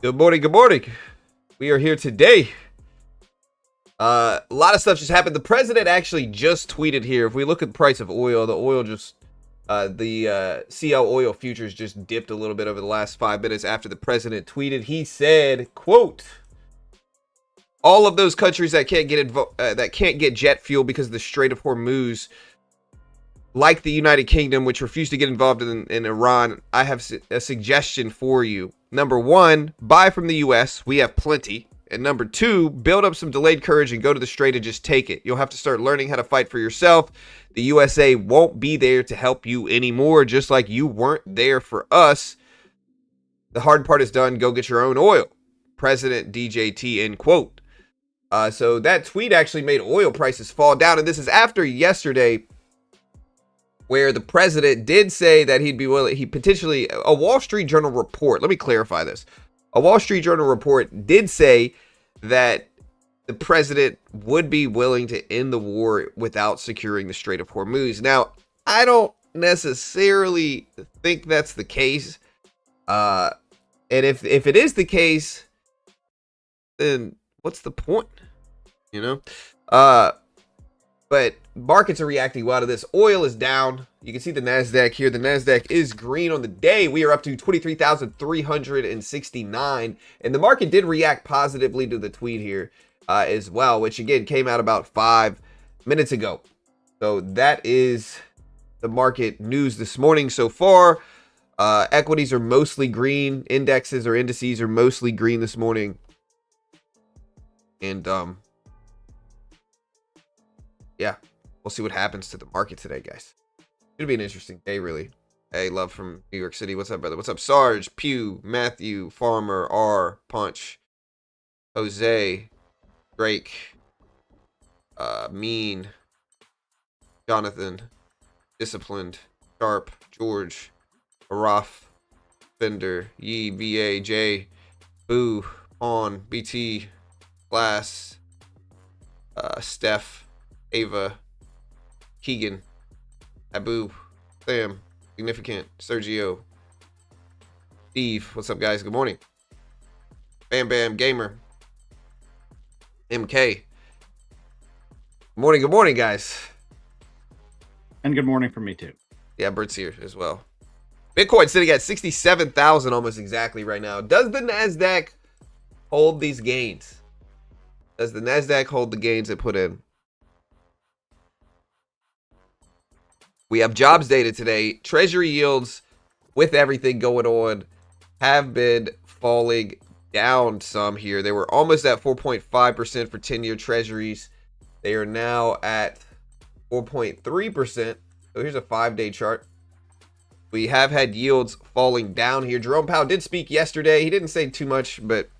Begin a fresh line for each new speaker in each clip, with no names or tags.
Good morning. Good morning. We are here today. A lot of stuff just happened. The president actually just tweeted here. If we look at the price of oil, the oil just, CL oil futures just dipped a little bit over the last 5 minutes after the president tweeted. He said, quote, all of those countries that can't get jet fuel because of the Strait of Hormuz, like the United Kingdom, which refused to get involved in Iran, I have a suggestion for you. Number one, buy from the U.S. We have plenty. And number two, build up some delayed courage and go to the Strait and just take it. You'll have to start learning how to fight for yourself. The USA won't be there to help you anymore, just like you weren't there for us. The hard part is done. Go get your own oil. President DJT, end quote. So that tweet actually made oil prices fall down. And this is after yesterday, where the president did say that he'd be willing, a Wall Street Journal report, let me clarify this. A Wall Street Journal report did say that the president would be willing to end the war without securing the Strait of Hormuz. Now, I don't necessarily think that's the case. And if it is the case, then what's the point? You know? But markets are reacting well to this. Oil is down. You can see the NASDAQ here. The NASDAQ is green on the day. We are up to 23,369. And the market did react positively to the tweet here as well, which again came out about 5 minutes ago. So that is the market news this morning so far. Equities are mostly green. Indices are mostly green this morning. And yeah, we'll see what happens to the market today, guys. It'll be an interesting day, really. Hey, love from New York City. What's up, brother? What's up, Sarge, Pew, Matthew, Farmer, R, Punch, Jose, Drake, Mean, Jonathan, Disciplined, Sharp, George, Araf, Fender, Yee, VA, J, Boo, Pawn, BT, Glass, Steph, Ava, Keegan, Abu, Sam, Significant, Sergio, Steve, what's up, guys? Good morning. Bam Bam Gamer, MK. Good morning, guys.
And good morning from me too.
Yeah, Bert's here as well. Bitcoin sitting at 67,000 almost exactly right now. Does the NASDAQ hold these gains? Does the NASDAQ hold the gains it put in? We have jobs data today. Treasury yields, with everything going on, have been falling down some here. They were almost at 4.5% for 10-year treasuries. They are now at 4.3%. So here's a 5-day chart. We have had yields falling down here. Jerome Powell did speak yesterday. He didn't say too much, but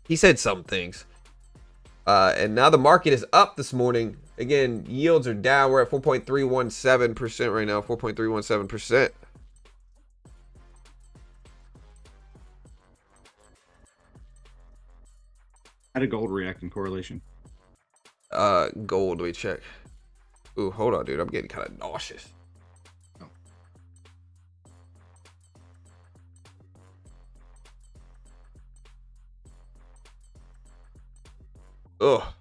he said some things. And now the market is up this morning. Again, yields are down. We're at 4.317% right now. 4.317%.
How did gold react in correlation?
Gold, let me check. Ooh, hold on, dude. I'm getting kind of nauseous. Oh.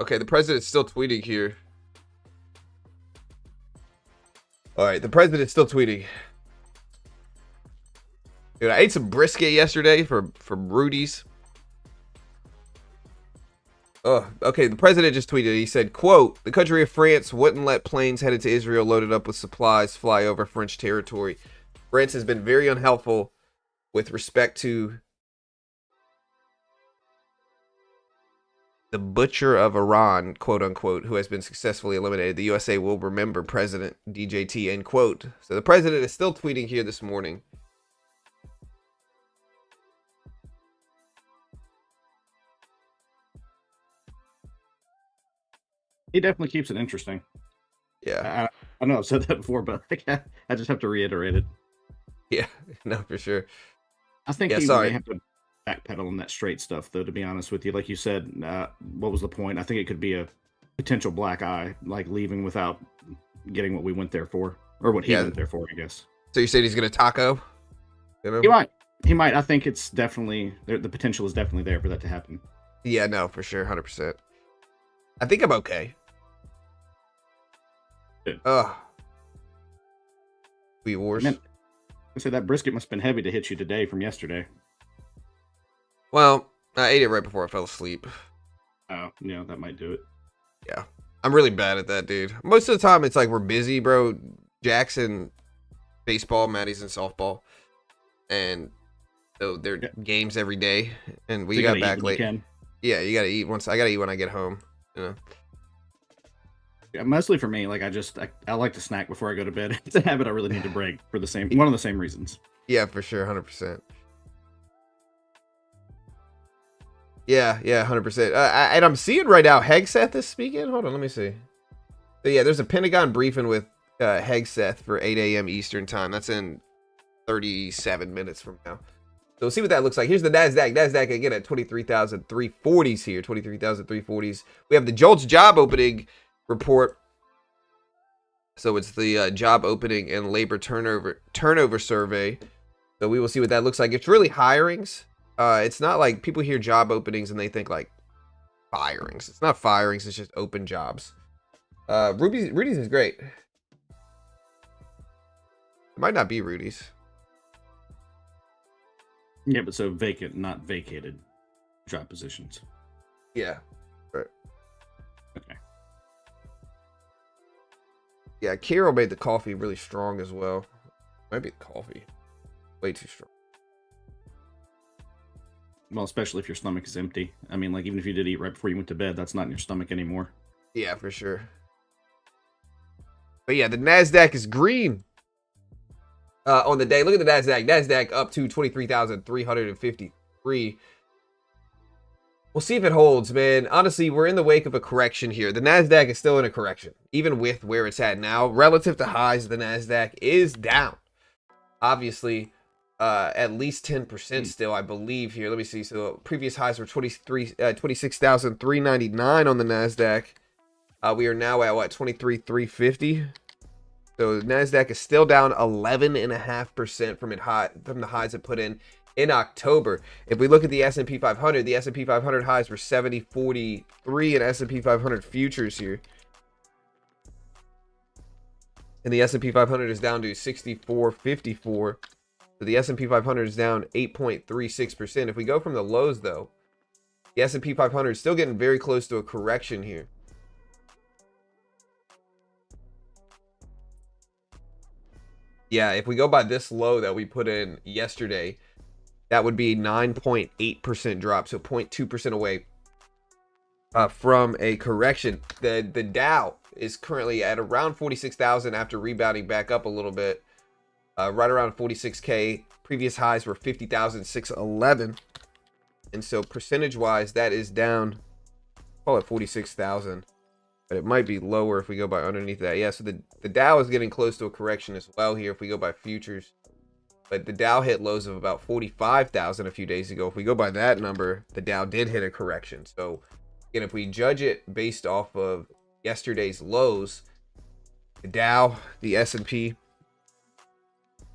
Okay, the president's still tweeting here. All right, the president's still tweeting. Dude, I ate some brisket yesterday from Rudy's. Oh, okay, the president just tweeted. He said, quote, the country of France wouldn't let planes headed to Israel loaded up with supplies fly over French territory. France has been very unhelpful with respect to the butcher of Iran, quote unquote, who has been successfully eliminated. The USA will remember President DJT, end quote. So the president is still tweeting here this morning.
He definitely keeps it interesting.
Yeah.
I know I've said that before, but I just have to reiterate it.
Yeah, no, for sure.
I think he may have to backpedal on that straight stuff, though, to be honest with you. Like you said, what was the point? I think it could be a potential black eye, like leaving without getting what we went there for, or what he went there for, I guess.
So you said he's going to taco? You know?
He might. I think it's definitely the potential is definitely there for that to happen.
Yeah, no, for sure, 100%. I think I'm okay. Ugh. We wars.
I say that brisket must have been heavy to hit you today from yesterday.
Well, I ate it right before I fell asleep.
Oh, yeah, that might do it.
Yeah. I'm really bad at that, dude. Most of the time, it's like we're busy, bro. Jackson, baseball, Maddie's in softball. And so they're games every day. And we got back late. Yeah, you gotta eat I gotta eat when I get home. You know?
Yeah, mostly for me, like I like to snack before I go to bed. It's a habit I really need to break for one of the same reasons.
Yeah, for sure, 100%. Yeah, 100%. And I'm seeing right now, Hegseth is speaking. Hold on, let me see. So yeah, there's a Pentagon briefing with Hegseth for 8 a.m. Eastern time. That's in 37 minutes from now. So we'll see what that looks like. Here's the NASDAQ. NASDAQ again at 23,340s here. 23,340s. We have the JOLTS job opening report. So it's the job opening and labor turnover survey. So we will see what that looks like. It's really hirings. It's not like people hear job openings and they think like firings. It's not firings. It's just open jobs. Rudy's is great. It might not be Rudy's.
Yeah, but so vacant, not vacated job positions.
Yeah. Right.
Okay.
Yeah, Carol made the coffee really strong as well. Might be the coffee. Way too strong.
Well, especially if your stomach is empty. I mean, like, even if you did eat right before you went to bed, that's not in your stomach anymore.
Yeah, for sure. But yeah, the NASDAQ is green. On the day, look at the NASDAQ. NASDAQ up to 23,353. We'll see if it holds, man. Honestly, we're in the wake of a correction here. The NASDAQ is still in a correction. Even with where it's at now, relative to highs, the NASDAQ is down. Obviously, at least 10% still, I believe here. Let me see. So previous highs were 26,399 on the NASDAQ. We are now at, what, 23,350? So the NASDAQ is still down 11.5% from the highs it put in October. If we look at the S&P 500, the S&P 500 highs were 70.43 in S&P 500 futures here. And the S&P 500 is down to 64.54. So the S&P 500 is down 8.36%. If we go from the lows, though, the S&P 500 is still getting very close to a correction here. Yeah, if we go by this low that we put in yesterday, that would be 9.8% drop, so 0.2% away from a correction. The Dow is currently at around 46,000 after rebounding back up a little bit, right around 46K. Previous highs were 50,611, and so percentage-wise, that is down, call it 46,000. But it might be lower if we go by underneath that. Yeah, so the Dow is getting close to a correction as well here if we go by futures. But the Dow hit lows of about 45,000 a few days ago. If we go by that number, the Dow did hit a correction. So, again, if we judge it based off of yesterday's lows, the Dow, the S&P,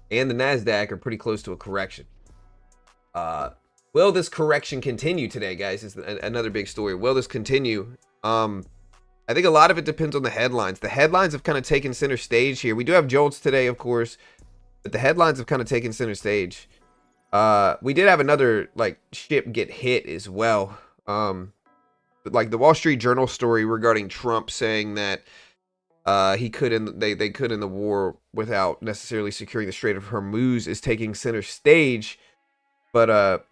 and the NASDAQ are pretty close to a correction. Will this correction continue today, guys? Is another big story. Will this continue? I think a lot of it depends on the headlines. The headlines have kind of taken center stage here. We do have JOLTS today, of course, but the headlines have kind of taken center stage. We did have another like ship get hit as well. But like the Wall Street Journal story regarding Trump saying that they could end the war without necessarily securing the Strait of Hormuz is taking center stage. But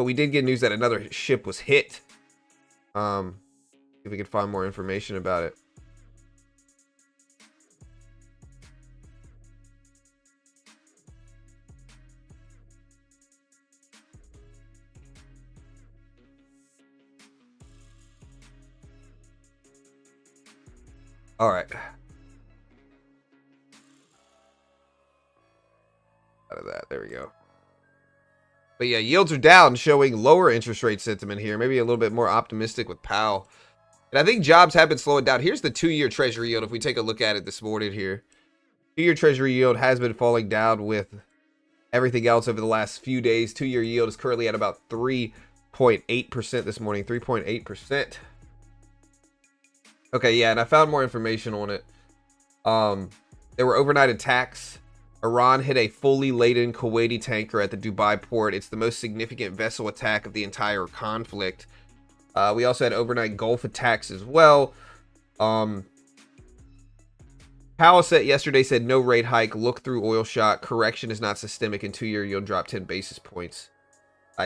we did get news that another ship was hit. If we could find more information about it. All right. Out of that, there we go. But yeah, yields are down, showing lower interest rate sentiment here. Maybe a little bit more optimistic with Powell. And I think jobs have been slowing down. Here's the 2-year Treasury yield if we take a look at it this morning here. 2-year Treasury yield has been falling down with everything else over the last few days. 2-year yield is currently at about 3.8% this morning. 3.8%. Okay, yeah, and I found more information on it. There were overnight attacks. Iran hit a fully laden Kuwaiti tanker at the Dubai port. It's the most significant vessel attack of the entire conflict. We also had overnight Gulf attacks as well. Powell yesterday said no rate hike, look through oil shock, correction is not systemic, and 2-year yield dropped 10 basis points.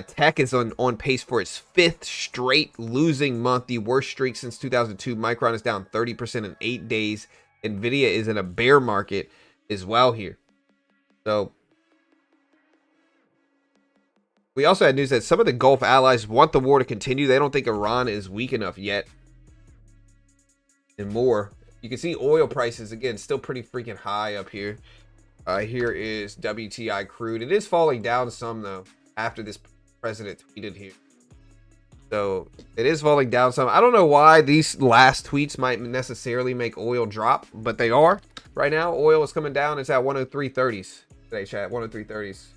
Tech is on pace for its 5th straight losing month, the worst streak since 2002. Micron is down 30% in 8 days. Nvidia is in a bear market as well here. So we also had news that some of the Gulf allies want the war to continue. They don't think Iran is weak enough yet. And more. You can see oil prices, again, still pretty freaking high up here. Here is WTI crude. It is falling down some, though, after this president tweeted here. So it is falling down some. I don't know why these last tweets might necessarily make oil drop, but they are. Right now, oil is coming down. It's at 103.30s today, chat. 103.30s.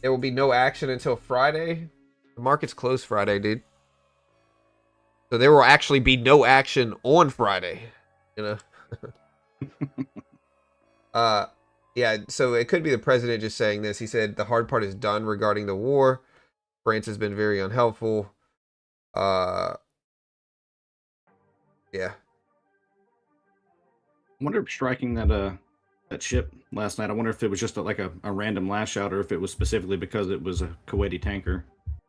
There will be no action until Friday. The market's closed Friday, dude. So there will actually be no action on Friday, you know. Yeah, so it could be the president just saying this. He said the hard part is done regarding the war. France has been very unhelpful. Yeah.
I wonder if striking that ship last night, I wonder if it was just like a random lash out or if it was specifically because it was a Kuwaiti tanker.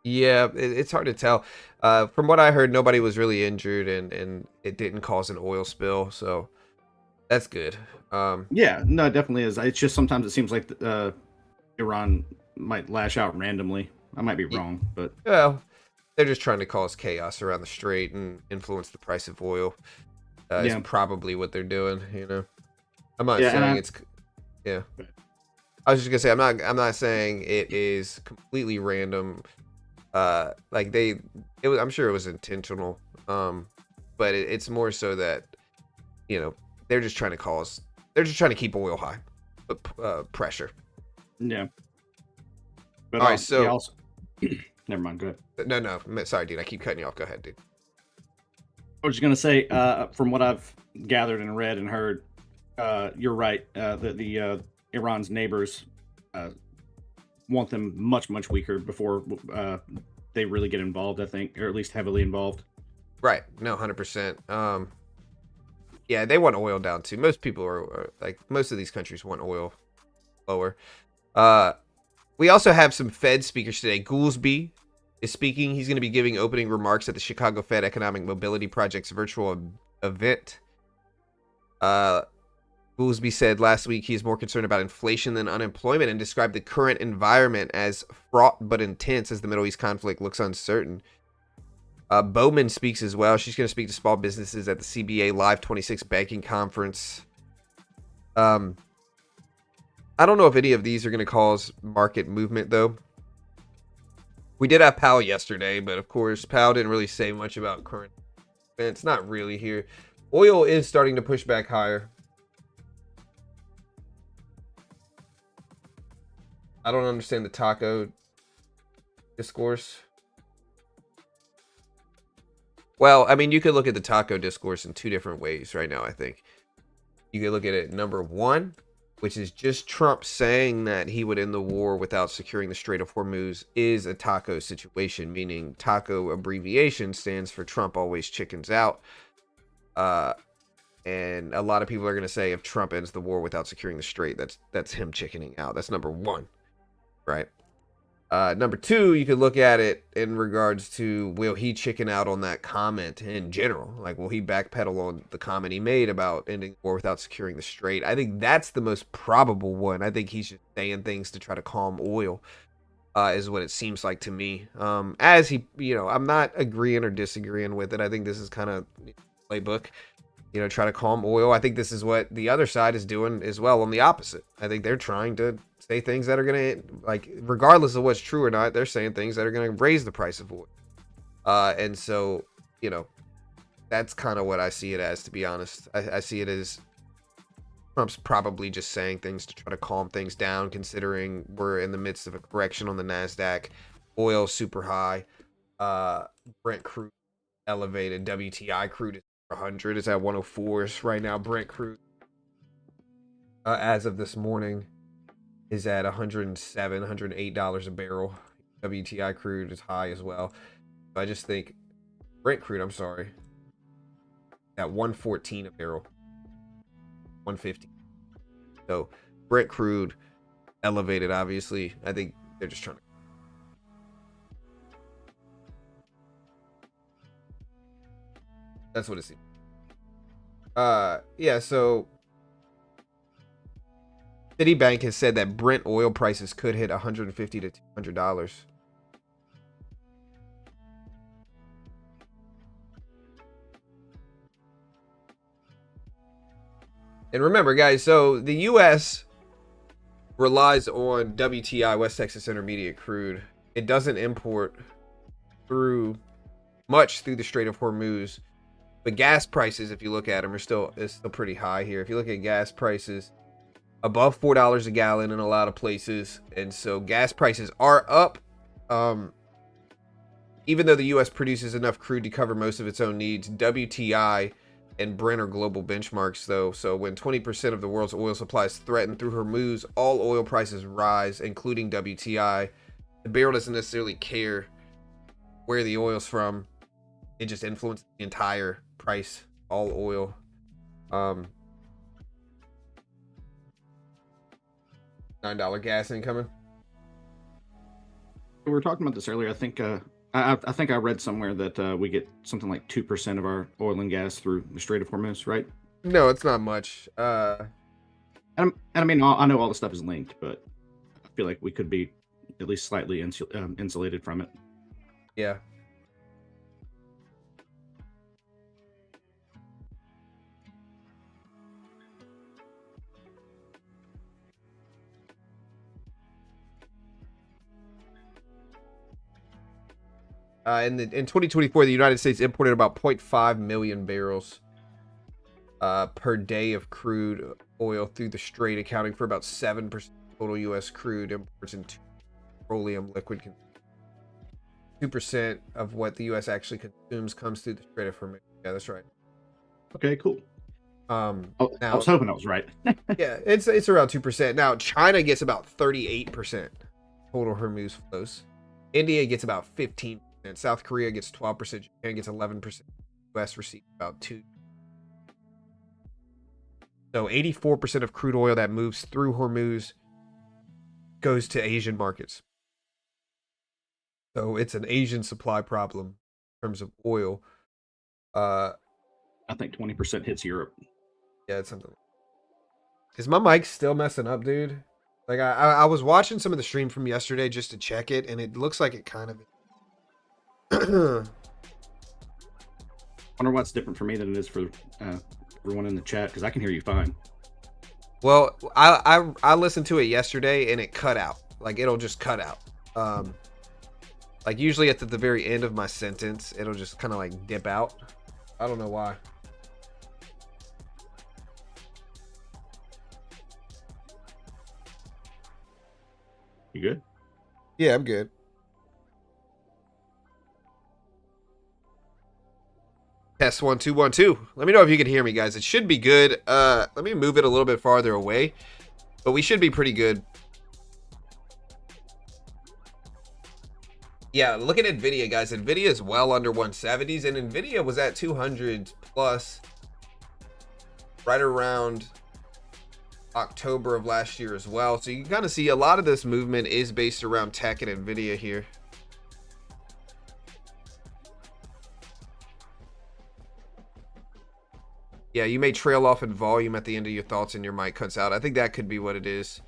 Yeah, it's hard to tell. From what I heard, nobody was really injured, and it didn't cause an oil spill, so that's good.
Yeah, no, it definitely is. It's just sometimes it seems like Iran might lash out randomly. I might be wrong, but
well, they're just trying to cause chaos around the strait and influence the price of oil. Is probably what they're doing. You know, I'm not saying it's. Yeah, I was just gonna say I'm not saying it is completely random. Like I'm sure it was intentional, but it's more so that, you know, they're just trying to keep oil high, pressure.
Yeah. But
all right, so
also, never mind. Go ahead.
No, sorry, dude. I keep cutting you off. Go ahead, dude.
I was just gonna say, from what I've gathered and read and heard, you're right. The Iran's neighbors want them much weaker before they really get involved, I think, or at least heavily involved.
Right. No, 100%. Yeah, they want oil down too. Most people are like, most of these countries want oil lower. We also have some Fed speakers today. Goolsbee is speaking. He's going to be giving opening remarks at the Chicago Fed Economic Mobility Project's virtual event. Goolsbee said last week he is more concerned about inflation than unemployment and described the current environment as fraught but intense as the Middle East conflict looks uncertain. Bowman speaks as well. She's going to speak to small businesses at the CBA Live 26 Banking Conference. I don't know if any of these are going to cause market movement, though. We did have Powell yesterday, but of course, Powell didn't really say much about current events. Not really here. Oil is starting to push back higher. I don't understand the taco discourse. Well, I mean, you could look at the taco discourse in two different ways right now, I think. You could look at it, number one, which is just Trump saying that he would end the war without securing the Strait of Hormuz is a taco situation, meaning taco abbreviation stands for Trump always chickens out. And a lot of people are going to say if Trump ends the war without securing the Strait, that's him chickening out. That's number one, right? Number two, you could look at it in regards to, will he chicken out on that comment in general? Like, will he backpedal on the comment he made about ending the war without securing the Strait? I think that's the most probable one. I think he's just saying things to try to calm oil, is what it seems like to me. As he, I'm not agreeing or disagreeing with it. I think this is kind of playbook, try to calm oil. I think this is what the other side is doing as well on the opposite. I think they're trying to say things that are going to, like, regardless of what's true or not, they're saying things that are going to raise the price of oil. And so, that's kind of what I see it as, to be honest. I see it as Trump's probably just saying things to try to calm things down, considering we're in the midst of a correction on the NASDAQ. Oil super high. Brent crude elevated. WTI crude is 100. It's at 104s right now. Brent crude, as of this morning, is at $107, $108 a barrel. WTI crude is high as well. I just think Brent crude, I'm sorry, at 114 a barrel. 150. So Brent crude elevated, obviously. I think they're just trying to. That's what it seems. Yeah, so Citibank has said that Brent oil prices could hit $150 to $200. And remember, guys, so the U.S. relies on WTI, West Texas Intermediate crude. It doesn't import through the Strait of Hormuz. But gas prices, if you look at them, it's still pretty high here. If you look at gas prices, above $4 a gallon in a lot of places. And so gas prices are up. Even though the U.S. produces enough crude to cover most of its own needs, WTI and Brent are global benchmarks, though. So when 20% of the world's oil supply is threatened through Hormuz, all oil prices rise, including WTI. The barrel doesn't necessarily care where the oil's from. It just influences the entire price, all oil. $9 gas incoming.
We were talking about this earlier. I think I think I read somewhere that we get something like 2% of our oil and gas through the Strait of Hormuz, right?
No, it's not much.
And I mean, I know all the stuff is linked, but I feel like we could be at least slightly insulated from it.
Yeah. In 2024, the United States imported about 0.5 million barrels per day of crude oil through the Strait, accounting for about 7% of total U.S. crude imports and petroleum liquid. 2% of what the U.S. actually consumes comes through the Strait of Hormuz. Yeah, that's right.
Okay, cool.
Now,
I was hoping I was right.
Yeah, it's around 2%. Now, China gets about 38% total Hormuz flows. India gets about 15%. South Korea gets 12%. Japan gets 11%. U.S. receives about 2%. So 84% of crude oil that moves through Hormuz goes to Asian markets. So it's an Asian supply problem in terms of oil.
I think 20% hits Europe.
Yeah, it's something. Is my mic still messing up, dude? Like I was watching some of the stream from yesterday just to check it, and it looks like it kind of.
Wonder what's different for me than it is for everyone in the chat, because I can hear you fine.
Well, I listened to it yesterday and it cut out. Like it'll just cut out. Like usually at the very end of my sentence, it'll just kind of like dip out. I don't know why.
You good?
Yeah, I'm good. Test 1 2 1 2. Let me know if you can hear me, guys. It should be good. Let me move it a little bit farther away, but we should be pretty good. Yeah, look at Nvidia, guys. Nvidia is well under 170s, and Nvidia was at 200 plus right around October of last year as well. So you can kind of see a lot of this movement is based around tech and Nvidia here. Yeah, you may trail off in volume at the end of your thoughts and your mic cuts out. I think that could be what it is.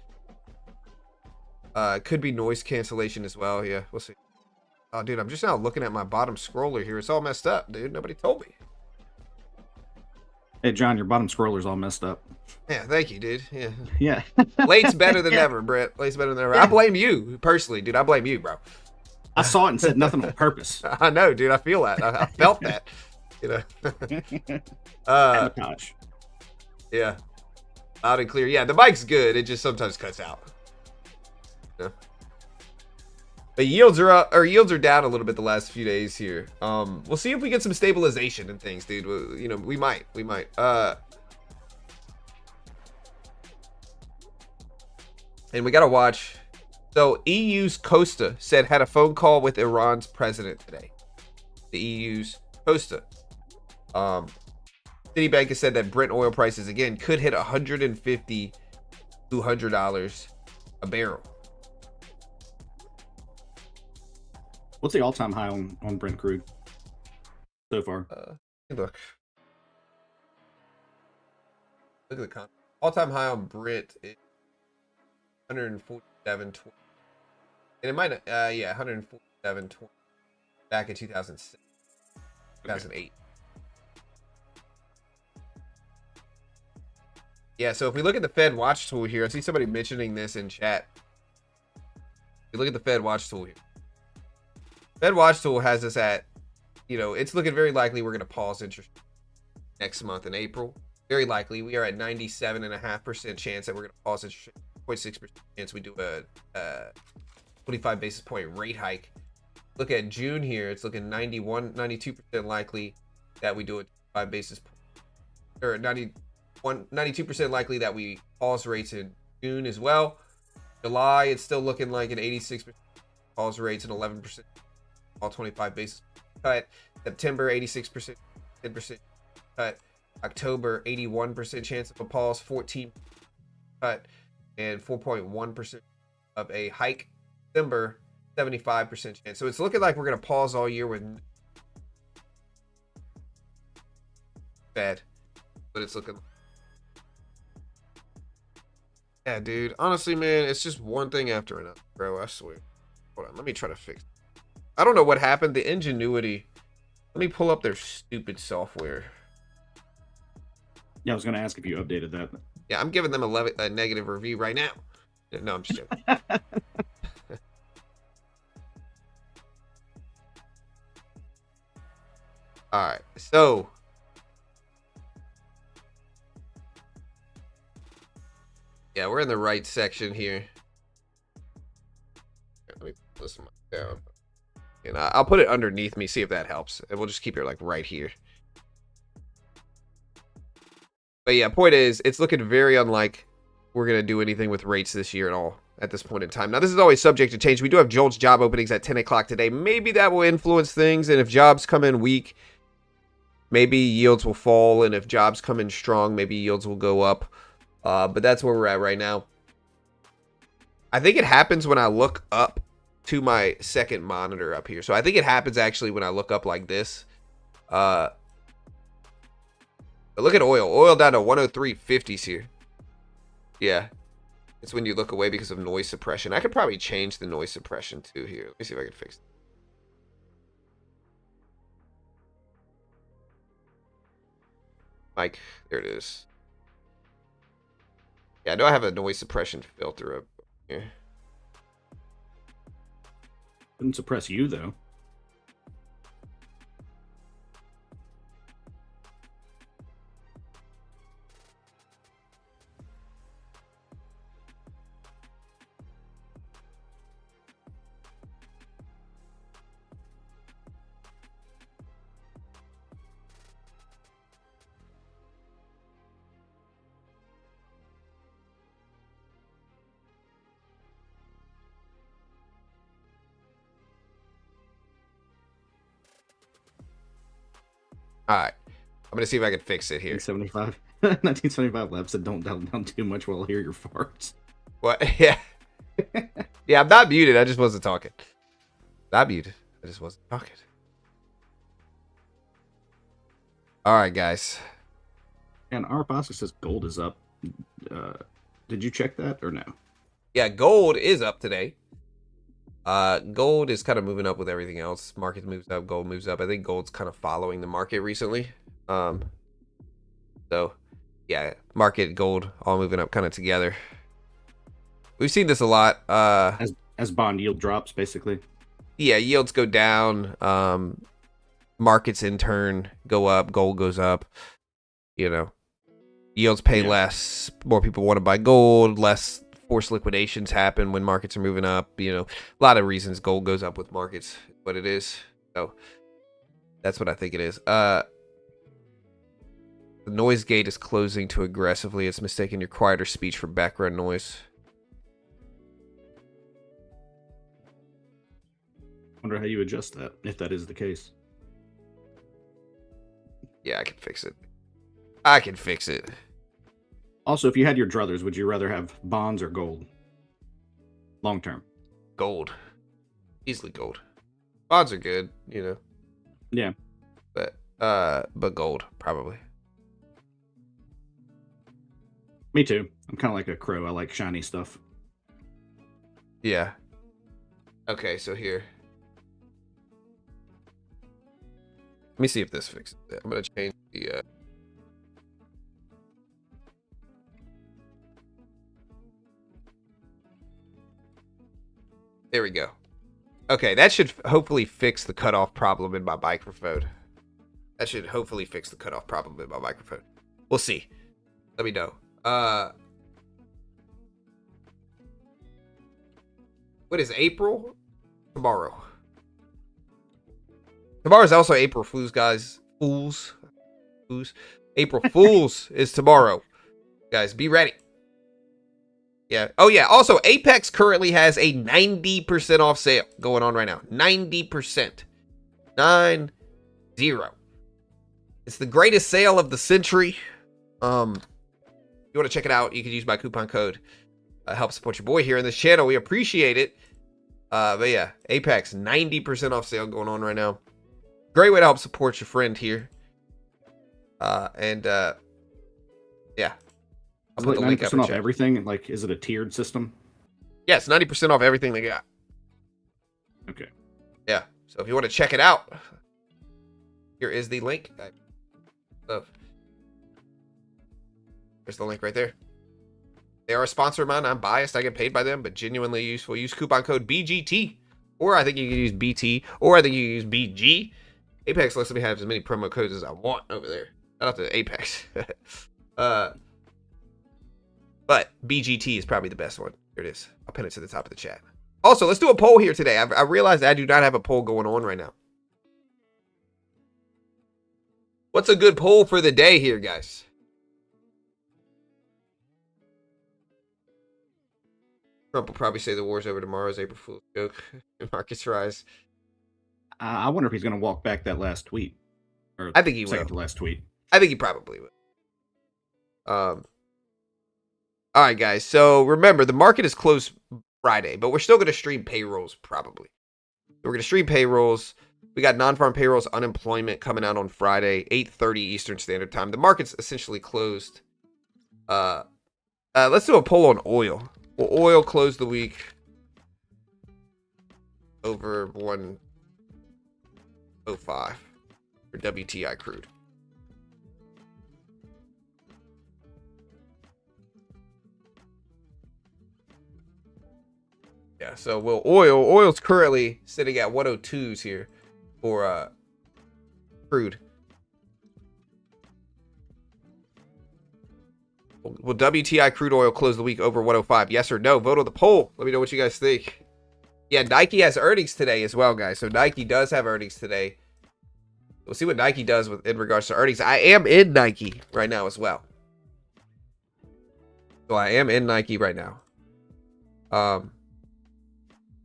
Could be noise cancellation as well. Yeah, we'll see. Oh, dude, I'm just now looking at my bottom scroller here. It's all messed up, dude. Nobody told me.
Hey, John, your bottom scroller's all messed up.
Yeah, thank you, dude. Yeah.
Yeah.
Late's better than ever, Brett. Late's better than ever. I blame you, personally, dude. I blame you, bro.
I saw it and said nothing on purpose.
I know, dude. I feel that. I felt that. You know.
Gosh.
Yeah. Loud and clear. Yeah, the mic's good. It just sometimes cuts out. Yeah. But yields are up, or yields are down a little bit the last few days here. We'll see if we get some stabilization and things, dude. You know, we might. And we gotta watch. So EU's Costa said had a phone call with Iran's president today. The EU's Costa. Citibank has said that Brent oil prices again could hit $150 to $200 a barrel.
What's the all-time high on Brent crude so far?
Look at the con. All-time high on Brent is 147.20. And it might, yeah, 147.20 back in 2006, 2008. Okay. Yeah, so if we look at the Fed watch tool here, I see somebody mentioning this in chat. If you look at the Fed watch tool here. Fed watch tool has us at, you know, it's looking very likely we're going to pause interest next month in April. Very likely. We are at 97.5% chance that we're going to pause interest, 0.6% chance we do a 25 basis point rate hike. Look at June here. It's looking 92% likely that we do a 25 basis point, or 92% likely that we pause rates in June as well. July, it's still looking like an 86% pause rates and 11% all 25 basis cut. September, 86%, 10% cut. October, 81% chance of a pause, 14% cut, and 4.1% of a hike. December, 75% chance. So it's looking like we're going to pause all year with bad, but it's looking. Yeah, dude. Honestly, man, it's just one thing after another, bro. I swear. Hold on, let me try to fix it. I don't know what happened. The Ingenuity. Let me pull up their stupid software.
Yeah, I was going to ask if you updated that.
Yeah, I'm giving them a negative review right now. No, I'm just joking. All right, so yeah, we're in the right section here. Let me put this down, and I'll put it underneath me. See if that helps, and we'll just keep it like right here. But yeah, point is, it's looking very unlike we're gonna do anything with rates this year at all at this point in time. Now, this is always subject to change. We do have JOLTS job openings at 10 o'clock today. Maybe that will influence things, and if jobs come in weak, maybe yields will fall, and if jobs come in strong, maybe yields will go up. But that's where we're at right now. I think it happens when I look up to my second monitor up here. So I think it happens actually when I look up like this. But look at oil. Oil down to 103.50s here. Yeah. It's when you look away because of noise suppression. I could probably change the noise suppression too here. Let me see if I can fix it. Like, there it is. Yeah, I know I have a noise suppression filter up here.
Wouldn't suppress you, though.
All right. I'm going to see if I can fix it here.
1975 Lab said, don't dial down too much while I hear your farts.
What? Yeah. Yeah, I'm not muted. I just wasn't talking. Not muted. I just wasn't talking. All right, guys.
And our Foster says gold is up. Did you check that or no?
Yeah, gold is up today. Gold is kind of moving up with everything else. Market moves up, gold moves up. I think gold's kind of following the market recently. So yeah, market, gold, all moving up kind of together. We've seen this a lot.
As bond yield drops, basically.
Yeah, yields go down. Markets in turn go up. Gold goes up. You know. Yields pay
Yeah.
less. More people want to buy gold. Less forced liquidations happen when markets are moving up. A lot of reasons gold goes up with markets. What it is. So that's what I think it is. The noise gate is closing too aggressively. It's mistaking your quieter speech for background noise.
Wonder how you adjust that if that is the case.
Yeah, I can fix it. I can fix it.
Also, if you had your druthers, would you rather have bonds or gold? Long term.
Gold. Easily gold. Bonds are good,
Yeah.
But gold, probably.
Me too. I'm kind of like a crow. I like shiny stuff.
Yeah. Okay, so here. Let me see if this fixes it. I'm going to change the... There we go. Okay, that should hopefully fix the cutoff problem in my microphone. That should hopefully fix the cutoff problem in my microphone. We'll see. Let me know. What is April? Tomorrow. Tomorrow is also April Fools, guys. Fools. April Fools is tomorrow. Guys, be ready. Yeah. Oh, yeah. Also, Apex currently has a 90% off sale going on right now. 90%. 90. It's the greatest sale of the century. If you want to check it out, you can use my coupon code. Help support your boy here in this channel. We appreciate it. But yeah, Apex 90% off sale going on right now. Great way to help support your friend here. Yeah. I'll
Is it
put
like
the link up
90%
in
off
chat.
everything? Like, is it a tiered system?
Yes, 90% off everything they got.
Okay.
Yeah. So if you want to check it out, here is the link. There's the link right there. They are a sponsor of mine. I'm biased. I get paid by them, but genuinely useful. Use coupon code BGT. Or I think you can use BT. Or I think you can use BG. Apex lets me have as many promo codes as I want over there. Shout out to Apex. But BGT is probably the best one. Here it is. I'll pin it to the top of the chat. Also, let's do a poll here today. I realized I do not have a poll going on right now. What's a good poll for the day here, guys? Trump will probably say the war's over tomorrow as April Fool's joke. Markets rise.
I wonder if he's going to walk back that last tweet. Or
I think he
second
will.
to last tweet.
I think he probably will. All right, guys. So remember, the market is closed Friday, but we're still going to stream payrolls probably. We're going to stream payrolls. We got non-farm payrolls, unemployment coming out on Friday, 8:30 Eastern Standard Time. The market's essentially closed. Let's do a poll on oil. Will oil close the week over 105 for WTI crude? Yeah, so will oil's currently sitting at 102s here for crude. Will WTI crude oil close the week over 105? Yes or no? Vote on the poll. Let me know what you guys think. Yeah, Nike has earnings today as well, guys. So Nike does have earnings today. We'll see what Nike does in regards to earnings. I am in Nike right now as well. So I am in Nike right now.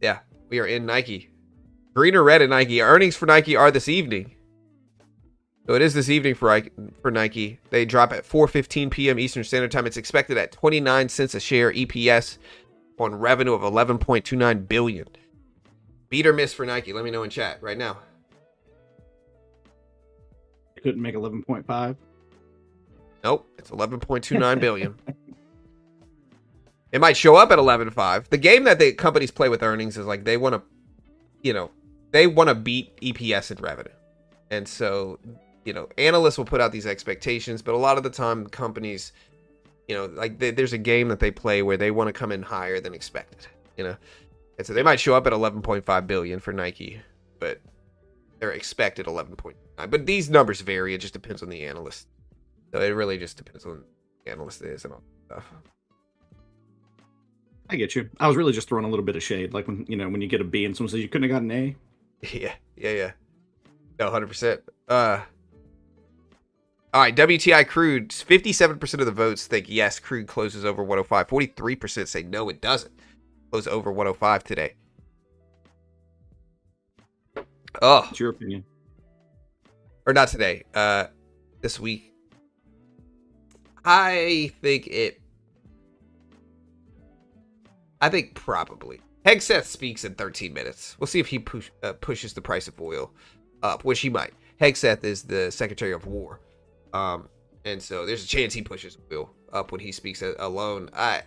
Yeah, we are in Nike. Green or red in Nike. Earnings for Nike are this evening. So it is this evening for Nike. They drop at 4:15 p.m. Eastern Standard Time. It's expected at 29 cents a share EPS on revenue of $11.29 billion. Beat or miss for Nike? Let me know in chat right now.
Couldn't make 11.5.
Nope, it's 11.29 billion. It might show up at 11.5. The game that the companies play with earnings is like they want to, they want to beat EPS and revenue. And so, analysts will put out these expectations, but a lot of the time companies, there's a game that they play where they want to come in higher than expected, And so they might show up at 11.5 billion for Nike, but they're expected 11.9. But these numbers vary. It just depends on the analyst. So it really just depends on the analyst is and all that stuff.
I get you. I was really just throwing a little bit of shade, like when you get a B and someone says you couldn't have gotten an A.
Yeah. No, 100%. All right, WTI crude. 57% of the votes think yes, crude closes over 105. 43% say no, it doesn't close over 105 today. Oh,
What's your opinion?
Or not today. This week. I think probably. Hegseth speaks in 13 minutes. We'll see if he pushes the price of oil up, which he might. Hegseth is the Secretary of War. And so there's a chance he pushes oil up when he speaks alone. I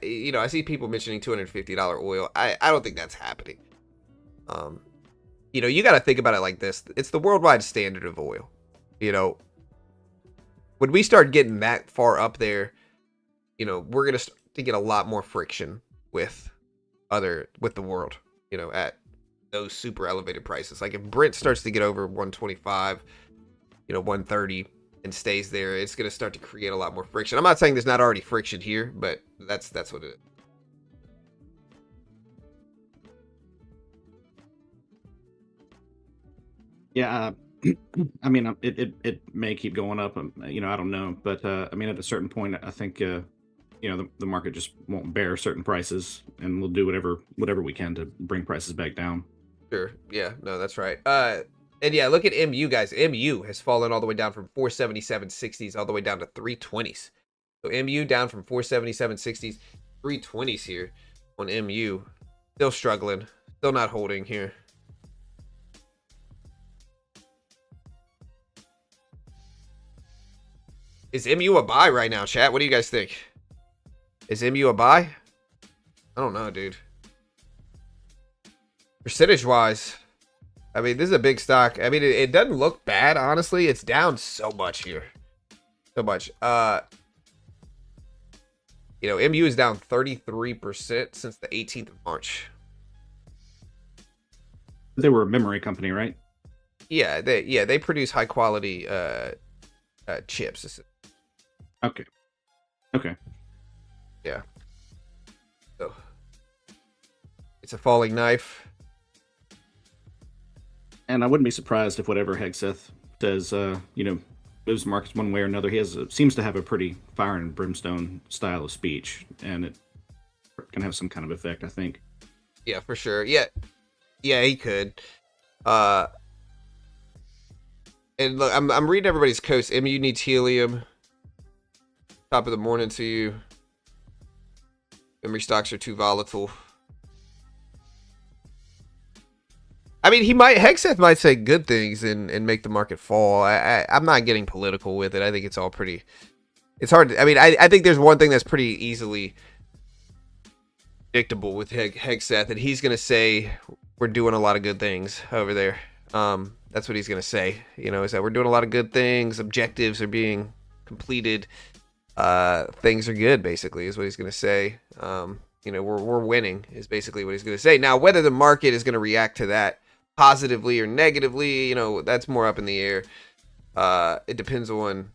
see people mentioning $250 oil. I don't think that's happening. You got to think about it like this. It's the worldwide standard of oil. When we start getting that far up there, we're going to start to get a lot more friction with the world, at those super elevated prices. Like if Brent starts to get over 125, 130 and stays there, it's going to start to create a lot more friction. I'm not saying there's not already friction here, but that's what it is.
Yeah, I mean, it may keep going up. I don't know, but I mean, at a certain point, I think the market just won't bear certain prices, and we'll do whatever we can to bring prices back down.
Sure. Yeah. No, that's right. And yeah, look at MU, guys. MU has fallen all the way down from 477.60s all the way down to 320s. So MU down from 477.60s, 320s here on MU. Still struggling. Still not holding here. Is MU a buy right now, chat? What do you guys think? Is MU a buy? I don't know, dude. Percentage-wise, I mean, this is a big stock. I mean, it doesn't look bad, honestly. It's down so much here. So much. MU is down 33% since the 18th of March.
They were a memory company, right?
Yeah, they produce high-quality chips.
Okay.
Yeah. So, it's a falling knife.
And I wouldn't be surprised if whatever Hegseth says, moves markets one way or another. He seems to have a pretty fire and brimstone style of speech, and it can have some kind of effect, I think.
Yeah, for sure. Yeah, he could. And look, I'm reading everybody's coast. MU needs helium. Top of the morning to you. Memory stocks are too volatile. I mean, Hegseth might say good things and make the market fall. I'm not getting political with it. I think it's all pretty, it's hard. I mean, I think there's one thing that's pretty easily predictable with Hegseth, and he's going to say, we're doing a lot of good things over there. That's what he's going to say, is that we're doing a lot of good things. Objectives are being completed. Things are good, basically, is what he's going to say. We're winning is basically what he's going to say. Now, whether the market is going to react to that positively or negatively, that's more up in the air. It depends on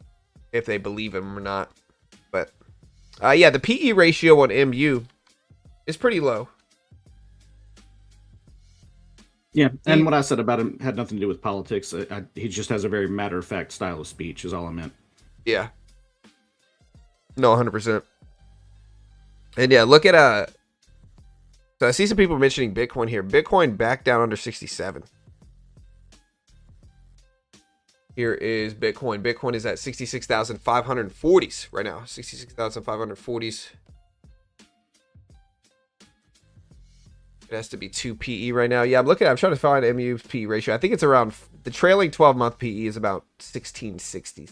if they believe him or not. But the PE ratio on MU is pretty low.
Yeah, and what I said about him had nothing to do with politics. He just has a very matter-of-fact style of speech, is all I meant.
Yeah. No, 100%. And yeah, look at so I see some people mentioning Bitcoin here. Bitcoin back down under 67. Here is Bitcoin. Bitcoin is at 66,540s right now. 66,540s. It has to be 2 PE right now. Yeah, I'm trying to find MU's PE ratio. I think it's around, the trailing 12-month PE is about 1660.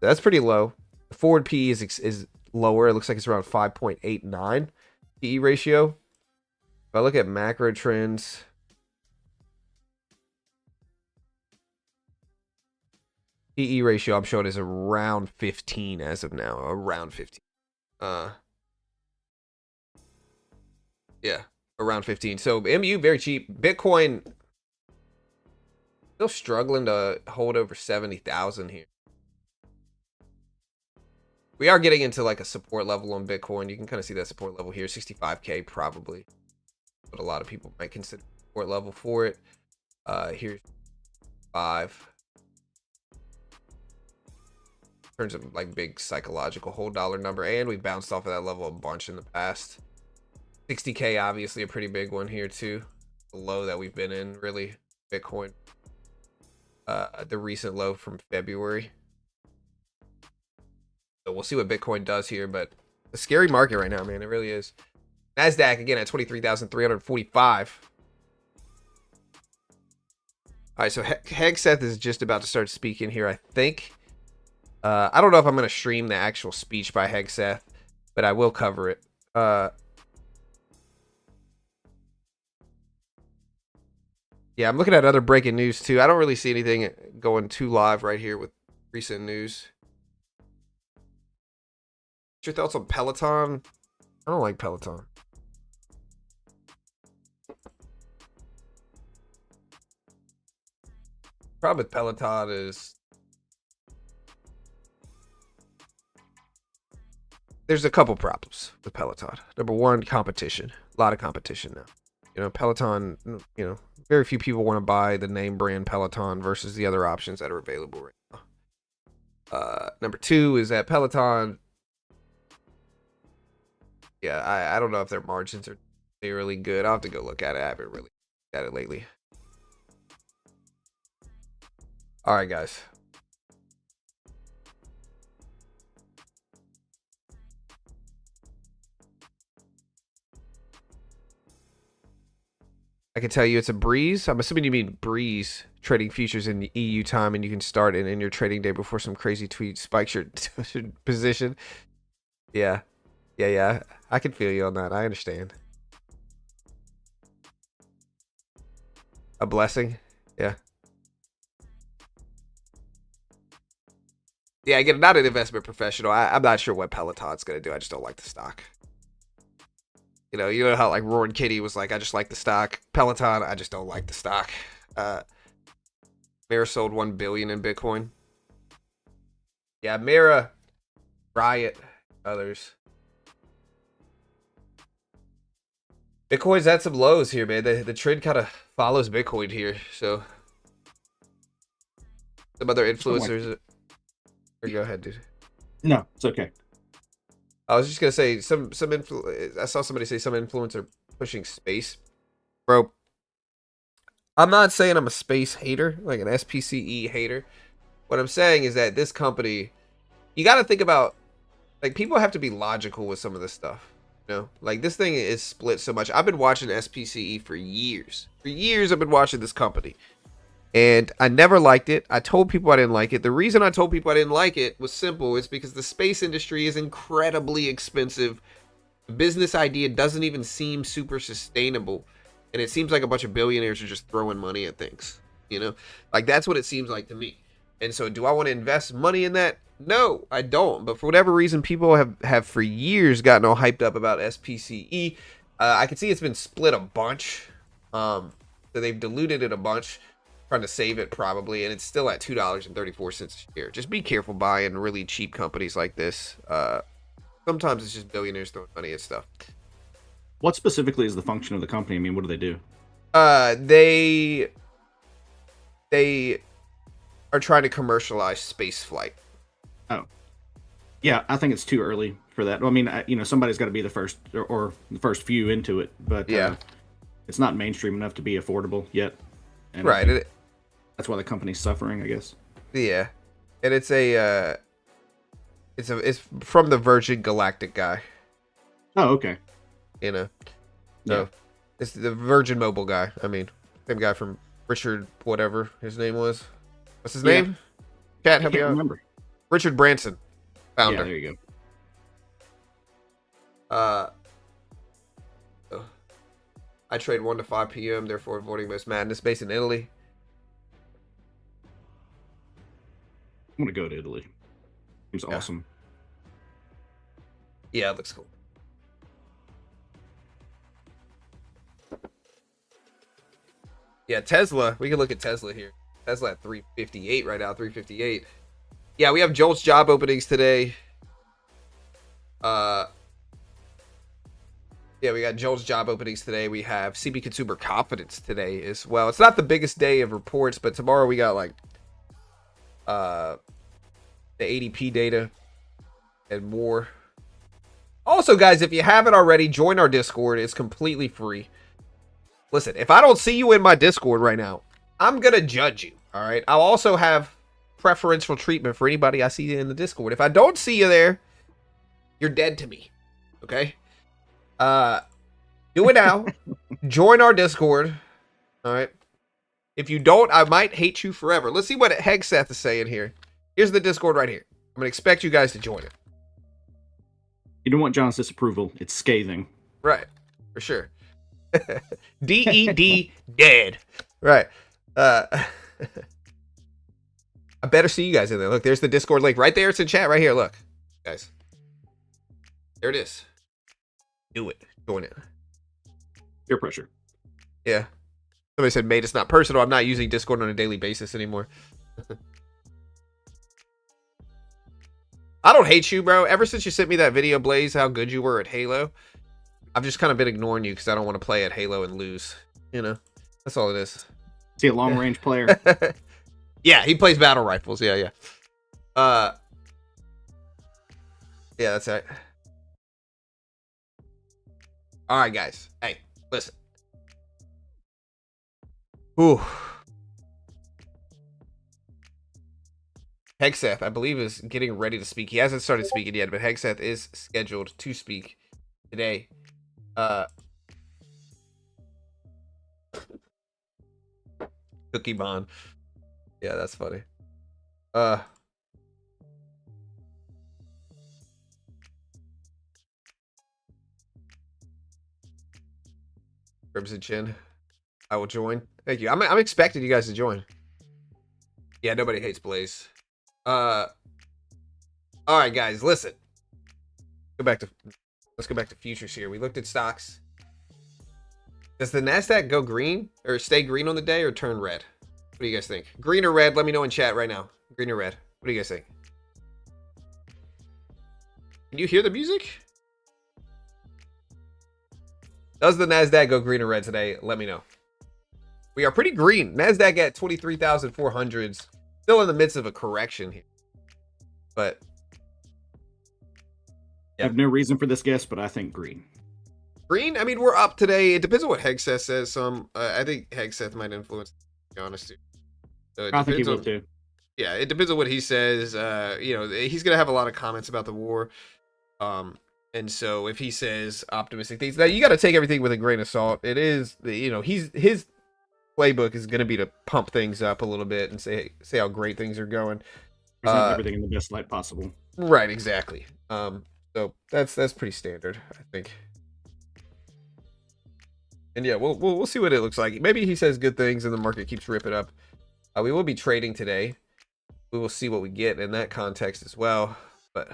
That's pretty low. The forward PE is lower. It looks like it's around 5.89 PE ratio. If I look at macro trends, PE ratio I'm showing is around 15 as of now. Around 15. Yeah, around 15. So MU very cheap. Bitcoin still struggling to hold over 70,000 here. We are getting into like a support level on Bitcoin. You can kind of see that support level here, 65K probably. But a lot of people might consider support level for it. Here's 5. In terms of like big psychological whole dollar number, and we bounced off of that level a bunch in the past. 60K obviously a pretty big one here too. The low that we've been in, really, Bitcoin. The recent low from February. So we'll see what Bitcoin does here, but a scary market right now, man. It really is. NASDAQ again at 23,345. All right, so Hegseth is just about to start speaking here, I think. I don't know if I'm going to stream the actual speech by Hegseth, but I will cover it. Yeah, I'm looking at other breaking news too. I don't really see anything going too live right here with recent news. What's your thoughts on Peloton? I don't like Peloton. Problem with Peloton is there's a couple problems with Peloton. Number one, competition. A lot of competition now. You know, Peloton, you know, very few people want to buy the name brand Peloton versus the other options that are available right now. Number two is that Peloton, yeah, I don't know if their margins are really good. I'll have to go look at it. I haven't really looked at it lately. All right, guys. I can tell you it's a breeze. I'm assuming you mean breeze trading futures in the EU time, and you can start it in your trading day before some crazy tweet spikes your position. Yeah. I can feel you on that. I understand. A blessing. Yeah. Yeah, again, not an investment professional. I'm not sure what Peloton's going to do. I just don't like the stock. You know how like Roaring Kitty was like, I just like the stock. Peloton, I just don't like the stock. Mara sold 1 billion in Bitcoin. Yeah, Mara, Riot, others. Bitcoin's at some lows here, man. The trend kind of follows Bitcoin here. So some other influencers. Or go ahead, dude.
No, it's okay.
I was just gonna say I saw somebody say some influencer pushing space, bro. I'm not saying I'm a space hater, like an SPCE hater. What I'm saying is that this company, you got to think about, like, people have to be logical with some of this stuff. You know, like this thing is split so much. I've been watching SPCE for years. For years, I've been watching this company. And I never liked it. I told people I didn't like it. The reason I told people I didn't like it was simple. It's because the space industry is incredibly expensive. The business idea doesn't even seem super sustainable. And it seems like a bunch of billionaires are just throwing money at things. You know, like that's what it seems like to me. And so do I want to invest money in that? No, I don't. But for whatever reason, people have for years gotten all hyped up about SPCE. I can see it's been split a bunch. So they've diluted it a bunch. Trying to save it probably, and it's still at $2.34 a share. Just be careful buying really cheap companies like this. Sometimes it's just billionaires throwing money at stuff.
What specifically is the function of the company? I mean, what do they do?
They are trying to commercialize space flight.
Oh, yeah, I think it's too early for that. Well, I mean, somebody's got to be the first or the first few into it, but
yeah,
it's not mainstream enough to be affordable yet. And
right.
That's why the company's suffering, I guess.
Yeah, and it's from the Virgin Galactic guy.
Oh, okay.
You know, so it's the Virgin Mobile guy. I mean, same guy from Richard, whatever his name was. What's his name? Cat, help me out. Remember. Richard Branson, founder.
Yeah, there you
go. I trade 1 to 5 p.m. Therefore, avoiding most madness. Based in Italy.
I'm gonna go to Italy. Seems awesome.
Yeah, it looks cool. Yeah, Tesla. We can look at Tesla here. Tesla at 358 right now. 358. Yeah, we have Jolt's job openings today. Yeah, we got Joel's job openings today. We have CB consumer confidence today as well. It's not the biggest day of reports, but tomorrow we got like the ADP data and more. Also, guys, if you haven't already, join our Discord. It's completely free. Listen, if I don't see you in my Discord right now, I'm going to judge you, all right? I'll also have preferential treatment for anybody I see in the Discord. If I don't see you there, you're dead to me, okay? Do it now. Join our Discord, all right? If you don't, I might hate you forever. Let's see what Hegseth is saying here. Here's the Discord right here. I'm going to expect you guys to join it.
You don't want John's disapproval. It's scathing.
Right, for sure. DED dead. Right. I better see you guys in there. Look, there's the Discord link right there. It's in chat right here. Look, guys. There it is. Do it. Join it.
Peer pressure.
Yeah. Somebody said, mate, it's not personal. I'm not using Discord on a daily basis anymore. I don't hate you, bro. Ever since you sent me that video, Blaze, how good you were at Halo, I've just kind of been ignoring you because I don't want to play at Halo and lose. You know, that's all it is.
Is he a long-range player?
Yeah, he plays battle rifles. Yeah. Yeah, that's right. All right, guys. Hey, listen. Ooh. Hegseth, I believe, is getting ready to speak. He hasn't started speaking yet, but Hegseth is scheduled to speak today. Cookie Bond. Yeah, that's funny. Crimson Chin. I will join. Thank you. I'm expecting you guys to join. Yeah, nobody hates Blaze. All right, guys, listen. Let's go back to futures here. We looked at stocks. Does the Nasdaq go green or stay green on the day or turn red? What do you guys think? Green or red? Let me know in chat right now. Green or red? What do you guys think? Can you hear the music? Does the Nasdaq go green or red today? Let me know. We are pretty green. Nasdaq at 23,400s. Still in the midst of a correction here. But
I have no reason for this guess, but I think green.
Green? I mean, we're up today. It depends on what Hegseth says. I think Hegseth might influence, to be honest. So
I think he will too.
Yeah, it depends on what he says. You know, he's going to have a lot of comments about the war. And so if he says optimistic things, now you got to take everything with a grain of salt. It is, you know, his playbook is going to be to pump things up a little bit and say how great things are going.
Present everything in the best light possible.
Right, exactly. So that's pretty standard, I think. And yeah, we'll see what it looks like. Maybe he says good things and the market keeps ripping up. We will be trading today. We will see what we get in that context as well. But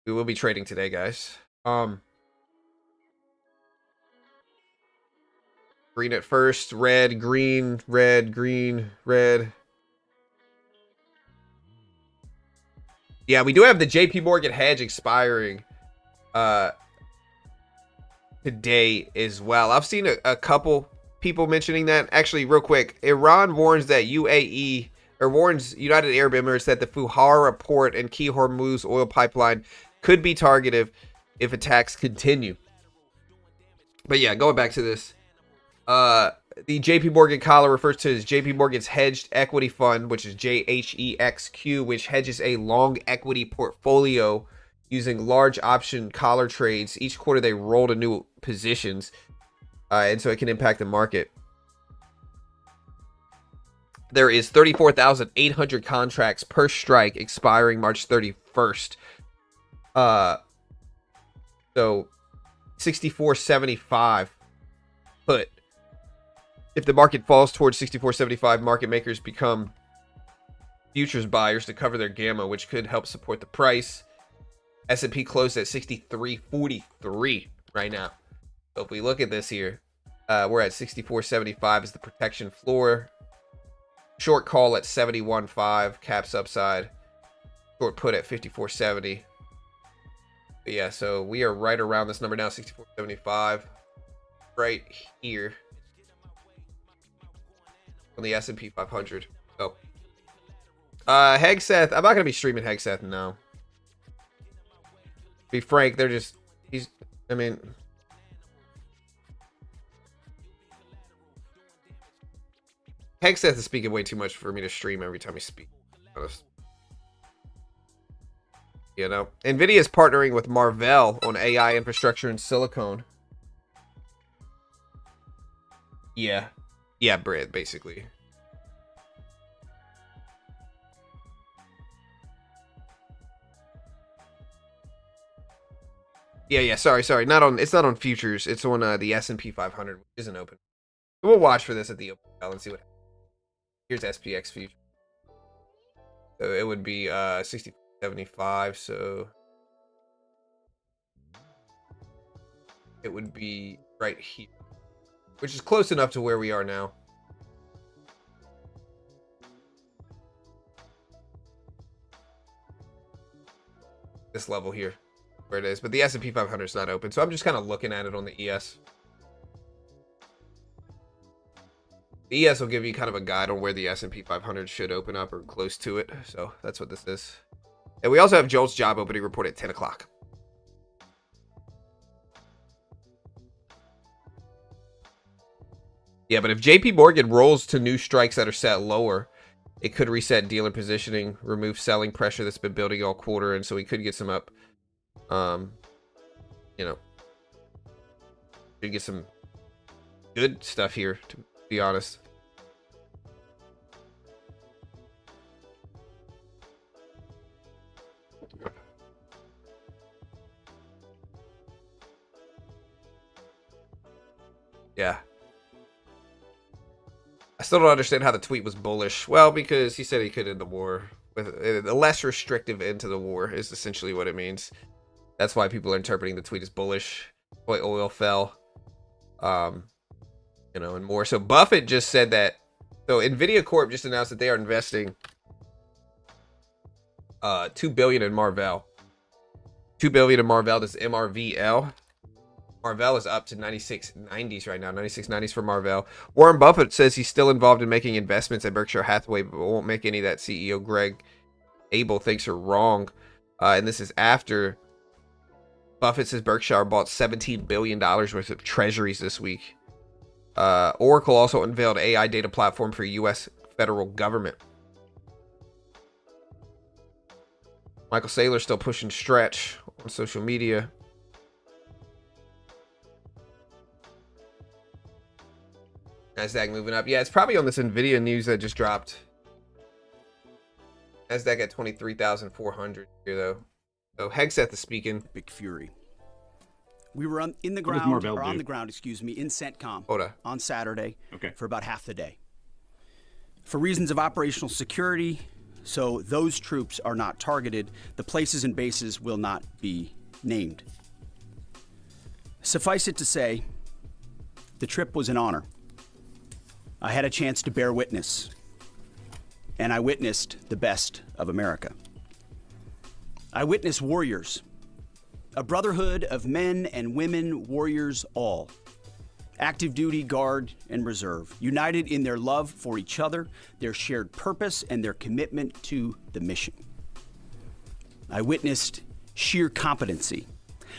we will be trading today, guys. Green at first, red, green, red, green, red. Yeah, we do have the JP Morgan hedge expiring today as well. I've seen a couple people mentioning that. Actually, real quick, Iran warns that warns United Arab Emirates that the Fuhara port and key Hormuz oil pipeline could be targeted if attacks continue. But yeah, going back to this. The JP Morgan collar refers to as JP Morgan's hedged equity fund, which is JHEXQ, which hedges a long equity portfolio using large option collar trades. Each quarter they roll to new positions, and so it can impact the market. There is 34,800 contracts per strike expiring March 31st. So 64.75 put. If the market falls towards 64.75, market makers become futures buyers to cover their gamma, which could help support the price. S&P closed at 63.43 right now. So if we look at this here, we're at 64.75 as the protection floor. Short call at 71.5, caps upside. Short put at 54.70. But yeah, so we are right around this number now, 64.75, right here on the S&P 500. So, Hegseth, I'm not gonna be streaming Hegseth, no. Be frank, I mean, Hegseth is speaking way too much for me to stream every time he speaks. Honest. You know, Nvidia is partnering with Marvell on AI infrastructure in silicone. Yeah, Brad, basically. Yeah. Sorry. It's not on futures. It's on the S&P 500, which isn't open. We'll watch for this at the open and see what happens. Here's SPX future. So it would be 60.75. So it would be right here, which is close enough to where we are now. This level here, where it is, but the S&P 500 is not open, so I'm just kind of looking at it on the ES. The ES will give you kind of a guide on where the S&P 500 should open up or close to it, so that's what this is. And we also have Joel's job opening report at 10 o'clock. Yeah, but if JP Morgan rolls to new strikes that are set lower, it could reset dealer positioning, remove selling pressure that's been building all quarter, and so we could get some up. You know, we could get some good stuff here, to be honest. Yeah. I still don't understand how the tweet was bullish. Well, because he said he could end the war. With a less restrictive end to the war is essentially what it means. That's why people are interpreting the tweet as bullish. Why oil fell. You know, and more. So Buffett just said that. So Nvidia Corp just announced that they are investing $2 billion in Marvell. $2 billion in Marvell. This is MRVL. Marvell is up to 96.90s right now. 96.90s for Marvell. Warren Buffett says he's still involved in making investments at Berkshire Hathaway, but won't make any that CEO Greg Abel thinks are wrong. And this is after Buffett says Berkshire bought $17 billion worth of treasuries this week. Oracle also unveiled AI data platform for U.S. federal government. Michael Saylor still pushing stretch on social media. Nasdaq moving up. Yeah, it's probably on this Nvidia news that just dropped. Nasdaq at 23,400 here though. So Hegseth is speaking.
Big fury. We were on the ground, excuse me, in CENTCOM on Saturday for about half the day. For reasons of operational security, so those troops are not targeted, the places and bases will not be named. Suffice it to say, the trip was an honor. I had a chance to bear witness, and I witnessed the best of America. I witnessed warriors, a brotherhood of men and women, warriors all, active duty, guard, and reserve, united in their love for each other, their shared purpose, and their commitment to the mission. I witnessed sheer competency.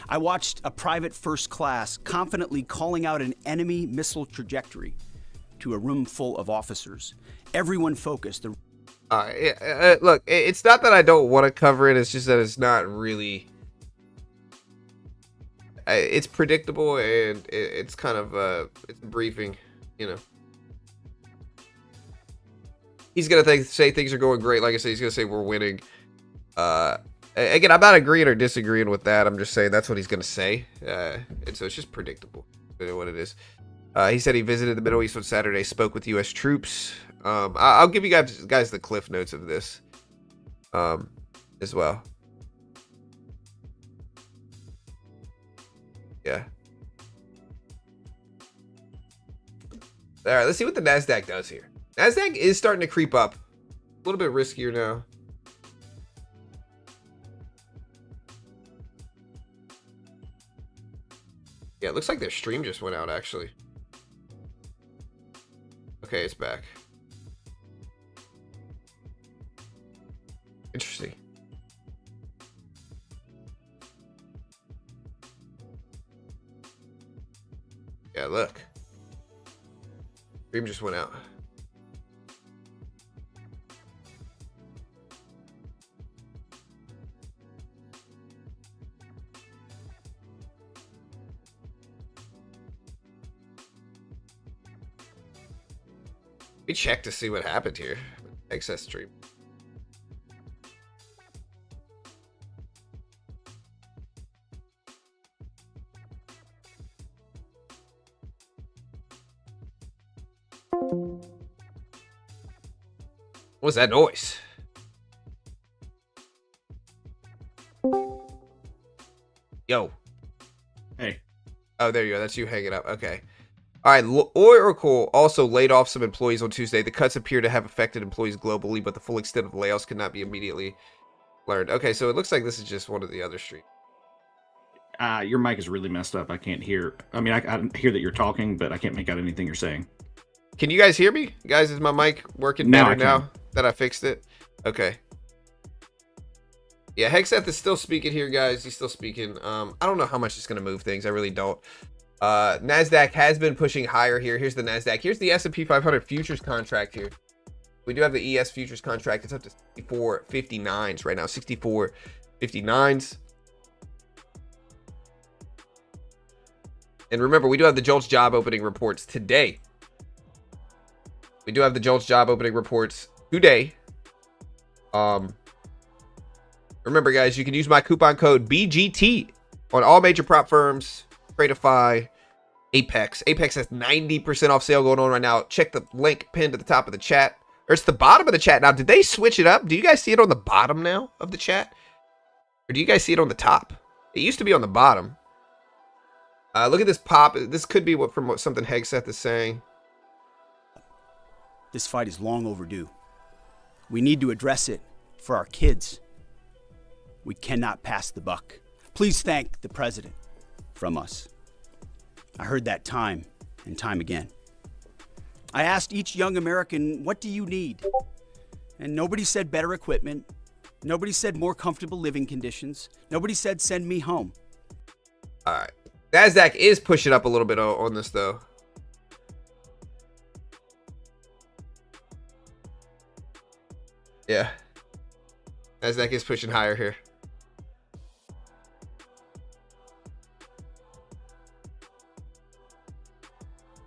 I watched a private first class confidently calling out an enemy missile trajectory to a room full of officers, everyone focused.
Look, it's not that I don't want to cover it, it's just that it's not really... it's predictable, and it's kind of it's a briefing, you know. He's gonna say things are going great. Like I said, he's gonna say we're winning. Again, I'm not agreeing or disagreeing with that. I'm just saying that's what he's gonna say, and so it's just predictable. What it is. He said he visited the Middle East on Saturday, spoke with U.S. troops. I'll give you guys the cliff notes of this as well. Yeah. All right, let's see what the Nasdaq does here. Nasdaq is starting to creep up. A little bit riskier now. Yeah, it looks like their stream just went out, actually. Okay, it's back. Interesting. Yeah, look. Stream just went out. We check to see what happened here. Excess stream. What's that noise? Yo.
Hey.
Oh, there you go. That's you hanging up. Okay. All right. Oracle also laid off some employees on Tuesday. The cuts appear to have affected employees globally, but the full extent of the layoffs could not be immediately learned. Okay, so it looks like this is just one of the other streams.
Your mic is really messed up. I can't hear. I mean, I hear that you're talking, but I can't make out anything you're saying.
Can you guys hear me? Guys, is my mic working better now that I fixed it? Okay. Yeah, Hexeth is still speaking here, guys. He's still speaking. I don't know how much it's going to move things. I really don't. NASDAQ has been pushing higher here. Here's the NASDAQ. Here's the S&P 500 futures contract here. We do have the ES futures contract. It's up to 64.59s right now. 64.59s. And remember, we do have the JOLTS job opening reports today. We do have the JOLTS job opening reports today. Remember, guys, you can use my coupon code BGT on all major prop firms, Tradeify, Apex. Apex has 90% off sale going on right now. Check the link pinned at the top of the chat. Or it's the bottom of the chat. Now, did they switch it up? Do you guys see it on the bottom now of the chat? Or do you guys see it on the top? It used to be on the bottom. Look at this pop. This could be from what something Hegseth is saying.
This fight is long overdue. We need to address it for our kids. We cannot pass the buck. Please thank the president from us. I heard that time and time again. I asked each young American, what do you need? And nobody said better equipment. Nobody said more comfortable living conditions. Nobody said send me home.
All right. NASDAQ is pushing up a little bit on this, though. Yeah. NASDAQ is pushing higher here.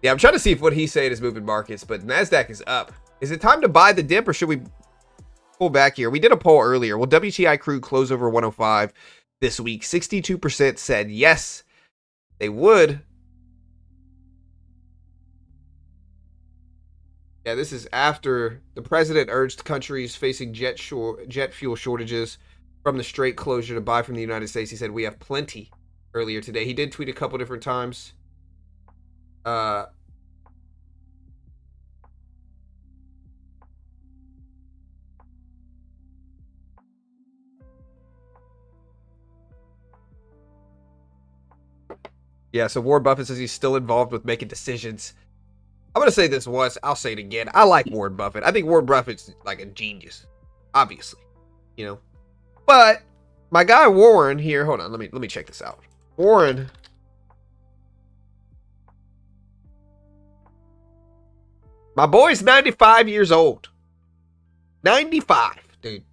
Yeah, I'm trying to see if what he's saying is moving markets, but NASDAQ is up. Is it time to buy the dip, or should we pull back here? We did a poll earlier. Will WTI crude close over 105 this week? 62% said yes, they would. Yeah, this is after the president urged countries facing jet fuel shortages from the Strait closure to buy from the United States. He said, we have plenty earlier today. He did tweet a couple different times. Yeah, so Warren Buffett says he's still involved with making decisions. I'm going to say this once. I'll say it again. I like Warren Buffett. I think Warren Buffett's like a genius, obviously, you know. But my guy Warren here, hold on, let me check this out. Warren, my boy's 95 years old. 95, dude.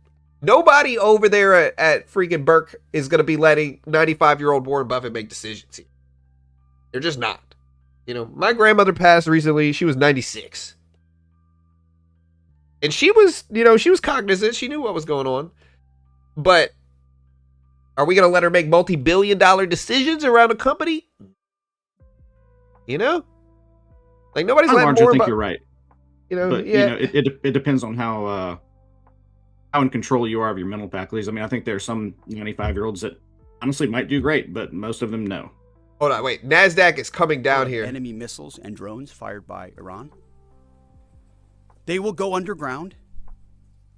Nobody over there at freaking Burke is going to be letting 95-year-old Warren Buffett make decisions here. They're just not. You know, my grandmother passed recently. She was 96. And she was, you know, she was cognizant. She knew what was going on. But are we going to let her make multi-billion-dollar decisions around a company? You know? Like, nobody's letting more.
I think you're right.
You know,
but,
yeah.
You know, it depends on how in control you are of your mental faculties. I mean, I think there are some 95-year-olds that honestly might do great, but most of them, no.
Hold on, wait. NASDAQ is coming down here.
Enemy missiles and drones fired by Iran. They will go underground,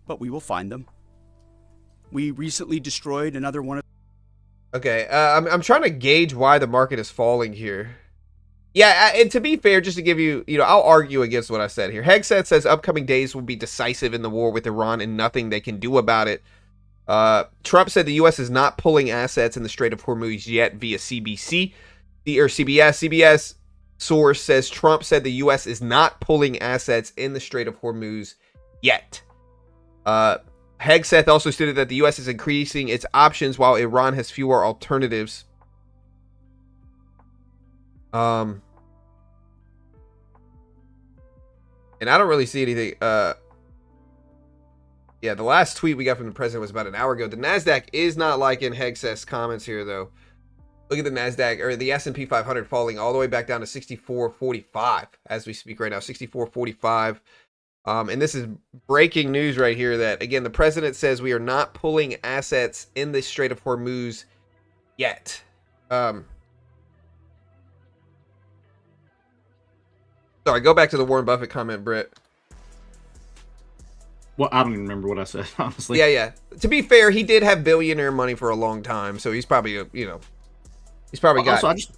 but we will find them. We recently destroyed another one of...
Okay, I'm trying to gauge why the market is falling here. Yeah, and to be fair, just to give you, I'll argue against what I said here. Hegseth says upcoming days will be decisive in the war with Iran and nothing they can do about it. Trump said the U.S. is not pulling assets in the Strait of Hormuz yet via CBC, or CBS. CBS source says Trump said the U.S. is not pulling assets in the Strait of Hormuz yet. Hegseth also stated that the U.S. is increasing its options while Iran has fewer alternatives. And I don't really see anything. Yeah, the last tweet we got from the president was about an hour ago. The NASDAQ is not liking Hegseth's comments here, though. Look at the NASDAQ, or the S&P 500 falling all the way back down to 64.45 as we speak right now, 64.45. And this is breaking news right here that, again, the president says we are not pulling assets in the Strait of Hormuz yet. Sorry, go back to the Warren Buffett comment, Britt.
Well, I don't even remember what I said, honestly.
Yeah. To be fair, he did have billionaire money for a long time, so he's probably, he's probably got...
Also,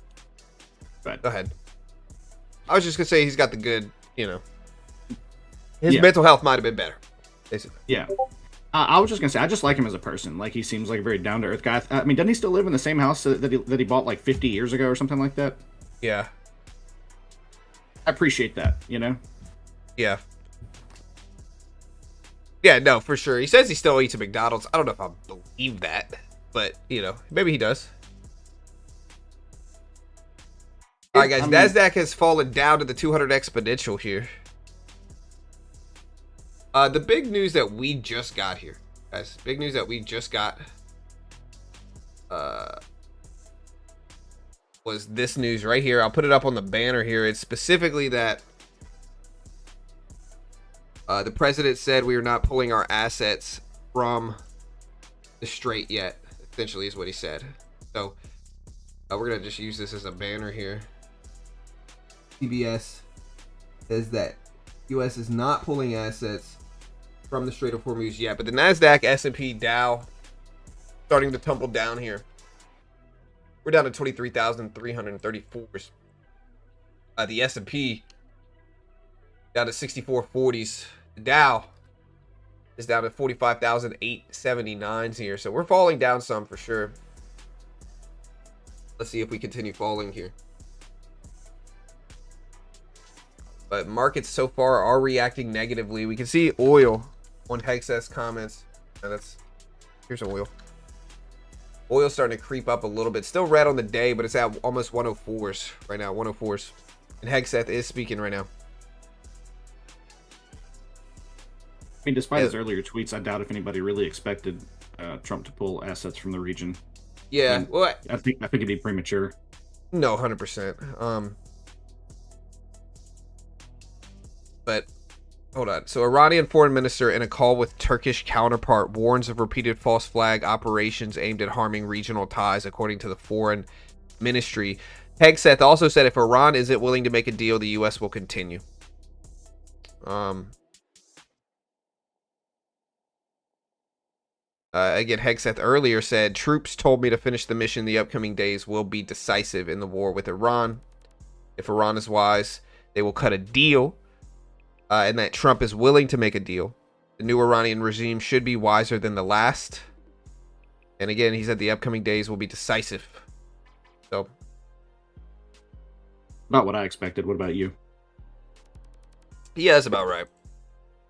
Go ahead. I was just going to say he's got the good, his mental health might have been better, basically.
Yeah. I was just going to say, I just like him as a person. Like, he seems like a very down-to-earth guy. I mean, doesn't he still live in the same house that he bought like 50 years ago or something like that?
Yeah.
I appreciate that,
Yeah. Yeah, no, for sure. He says he still eats at McDonald's. I don't know if I believe that, but, maybe he does. All right, guys, NASDAQ has fallen down to the 200 exponential here. The big news that we just got here, guys, was this news right here. I'll put it up on the banner here. It's specifically that the president said we are not pulling our assets from the strait yet, essentially is what he said. So we're going to just use this as a banner here. CBS says that U.S. is not pulling assets from the Strait of Hormuz yet, but the NASDAQ, S&P, Dow starting to tumble down here. We're down to 23,334. The S&P down to 6440s. The Dow is down to 45,879s here. So we're falling down some for sure. Let's see if we continue falling here. But markets so far are reacting negatively. We can see oil on Hegseth's comments. And here's oil. Oil's starting to creep up a little bit. Still red on the day, but it's at almost 104s right now. 104s. And Hegseth is speaking right now.
I mean, despite his earlier tweets, I doubt if anybody really expected Trump to pull assets from the region.
Yeah,
I mean,
well,
I think it'd be premature.
No, 100%. But hold on. So Iranian foreign minister in a call with Turkish counterpart warns of repeated false flag operations aimed at harming regional ties, according to the foreign ministry. Hegseth also said if Iran isn't willing to make a deal, the U.S. will continue. Again, Hegseth earlier said, troops told me to finish the mission. The upcoming days will be decisive in the war with Iran. If Iran is wise, they will cut a deal. And that Trump is willing to make a deal. The new Iranian regime should be wiser than the last. And again, he said the upcoming days will be decisive. So,
about what I expected. What about you?
Yeah, that's about right.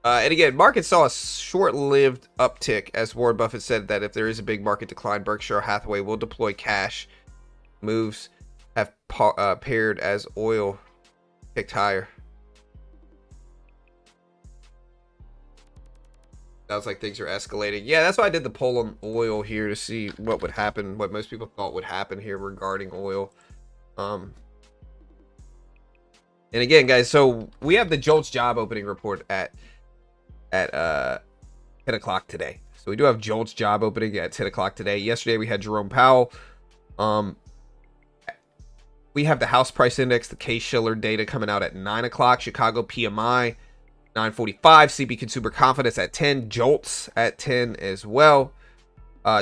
And again, markets saw a short-lived uptick as Warren Buffett said that if there is a big market decline, Berkshire Hathaway will deploy cash. Moves have paired as oil ticked higher. Sounds like things are escalating. Yeah, that's why I did the poll on oil here to see what would happen, what most people thought would happen here regarding oil. And again, guys, so we have the JOLTS job opening report at 10 o'clock today. So we do have JOLTS job opening at 10 o'clock today. Yesterday we had Jerome Powell. We have the house price index, the Case-Shiller data coming out at 9 o'clock. Chicago PMI 9:45, CB consumer confidence at 10, JOLTS at 10 as well.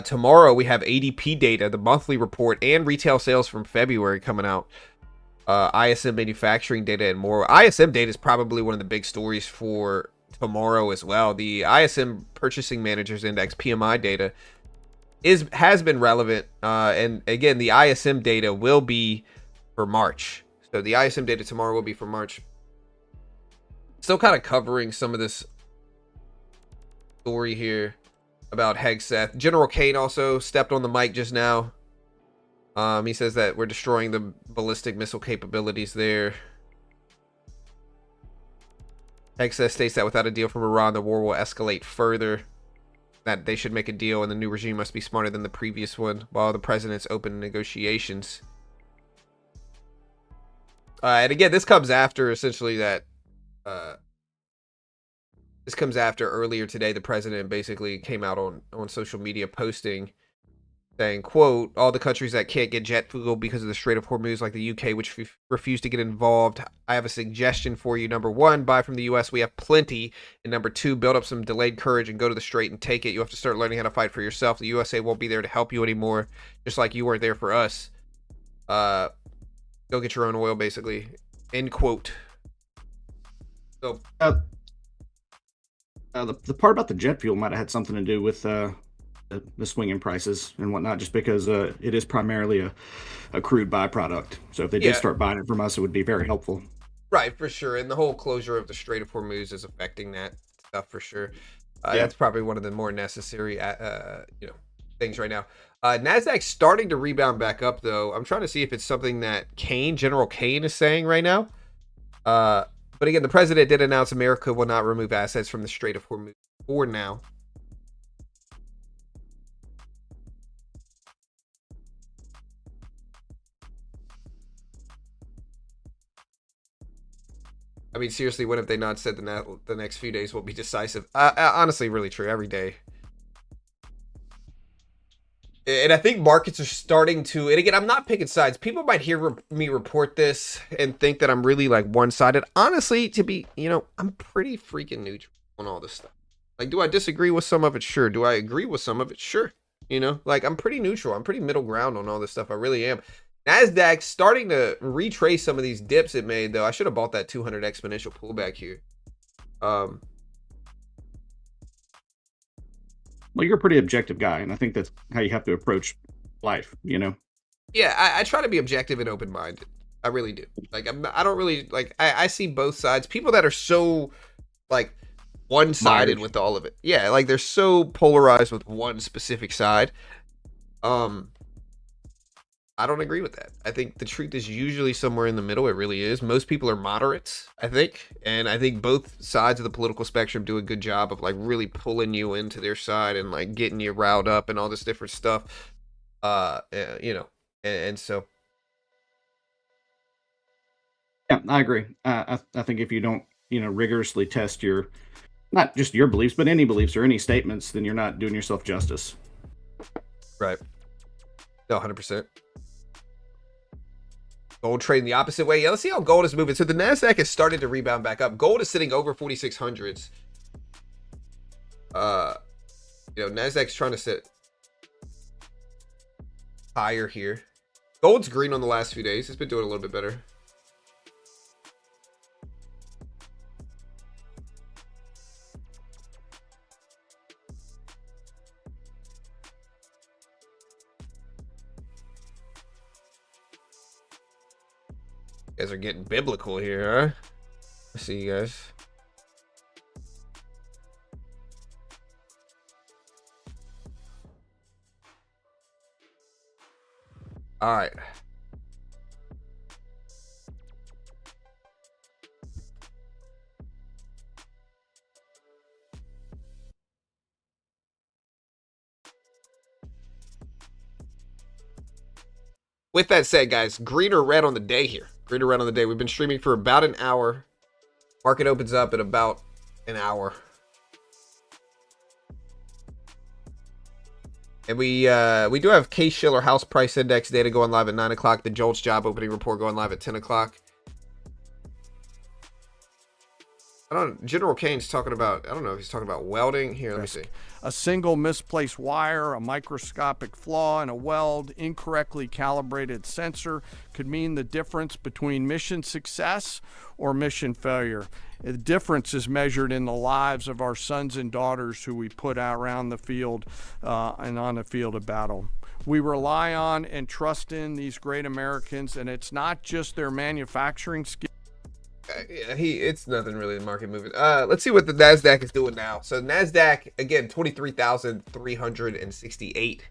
Tomorrow we have ADP data, the monthly report, and retail sales from February coming out. ISM manufacturing data and more. ISM data is probably one of the big stories for tomorrow as well. The ISM Purchasing Managers Index PMI data has been relevant, and again, the ISM data will be for March. So the ISM data tomorrow will be for March. Still kind of covering some of this story here about Hegseth. General Kane also stepped on the mic just now. He says that we're destroying the ballistic missile capabilities there. Hegseth states that without a deal from Iran, the war will escalate further. That they should make a deal, and the new regime must be smarter than the previous one, while the president's open to negotiations. And again, this comes after essentially that. This comes after earlier today, the president basically came out on social media posting saying, quote, all the countries that can't get jet fuel because of the Strait of Hormuz, like the UK, which refuse to get involved. I have a suggestion for you. Number one, buy from the US. We have plenty. And number two, build up some delayed courage and go to the Strait and take it. You have to start learning how to fight for yourself. The USA won't be there to help you anymore, just like you weren't there for us. Go get your own oil, basically. End quote. So,
the part about the jet fuel might have had something to do with the swing in prices and whatnot, just because it is primarily a crude byproduct. So if they did start buying it from us, it would be very helpful.
Right, for sure. And the whole closure of the Strait of Hormuz is affecting that stuff for sure. That's probably one of the more necessary, things right now. Nasdaq's starting to rebound back up, though. I'm trying to see if it's something that General Kane is saying right now. But again, the president did announce America will not remove assets from the Strait of Hormuz for now. I mean, seriously, when have they not said the next few days will be decisive? Honestly, really true. Every day. And I think markets are starting to, and again, I'm not picking sides. People might hear me report this and think that I'm really like one-sided. Honestly, I'm pretty freaking neutral on all this stuff. Like, do I disagree with some of it? Sure. Do I agree with some of it? Sure. I'm pretty neutral. I'm pretty middle ground on all this stuff. I really am. Nasdaq starting to retrace some of these dips it made, though. I should have bought that 200 exponential pullback here.
Well, you're a pretty objective guy, and I think that's how you have to approach life,
Yeah, I try to be objective and open-minded. I really do. Like, I don't really, like, I see both sides. People that are so, like, one-sided with all of it. Yeah, like, they're so polarized with one specific side. I don't agree with that. I think the truth is usually somewhere in the middle. It really is. Most people are moderates, I think. And I think both sides of the political spectrum do a good job of like really pulling you into their side and like getting you riled up and all this different stuff. And so.
Yeah, I agree. I think if you don't, rigorously test your, not just your beliefs, but any beliefs or any statements, then you're not doing yourself justice.
Right. No, 100%. Gold trading the opposite way. Yeah, let's see how gold is moving. So the Nasdaq has started to rebound back up. Gold is sitting over 4,600s. Nasdaq's trying to sit higher here. Gold's green on the last few days. It's been doing a little bit better. You guys are getting biblical here, huh? I see you guys. All right. With that said, guys, green or red on the day here. Green or red on the day. We've been streaming for about an hour. Market opens up in about an hour. And we do have Case-Shiller House Price Index data going live at 9 o'clock. The JOLTS job opening report going live at 10 o'clock. I General Kane's talking about, I don't know if he's talking about welding. Here, let me see.
A single misplaced wire, a microscopic flaw in a weld, incorrectly calibrated sensor could mean the difference between mission success or mission failure. The difference is measured in the lives of our sons and daughters who we put out around the field and on the field of battle. We rely on and trust in these great Americans, and it's not just their manufacturing skills.
Yeah, it's nothing really in market movement. Let's see what the Nasdaq is doing now. So Nasdaq again, 23,368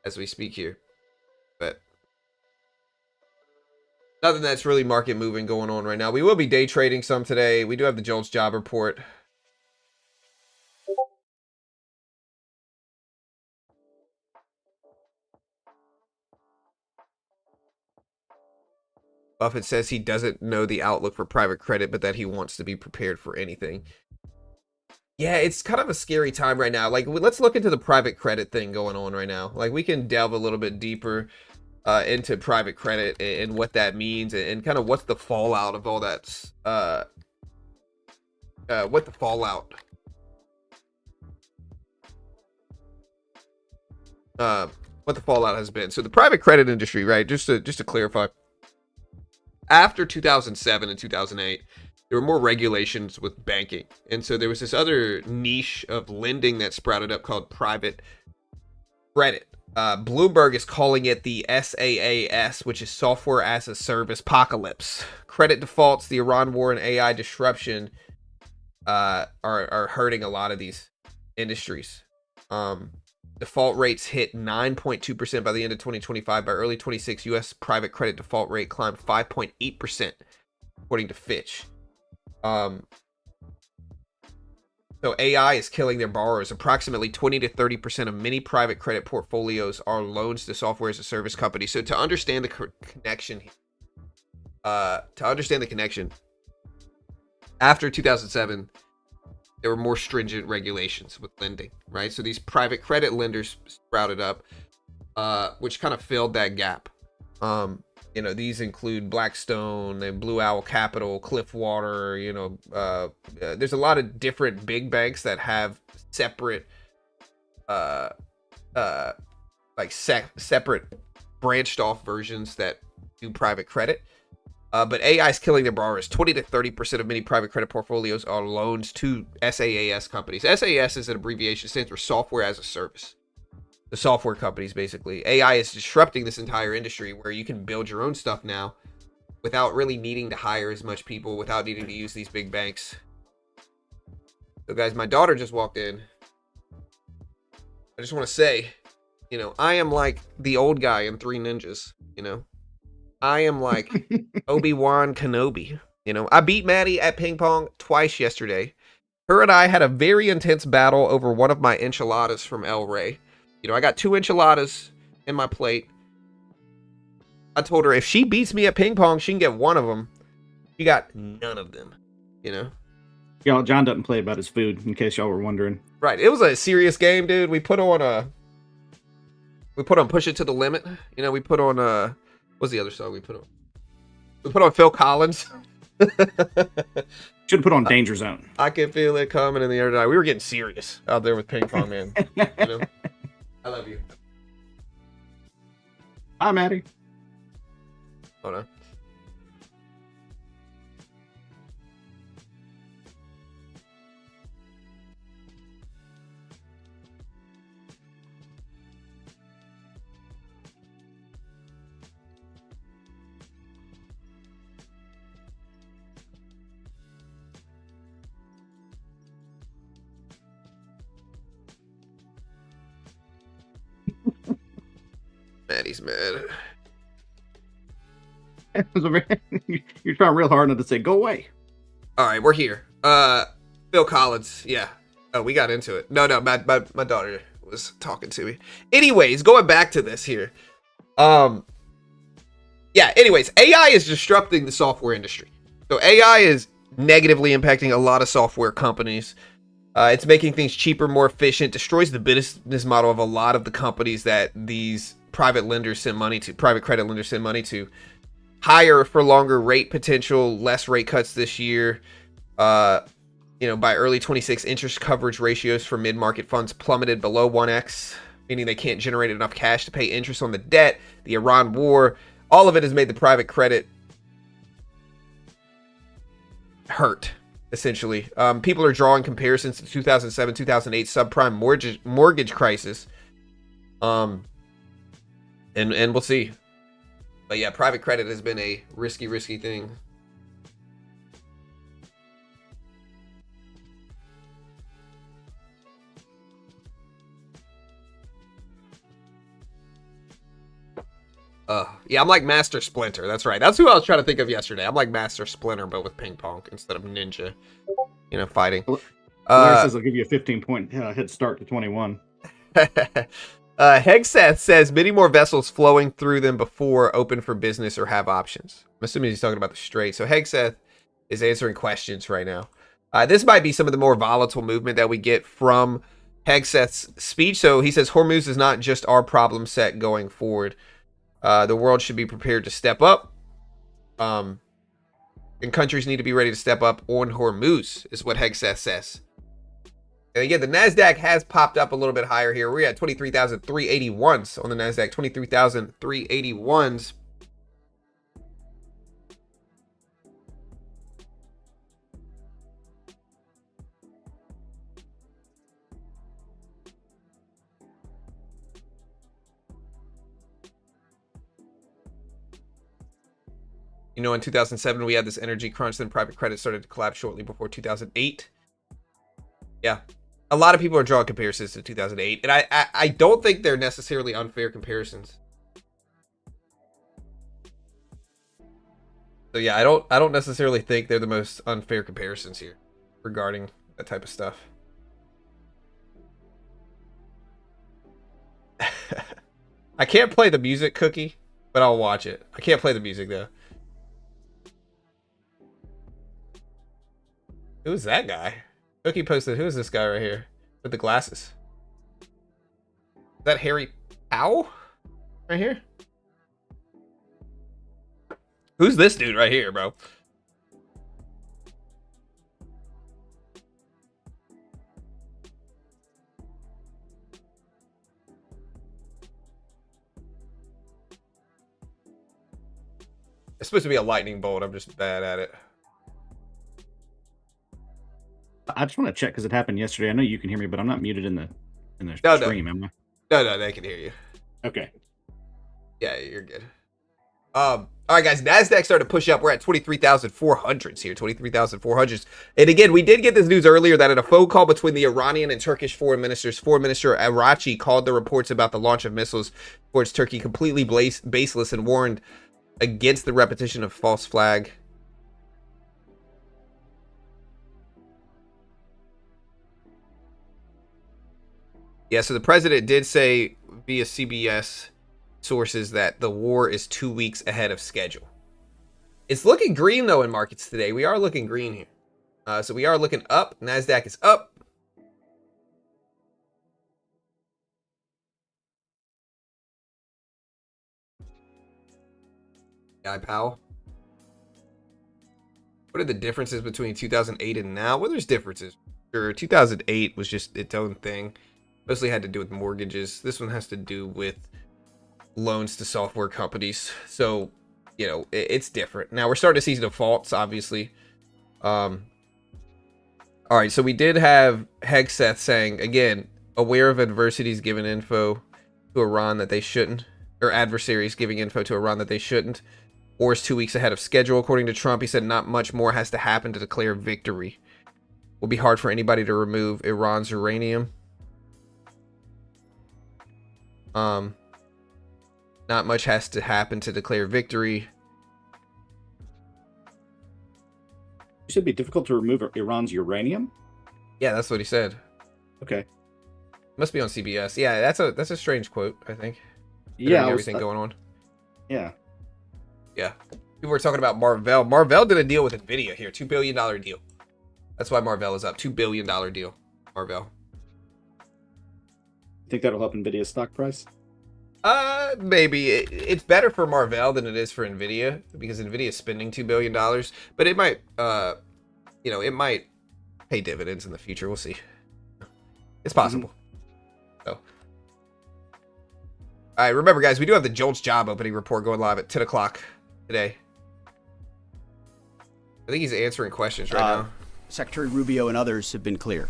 as we speak here, but nothing that's really market moving going on right now. We will be day trading some today. We do have the Jones job report. Buffett says he doesn't know the outlook for private credit, but that he wants to be prepared for anything. Yeah, it's kind of a scary time right now. Like, let's look into the private credit thing going on right now. Like, we can delve a little bit deeper into private credit and what that means and kind of what's the fallout of all that. What the fallout. What the fallout has been. So the private credit industry, right? Just to clarify. After 2007 and 2008, there were more regulations with banking. And so there was this other niche of lending that sprouted up called private credit. Bloomberg is calling it the SaaS, which is software as a service apocalypse. Credit defaults, the Iran war, and AI disruption are hurting a lot of these industries. Default rates hit 9.2% by the end of 2025. By early 26, U.S. private credit default rate climbed 5.8%, according to Fitch. So AI is killing their borrowers. Approximately 20 to 30% of many private credit portfolios are loans to software as a service companies. So to understand the connection, after 2007, there were more stringent regulations with lending, right? So these private credit lenders sprouted up, which kind of filled that gap. These include Blackstone and Blue Owl Capital, Cliffwater, there's a lot of different big banks that have separate, separate branched off versions that do private credit. But AI is killing their borrowers. 20 to 30% of many private credit portfolios are loans to SaaS companies. SaaS is an abbreviation, stands for software as a service. The software companies, basically. AI is disrupting this entire industry where you can build your own stuff now without really needing to hire as much people, without needing to use these big banks. So guys, my daughter just walked in. I just want to say, I am like the old guy in Three Ninjas, I am like Obi-Wan Kenobi. I beat Maddie at ping pong twice yesterday. Her and I had a very intense battle over one of my enchiladas from El Rey. I got 2 enchiladas in my plate. I told her if she beats me at ping pong, she can get one of them. She got none of them,
Y'all, John doesn't play about his food, in case y'all were wondering.
Right. It was a serious game, dude. We put on Push It to the Limit. We put on what's the other song we put on? We put on Phil Collins.
Should have put on Danger Zone.
I can feel it coming in the air tonight. We were getting serious out there with ping pong, man. I love you.
Hi, Maddie.
Hold on. Maddie's mad.
You're trying real hard not to say, go away.
All right, we're here. Phil Collins. Yeah. Oh, we got into it. No, my daughter was talking to me. Anyways, going back to this here. Anyways, AI is disrupting the software industry. So AI is negatively impacting a lot of software companies. It's making things cheaper, more efficient, destroys the business model of a lot of the companies that these private lenders send money to, private credit lenders send money to. Higher for longer rate potential, less rate cuts this year. By early 26, interest coverage ratios for mid-market funds plummeted below 1x, meaning they can't generate enough cash to pay interest on the debt. The Iran war, all of it has made the private credit hurt, essentially. People are drawing comparisons to 2007, 2008 subprime mortgage crisis. And we'll see. But yeah, private credit has been a risky thing. Yeah, I'm like Master Splinter. That's right. That's who I was trying to think of yesterday. I'm like Master Splinter, but with ping pong instead of ninja. Fighting.
Larry says I'll give you a 15-point head start to 21.
Hegseth says many more vessels flowing through them before open for business or have options. I'm assuming he's talking about the Strait. So Hegseth is answering questions right now. This might be some of the more volatile movement that we get from Hegseth's speech. So he says Hormuz is not just our problem set going forward. The world should be prepared to step up. And countries need to be ready to step up on Hormuz, is what Hegseth says. And again, the NASDAQ has popped up a little bit higher here. We're at 23,381s on the NASDAQ. 23,381s. In 2007, we had this energy crunch, then private credit started to collapse shortly before 2008. Yeah. A lot of people are drawing comparisons to 2008, and I don't think they're necessarily unfair comparisons. So yeah, I don't necessarily think they're the most unfair comparisons here regarding that type of stuff. I can't play the music, Cookie, but I'll watch it. I can't play the music though. Who is that guy? Cookie posted, who is this guy right here with the glasses? Is that Harry Powell right here? Who's this dude right here, bro? It's supposed to be a lightning bolt. I'm just bad at it.
I just want to check because it happened yesterday. I know you can hear me, but I'm not muted in the stream, am I?
No, they can hear you.
Okay.
Yeah, you're good. All right, guys. NASDAQ started to push up. We're at 23,400s here, 23,400s. And again, we did get this news earlier that at a phone call between the Iranian and Turkish foreign ministers, Foreign Minister Arachi called the reports about the launch of missiles towards Turkey completely baseless and warned against the repetition of false flag. Yeah, so the president did say via CBS sources that the war is 2 weeks ahead of schedule. It's looking green, though, in markets today. We are looking green here. So we are looking up. NASDAQ is up. Guy Powell. What are the differences between 2008 and now? Well, there's differences. Sure, 2008 was just its own thing. Mostly had to do with mortgages. This one has to do with loans to software companies. So, it's different. Now we're starting to see defaults, obviously. All right, so we did have Hegseth saying, again, aware of adversities giving info to Iran that they shouldn't, or adversaries giving info to Iran that they shouldn't. War is 2 weeks ahead of schedule, according to Trump. He said not much more has to happen to declare victory. Will be hard for anybody to remove Iran's uranium. Not much has to happen to declare victory.
You said it'd be difficult to remove Iran's uranium?
Yeah, that's what he said.
Okay.
Must be on CBS. Yeah, that's a strange quote, I think.
Yeah.
Everything going on.
Yeah.
Yeah. People were talking about Marvell. Marvell did a deal with Nvidia here. $2 billion deal. That's why Marvell is up. $2 billion deal. Marvell.
Think that'll help Nvidia's stock price?
Maybe. It's better for Marvell than it is for Nvidia because Nvidia is spending $2 billion, but it might, it might pay dividends in the future. We'll see. It's possible. So, all right. Remember, guys, we do have the JOLTS job opening report going live at 10 o'clock today. I think he's answering questions right now.
Secretary Rubio and others have been clear.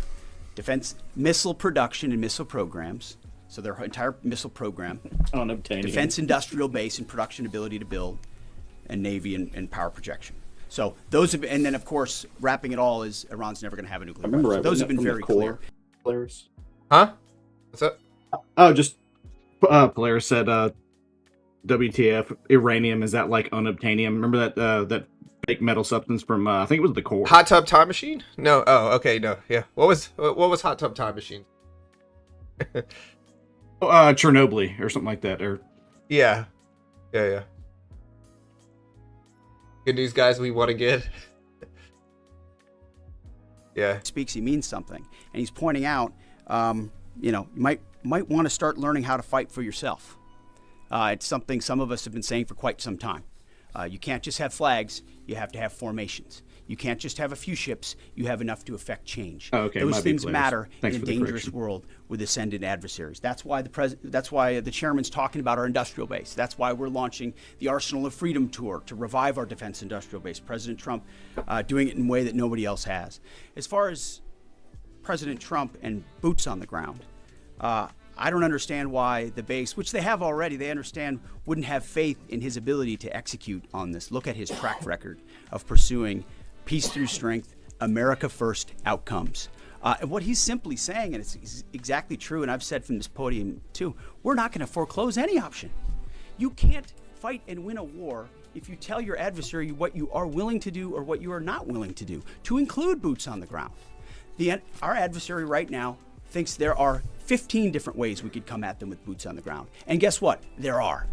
Defense missile production and missile programs, so their entire missile program,
Unobtainium.
defense industrial base and production ability to build, and Navy and power projection. So those have been, and then of course wrapping it all is Iran's never going to have a nuclear weapon. So those have been very clear.
Polaris.
Huh? What's up?
Oh, just Polaris said WTF uranium, is that like unobtainium? Remember that fake metal substance from I think it was the core.
Hot Tub Time Machine? No. Oh, okay. No. Yeah. What was Hot Tub Time Machine?
Chernobyl or something like that. Or
Yeah. Good news, guys. We won again. Yeah.
Speaks, he means something, and he's pointing out, you might want to start learning how to fight for yourself. It's something some of us have been saying for quite some time. You can't just have flags, you have to have formations. You can't just have a few ships, you have enough to affect change.
Oh, okay.
Those things matter
Thanks
in a
for the
dangerous
correction.
world with ascendant adversaries. That's why the chairman's talking about our industrial base. That's why we're launching the Arsenal of Freedom tour to revive our defense industrial base. President Trump doing it in a way that nobody else has. As far as President Trump and boots on the ground, I don't understand why the base, which they have already, they understand, wouldn't have faith in his ability to execute on this. Look at his track record of pursuing peace through strength, America first outcomes. And what he's simply saying, and it's exactly true, and I've said from this podium too, we're not going to foreclose any option. You can't fight and win a war if you tell your adversary what you are willing to do or what you are not willing to do, to include boots on the ground. Our adversary right now thinks there are 15 different ways we could come at them with boots on the ground. And guess what? There are.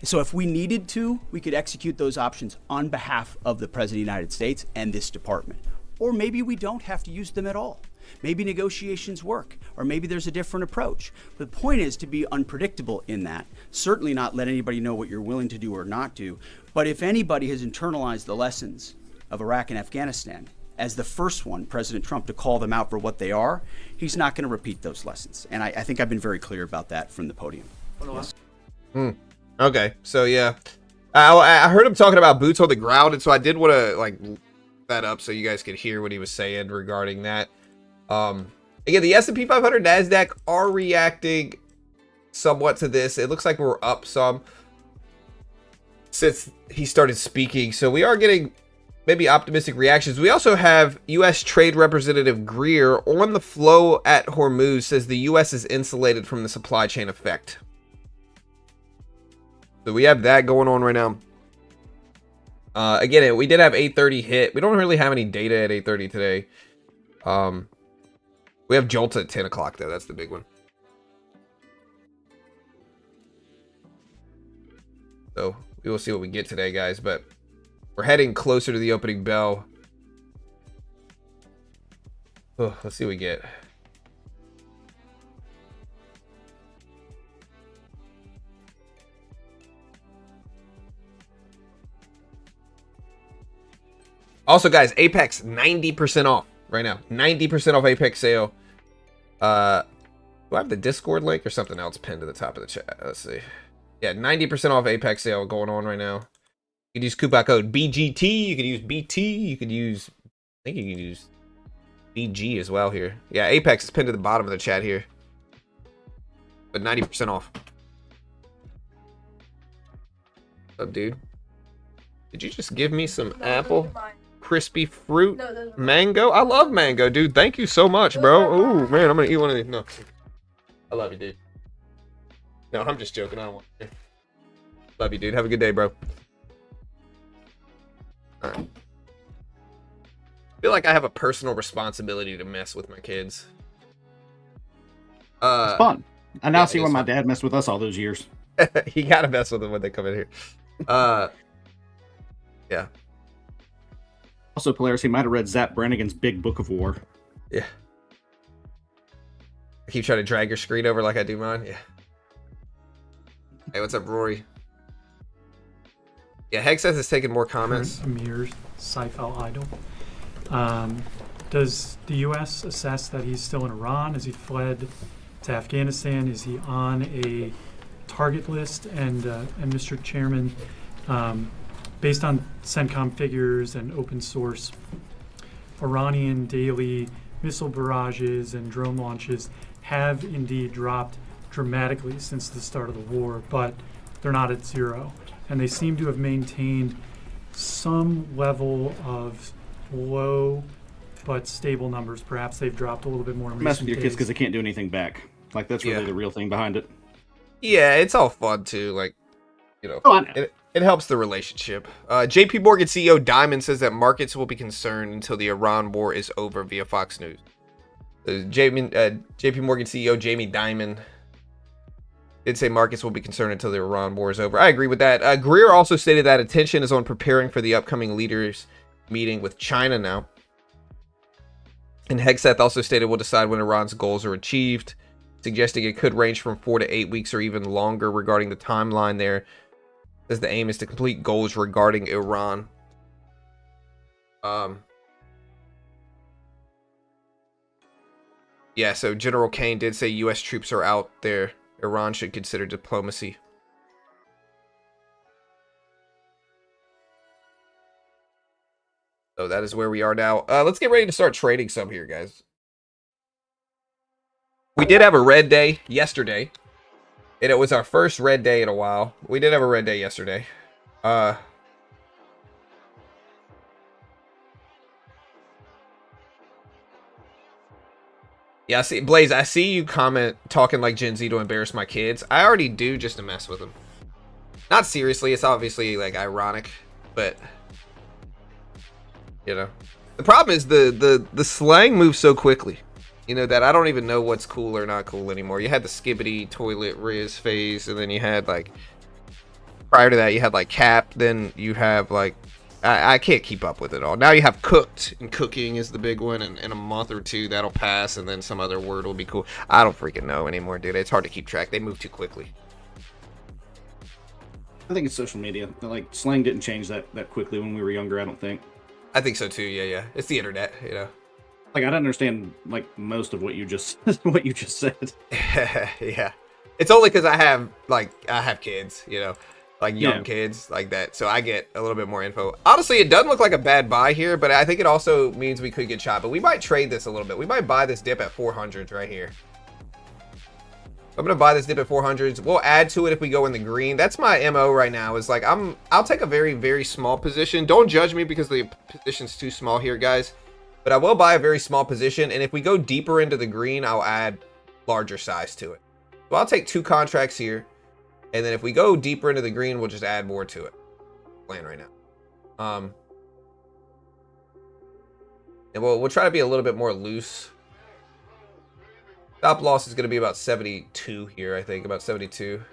So if we needed to, we could execute those options on behalf of the President of the United States and this department. Or maybe we don't have to use them at all. Maybe negotiations work, or maybe there's a different approach. But the point is to be unpredictable in that. Certainly not let anybody know what you're willing to do or not do. But if anybody has internalized the lessons of Iraq and Afghanistan, as the first one, President Trump, to call them out for what they are, he's not going to repeat those lessons. And I think I've been very clear about that from the podium. Yes.
Okay. So yeah, I heard him talking about boots on the ground, and so I did want to like that up so you guys could hear what he was saying regarding that. Again, the S&P 500, NASDAQ are reacting somewhat to this. It looks like we're up some since he started speaking, so we are getting maybe optimistic reactions. We also have U.S. Trade Representative Greer on the flow at Hormuz says the U.S. is insulated from the supply chain effect. So we have that going on right now. Again, we did have 8:30 hit. We don't really have any data at 8:30 today. We have JOLTS at 10 o'clock though. That's the big one. So we will see what we get today, guys. But we're heading closer to the opening bell. Oh, let's see what we get. Also, guys, Apex 90% off right now. 90% off Apex sale. Do I have the Discord link or something else pinned to the top of the chat? Let's see. Yeah, 90% off Apex sale going on right now. You can use coupon code BGT. You can use BT. You could use, I think you can use BG as well here. Yeah, Apex is pinned to the bottom of the chat here. But 90% off. What's up, dude? Did you just give me some apple? Crispy fruit? Mango? I love mango, dude. Thank you so much, bro. Ooh, man, I'm gonna eat one of these. No. I love you, dude. No, I'm just joking. I don't want to. Love you, dude. Have a good day, bro. Alright. I feel like I have a personal responsibility to mess with my kids.
It's fun. I now
yeah,
see
it
why
is
my
fun.
dad messed with us all those years.
You gotta mess with them when they come in here. Yeah.
Also, Polaris, he might have read Zap Brannigan's Big Book of War.
Yeah. I keep trying to drag your screen over like I do mine. Yeah. Hey, what's up, Rory? Yeah, Hex says it's taking more comments.
Emir's Sci-Fi Idol. Does the U.S. assess that he's still in Iran? Has he fled to Afghanistan? Is he on a target list? And Mr. Chairman, based on CENTCOM figures and open source, Iranian daily missile barrages and drone launches have indeed dropped dramatically since the start of the war, but they're not at zero. And they seem to have maintained some level of low but stable numbers. Perhaps they've dropped a little bit more in
Mess
recent
with your
days.
kids because they can't do anything back. Like, that's really the real thing behind it.
Yeah, it's all fun too. Like, you know,
Oh, I know.
it helps the relationship. JP Morgan CEO Diamond says that markets will be concerned until the Iran war is over via Fox News. JP Morgan CEO Jamie Dimon did say markets will be concerned until the Iran war is over. I agree with that. Greer also stated that attention is on preparing for the upcoming leaders meeting with China now. And Hegseth also stated we'll decide when Iran's goals are achieved, suggesting it could range from 4 to 8 weeks or even longer regarding the timeline there, as the aim is to complete goals regarding Iran. Yeah, so General Kane did say U.S. troops are out there. Iran should consider diplomacy. So that is where we are now. Let's get ready to start trading some here, guys. We did have a red day yesterday, and it was our first red day in a while. We did have a red day yesterday. Yeah, I see, Blaze, I see you comment talking like Gen Z to embarrass my kids. I already do just to mess with them. Not seriously, it's obviously like ironic, but you know. The problem is the slang moves so quickly. You know, that I don't even know what's cool or not cool anymore. You had the skibbity toilet Riz phase, and then you had like prior to that you had like cap, then you have like I can't keep up with it all. Now you have cooked, and cooking is the big one, and in a month or two that'll pass, and then some other word will be cool. I don't freaking know anymore, dude. It's hard to keep track. They move too quickly.
I think it's social media. Like, slang didn't change that quickly when we were younger, I don't think.
I think so too, yeah. It's the internet, you know.
Like, I don't understand like most of what you just said.
Yeah. It's only because I have kids, you know. Like young kids like that, so I get a little bit more info. Honestly, it doesn't look like a bad buy here, but I think it also means we could get shot. But we might trade this a little bit. We might buy this dip at 400s right here. I'm gonna buy this dip at 400s. We'll add to it if we go in the green. That's my MO right now. Is like I'll take a very, very small position. Don't judge me because the position's too small here, guys. But I will buy a very small position, and if we go deeper into the green, I'll add larger size to it. So I'll take 2 contracts here. And then if we go deeper into the green, we'll just add more to it. Plan right now. And we'll try to be a little bit more loose. Stop loss is going to be about 72 here, I think. About 72.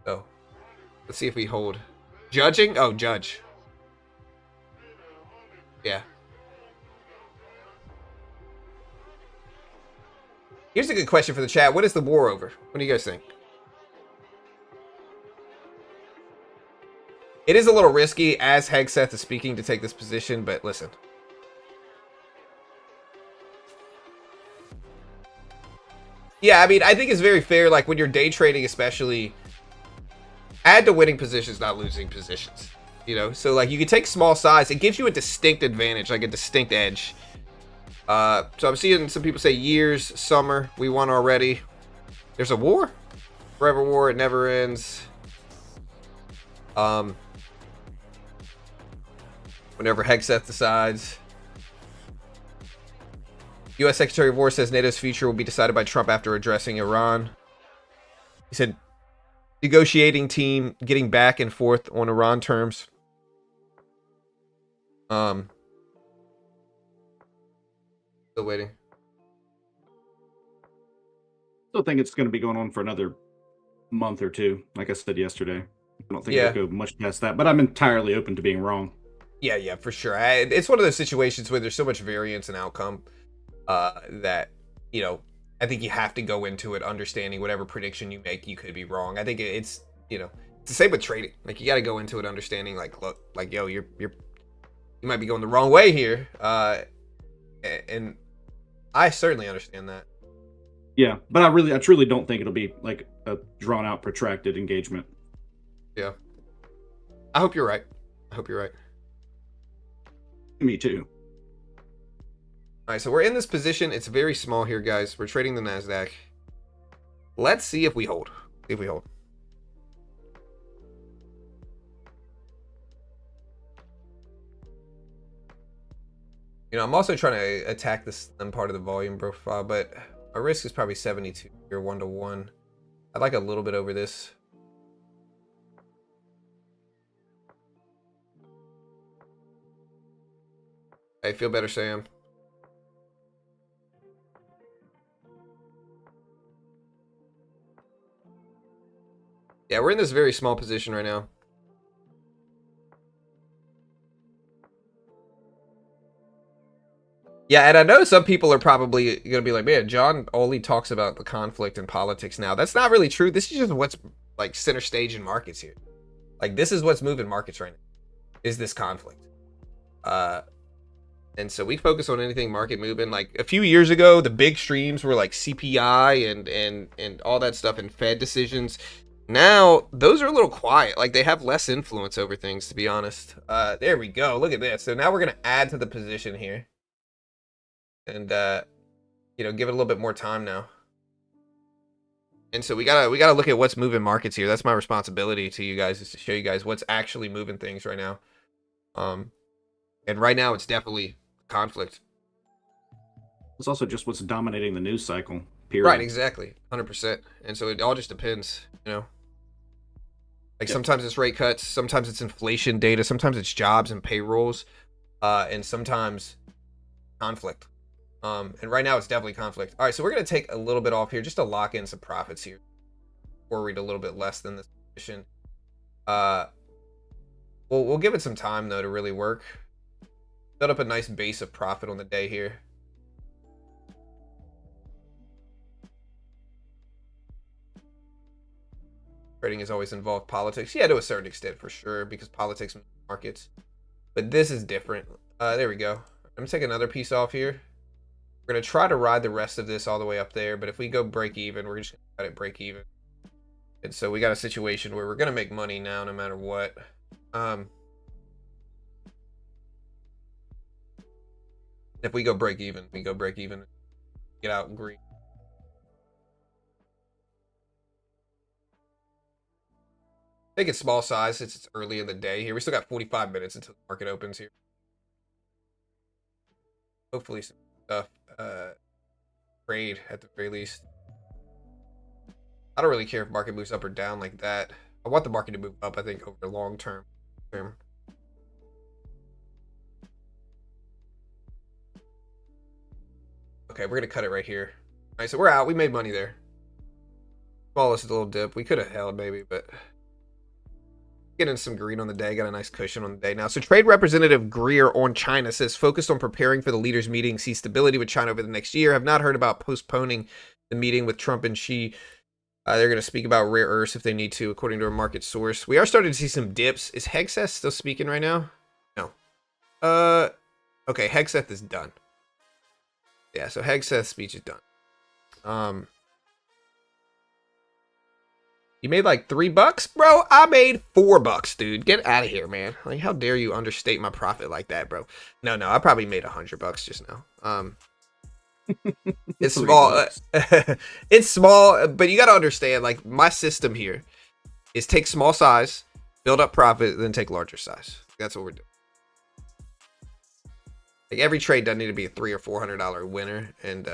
So, let's see if we hold. Judging? Oh, judge. Yeah. Here's a good question for the chat. What is the war over? What do you guys think? It is a little risky as Hegseth is speaking to take this position, but listen. Yeah, I mean, I think it's very fair, like when you're day trading especially, add to winning positions, not losing positions. You know, so like you can take small size. It gives you a distinct advantage, like a distinct edge. So I'm seeing some people say years, summer, we won already. There's a war? Forever war, it never ends. Whenever Hegseth decides. U.S. Secretary of War says NATO's future will be decided by Trump after addressing Iran. He said negotiating team getting back and forth on Iran terms. Still waiting.
Still think it's going to be going on for another month or two. Like I said yesterday, I don't think it'll go much past that. But I'm entirely open to being wrong.
Yeah, for sure. It's one of those situations where there's so much variance in outcome that, you know, I think you have to go into it understanding whatever prediction you make, you could be wrong. I think it's, you know, it's the same with trading. Like, you got to go into it understanding, like, look, like, yo, you're you might be going the wrong way here. And I certainly understand that.
Yeah, but I truly don't think it'll be like a drawn out, protracted engagement.
Yeah. I hope you're right. I hope you're right.
Me too.
All right, so we're in this position. It's very small here, guys. We're trading the NASDAQ. Let's see if we hold. See if we hold. You know, I'm also trying to attack this slim part of the volume profile, but my risk is probably 72 here, 1-to-1. I'd like a little bit over this. I feel better, Sam. Yeah, we're in this very small position right now. Yeah, and I know some people are probably going to be like, man, John only talks about the conflict in politics now. That's not really true. This is just what's like center stage in markets here. Like, this is what's moving markets right now, is this conflict. And so we focus on anything market moving. Like a few years ago, the big streams were like CPI and all that stuff and Fed decisions. Now, those are a little quiet. Like, they have less influence over things, to be honest. There we go. Look at this. So now we're going to add to the position here. And, you know, give it a little bit more time now. And so we gotta look at what's moving markets here. That's my responsibility to you guys, is to show you guys what's actually moving things right now. And right now, it's definitely conflict.
It's also just what's dominating the news cycle, period.
Right, exactly. 100%. And so it all just depends, you know. Like,
Yep.
Sometimes it's rate cuts, sometimes it's inflation data, sometimes it's jobs and payrolls, and sometimes conflict. And right now it's definitely conflict. All right, so we're going to take a little bit off here just to lock in some profits here. Worried a little bit less than this position. We'll give it some time, though, to really work. Build up a nice base of profit on the day here. Trading has always involved politics. Yeah, to a certain extent, for sure, because politics moves markets. But this is different. There we go. I'm going to take another piece off here. We're going to try to ride the rest of this all the way up there, but if we go break even, we're just going to let it break even. And so we got a situation where we're going to make money now no matter what. If we go break even, we go break even. Get out green. Take it small size since it's early in the day here. We still got 45 minutes until the market opens here. Hopefully some stuff trade at the very least. I don't really care if market moves up or down like that. I want the market to move up, I think, over the long term. Okay, we're gonna cut it right here. All right, so we're out. We made money there. Smallest little dip. We could have held maybe, but getting some green on the day. Got a nice cushion on the day now. So Trade Representative Greer on China says, focused on preparing for the leaders' meeting, see stability with China over the next year. Have not heard about postponing the meeting with Trump and Xi. They're going to speak about rare earths if they need to, according to a market source. We are starting to see some dips. Is Hegseth still speaking right now? No. Okay, Hegseth is done. Yeah, so Hegseth's speech is done. You made like $3, bro? I made $4, dude. Get out of here, man. Like, how dare you understate my profit like that, bro? No, I probably made $100 just now. It's small. It's small, but you got to understand, like, my system here is take small size, build up profit, then take larger size. That's what we're doing. Like, every trade doesn't need to be a $300 or $400 winner, and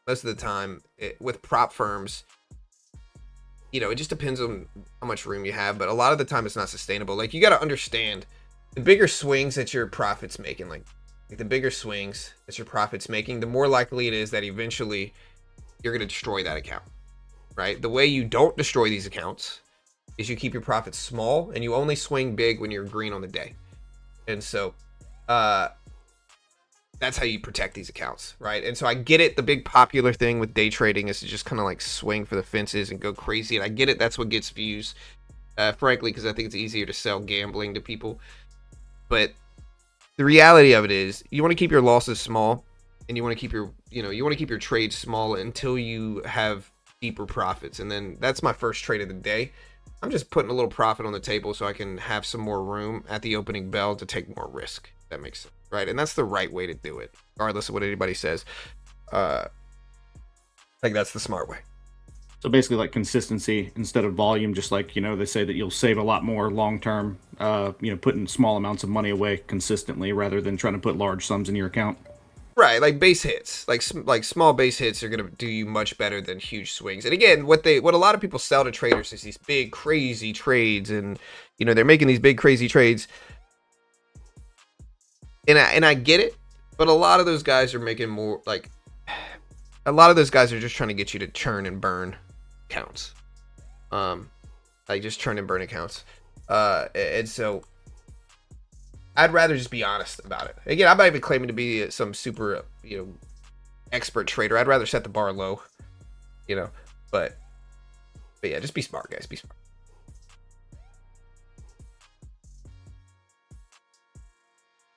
most of the time, with prop firms, you know, it just depends on how much room you have, but a lot of the time it's not sustainable. Like, you got to understand the bigger swings that your profit's making, like the bigger swings that your profit's making, the more likely it is that eventually you're going to destroy that account, right? The way you don't destroy these accounts is you keep your profits small and you only swing big when you're green on the day. And so, that's how you protect these accounts, right? And so I get it. The big popular thing with day trading is to just kind of like swing for the fences and go crazy. And I get it. That's what gets views, frankly, because I think it's easier to sell gambling to people. But the reality of it is you want to keep your losses small, and you want to keep your, you want to keep your trades small until you have deeper profits. And then that's my first trade of the day. I'm just putting a little profit on the table so I can have some more room at the opening bell to take more risk. That makes sense, right? And that's the right way to do it, regardless of what anybody says. I think that's the smart way.
So basically like consistency instead of volume, just like, they say that you'll save a lot more long-term, putting small amounts of money away consistently rather than trying to put large sums in your account.
Right, like base hits, like small base hits are gonna do you much better than huge swings. And again, what a lot of people sell to traders is these big crazy trades, and they're making these big crazy trades. And I get it, but a lot of those guys are making more, like a lot of those guys are just trying to get you to churn and burn accounts, like just churn and burn accounts, and so I'd rather just be honest about it. Again, I'm not even claiming to be some super, expert trader. I'd rather set the bar low, but yeah, just be smart, guys. Be smart.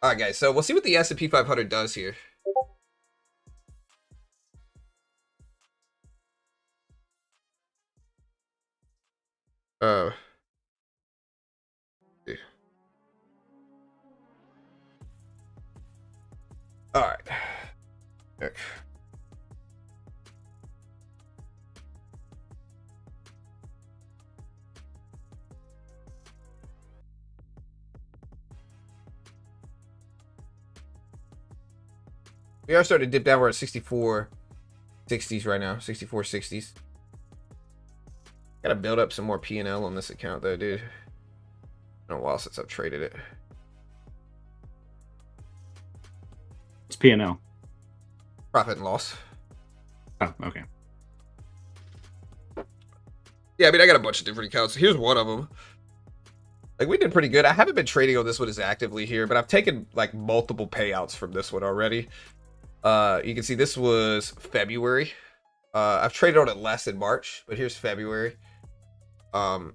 All right, guys. So we'll see what the S&P 500 does here. All right. Okay. We are starting to dip down. We're at 64.60s right now. 64.60s. Gotta build up some more P&L on this account though, dude. It's been a while since I've traded it.
It's P&L.
Profit and loss.
Oh, okay.
Yeah, I mean, I got a bunch of different accounts. Here's one of them. Like, we did pretty good. I haven't been trading on this one as actively here, but I've taken, like, multiple payouts from this one already. You can see this was February. I've traded on it less in March, but here's February. And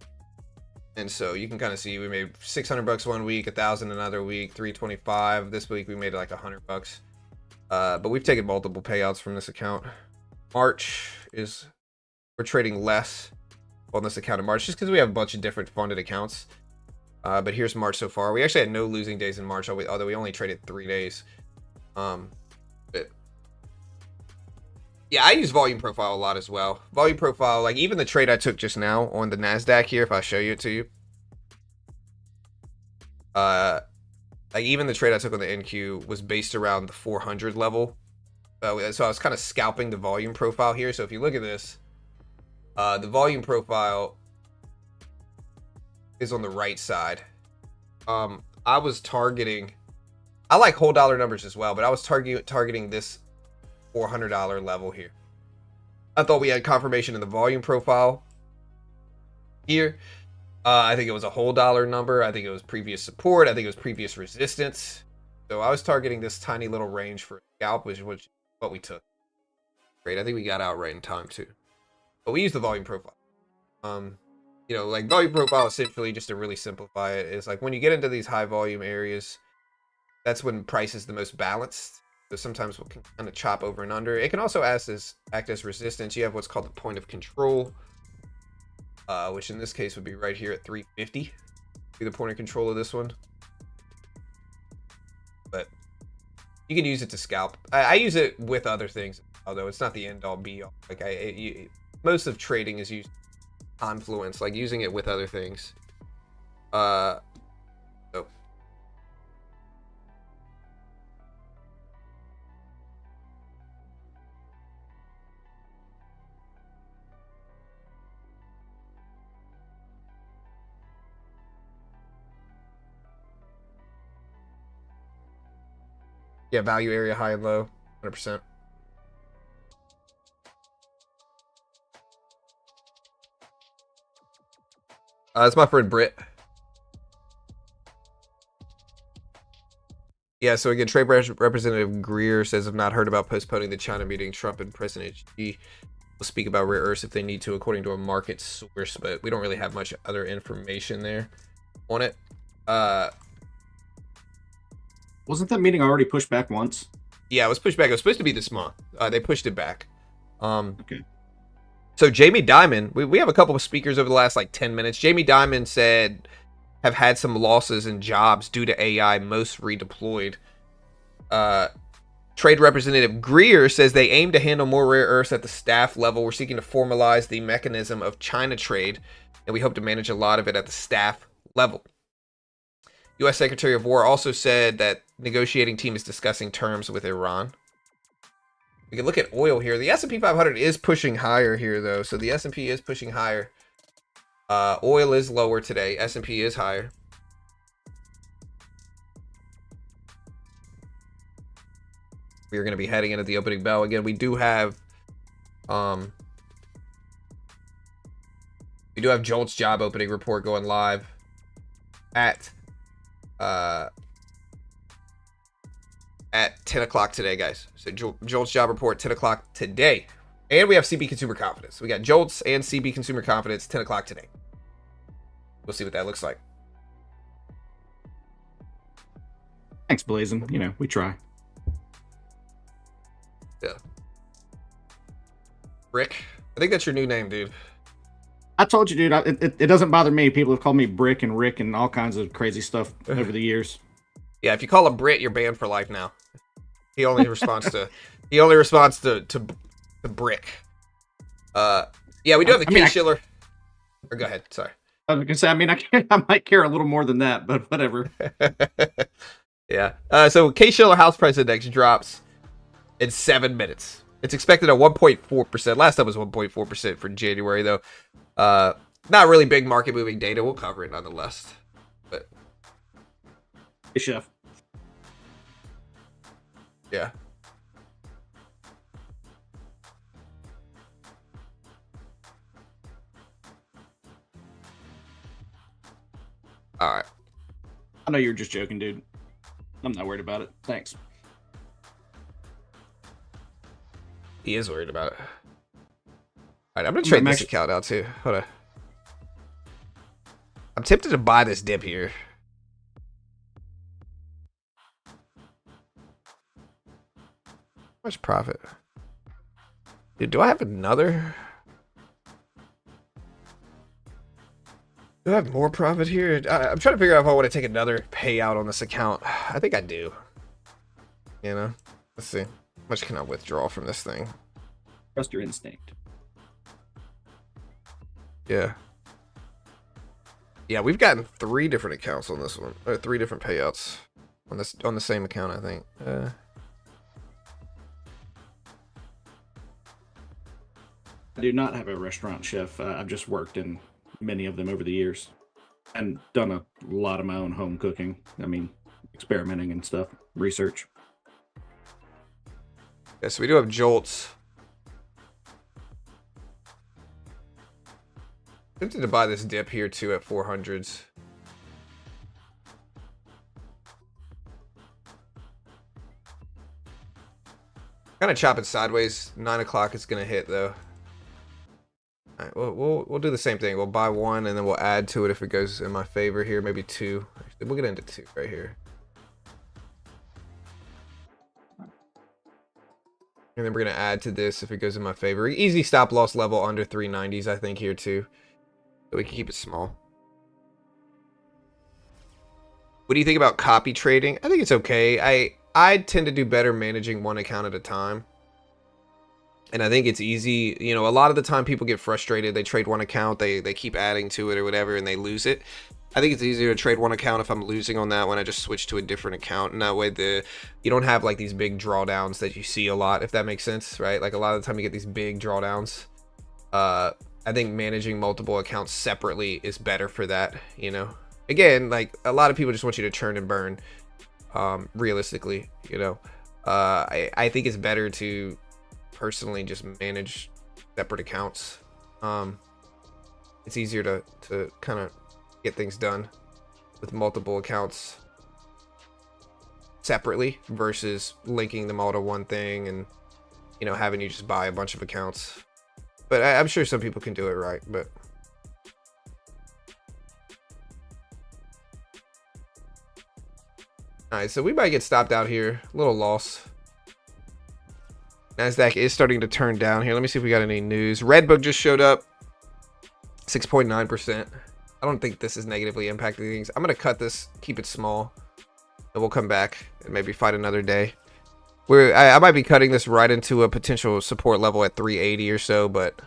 so you can kind of see we made $600 one week, 1,000 another week, 325. This week we made like $100. But we've taken multiple payouts from this account. March is, we're trading less on this account in March just because we have a bunch of different funded accounts. But here's March so far. We actually had no losing days in March, although we only traded 3 days. But yeah, I use volume profile a lot as well. Volume profile, like even the trade I took just now on the NASDAQ here, if I show it to you. Like even the trade I took on the NQ was based around the 400 level. So I was kind of scalping the volume profile here. So if you look at this, the volume profile is on the right side. I was targeting, I like whole dollar numbers as well, but I was targeting this $400 level here. I thought we had confirmation in the volume profile here. I think it was a whole dollar number. I think it was previous support. I think it was previous resistance. So I was targeting this tiny little range for a scalp, which was what we took. Great. I think we got out right in time too. But we used the volume profile. You know, like volume profile essentially, just to really simplify it, is like when you get into these high volume areas, that's when price is the most balanced. So sometimes we can kind of chop over and under. It can also act as resistance. You have what's called the point of control, which in this case would be right here at 350. Be the point of control of this one. But you can use it to scalp. I use it with other things, although it's not the end all be all. Like most of trading is used confluence, like using it with other things. So. Yeah, value area high and low, 100%. That's my friend Britt. Yeah, so again, Trade Representative Greer says, I've not heard about postponing the China meeting. Trump and President Xi will speak about rare earths if they need to, according to a market source, but we don't really have much other information there on it.
Wasn't that meeting already pushed back once?
Yeah, it was pushed back. It was supposed to be this month. They pushed it back.
Okay.
So Jamie Dimon, we have a couple of speakers over the last like 10 minutes. Jamie Dimon said have had some losses in jobs due to AI, most redeployed. Trade Representative Greer says they aim to handle more rare earths at the staff level. We're seeking to formalize the mechanism of China trade, and we hope to manage a lot of it at the staff level. U.S. Secretary of War also said that negotiating team is discussing terms with Iran. We can look at oil here. The S&P 500 is pushing higher here, though. So the S&P is pushing higher. Oil is lower today. S&P is higher. We are going to be heading into the opening bell again. We do have Jolt's job opening report going live at 10 o'clock today, guys. So Jolt's job report 10 o'clock today, and we have CB consumer confidence. We got Jolt's and CB consumer confidence 10 o'clock today. We'll see what that looks like.
Thanks, Blazin. You know, we try.
Yeah. Rick, I think that's your new name, dude.
I told you, dude. It doesn't bother me. People have called me Brick and Rick and all kinds of crazy stuff over the years.
Yeah, if you call him Brit, you're banned for life now. He only responds to Brick. Yeah, we do have the King Schiller. Or go ahead. Sorry.
I was gonna say, I mean, I might care a little more than that, but whatever.
Yeah. So K Schiller House Price Index drops in 7 minutes. It's expected at 1.4%. Last time was 1.4% for January, though. Not really big market moving data. We'll cover it nonetheless. But
Hey, Chef.
yeah. All right.
I know you're just joking, dude. I'm not worried about it. Thanks.
He is worried about it. All right, I'm gonna trade this account out too. Hold on. I'm tempted to buy this dip here. How much profit? Dude, do I have another? Do I have more profit here? I'm trying to figure out if I want to take another payout on this account. I think I do. You know? Let's see. How much can I withdraw from this thing?
Trust your instinct.
Yeah. Yeah, we've gotten 3 different accounts on this one. Or 3 different payouts on the same account, I think.
I do not have a restaurant chef. I've just worked in many of them over the years and done a lot of my own home cooking. I mean, experimenting and stuff, research.
Yeah, so we do have Jolts. Tempted to buy this dip here too at 400s. Kind of chopping sideways. 9 o'clock is gonna hit though. All right, we'll do the same thing. We'll buy 1 and then we'll add to it if it goes in my favor here. Maybe 2. Actually, we'll get into 2 right here. And then we're gonna add to this if it goes in my favor. Easy stop loss level under 390s, I think here too. So we can keep it small. What do you think about copy trading? I think it's okay. I tend to do better managing one account at a time. And I think it's easy. You know, a lot of the time people get frustrated. They trade one account, they keep adding to it or whatever, and they lose it. I think it's easier to trade one account if I'm losing on that one. I just switch to a different account, and that way you don't have like these big drawdowns that you see a lot, if that makes sense, right? Like a lot of the time you get these big drawdowns. I think managing multiple accounts separately is better for that, you know. Again, like a lot of people just want you to churn and burn, realistically, you know. I think it's better to personally just manage separate accounts. It's easier to kind of get things done with multiple accounts separately versus linking them all to one thing and, you know, having you just buy a bunch of accounts. But I'm sure some people can do it right, but All right, so we might get stopped out here. A little loss. NASDAQ is starting to turn down here. Let me see if we got any news. Redbook just showed up. 6.9%. I don't think this is negatively impacting things. I'm going to cut this, keep it small, and we'll come back and maybe fight another day. I might be cutting this right into a potential support level at 380 or so, but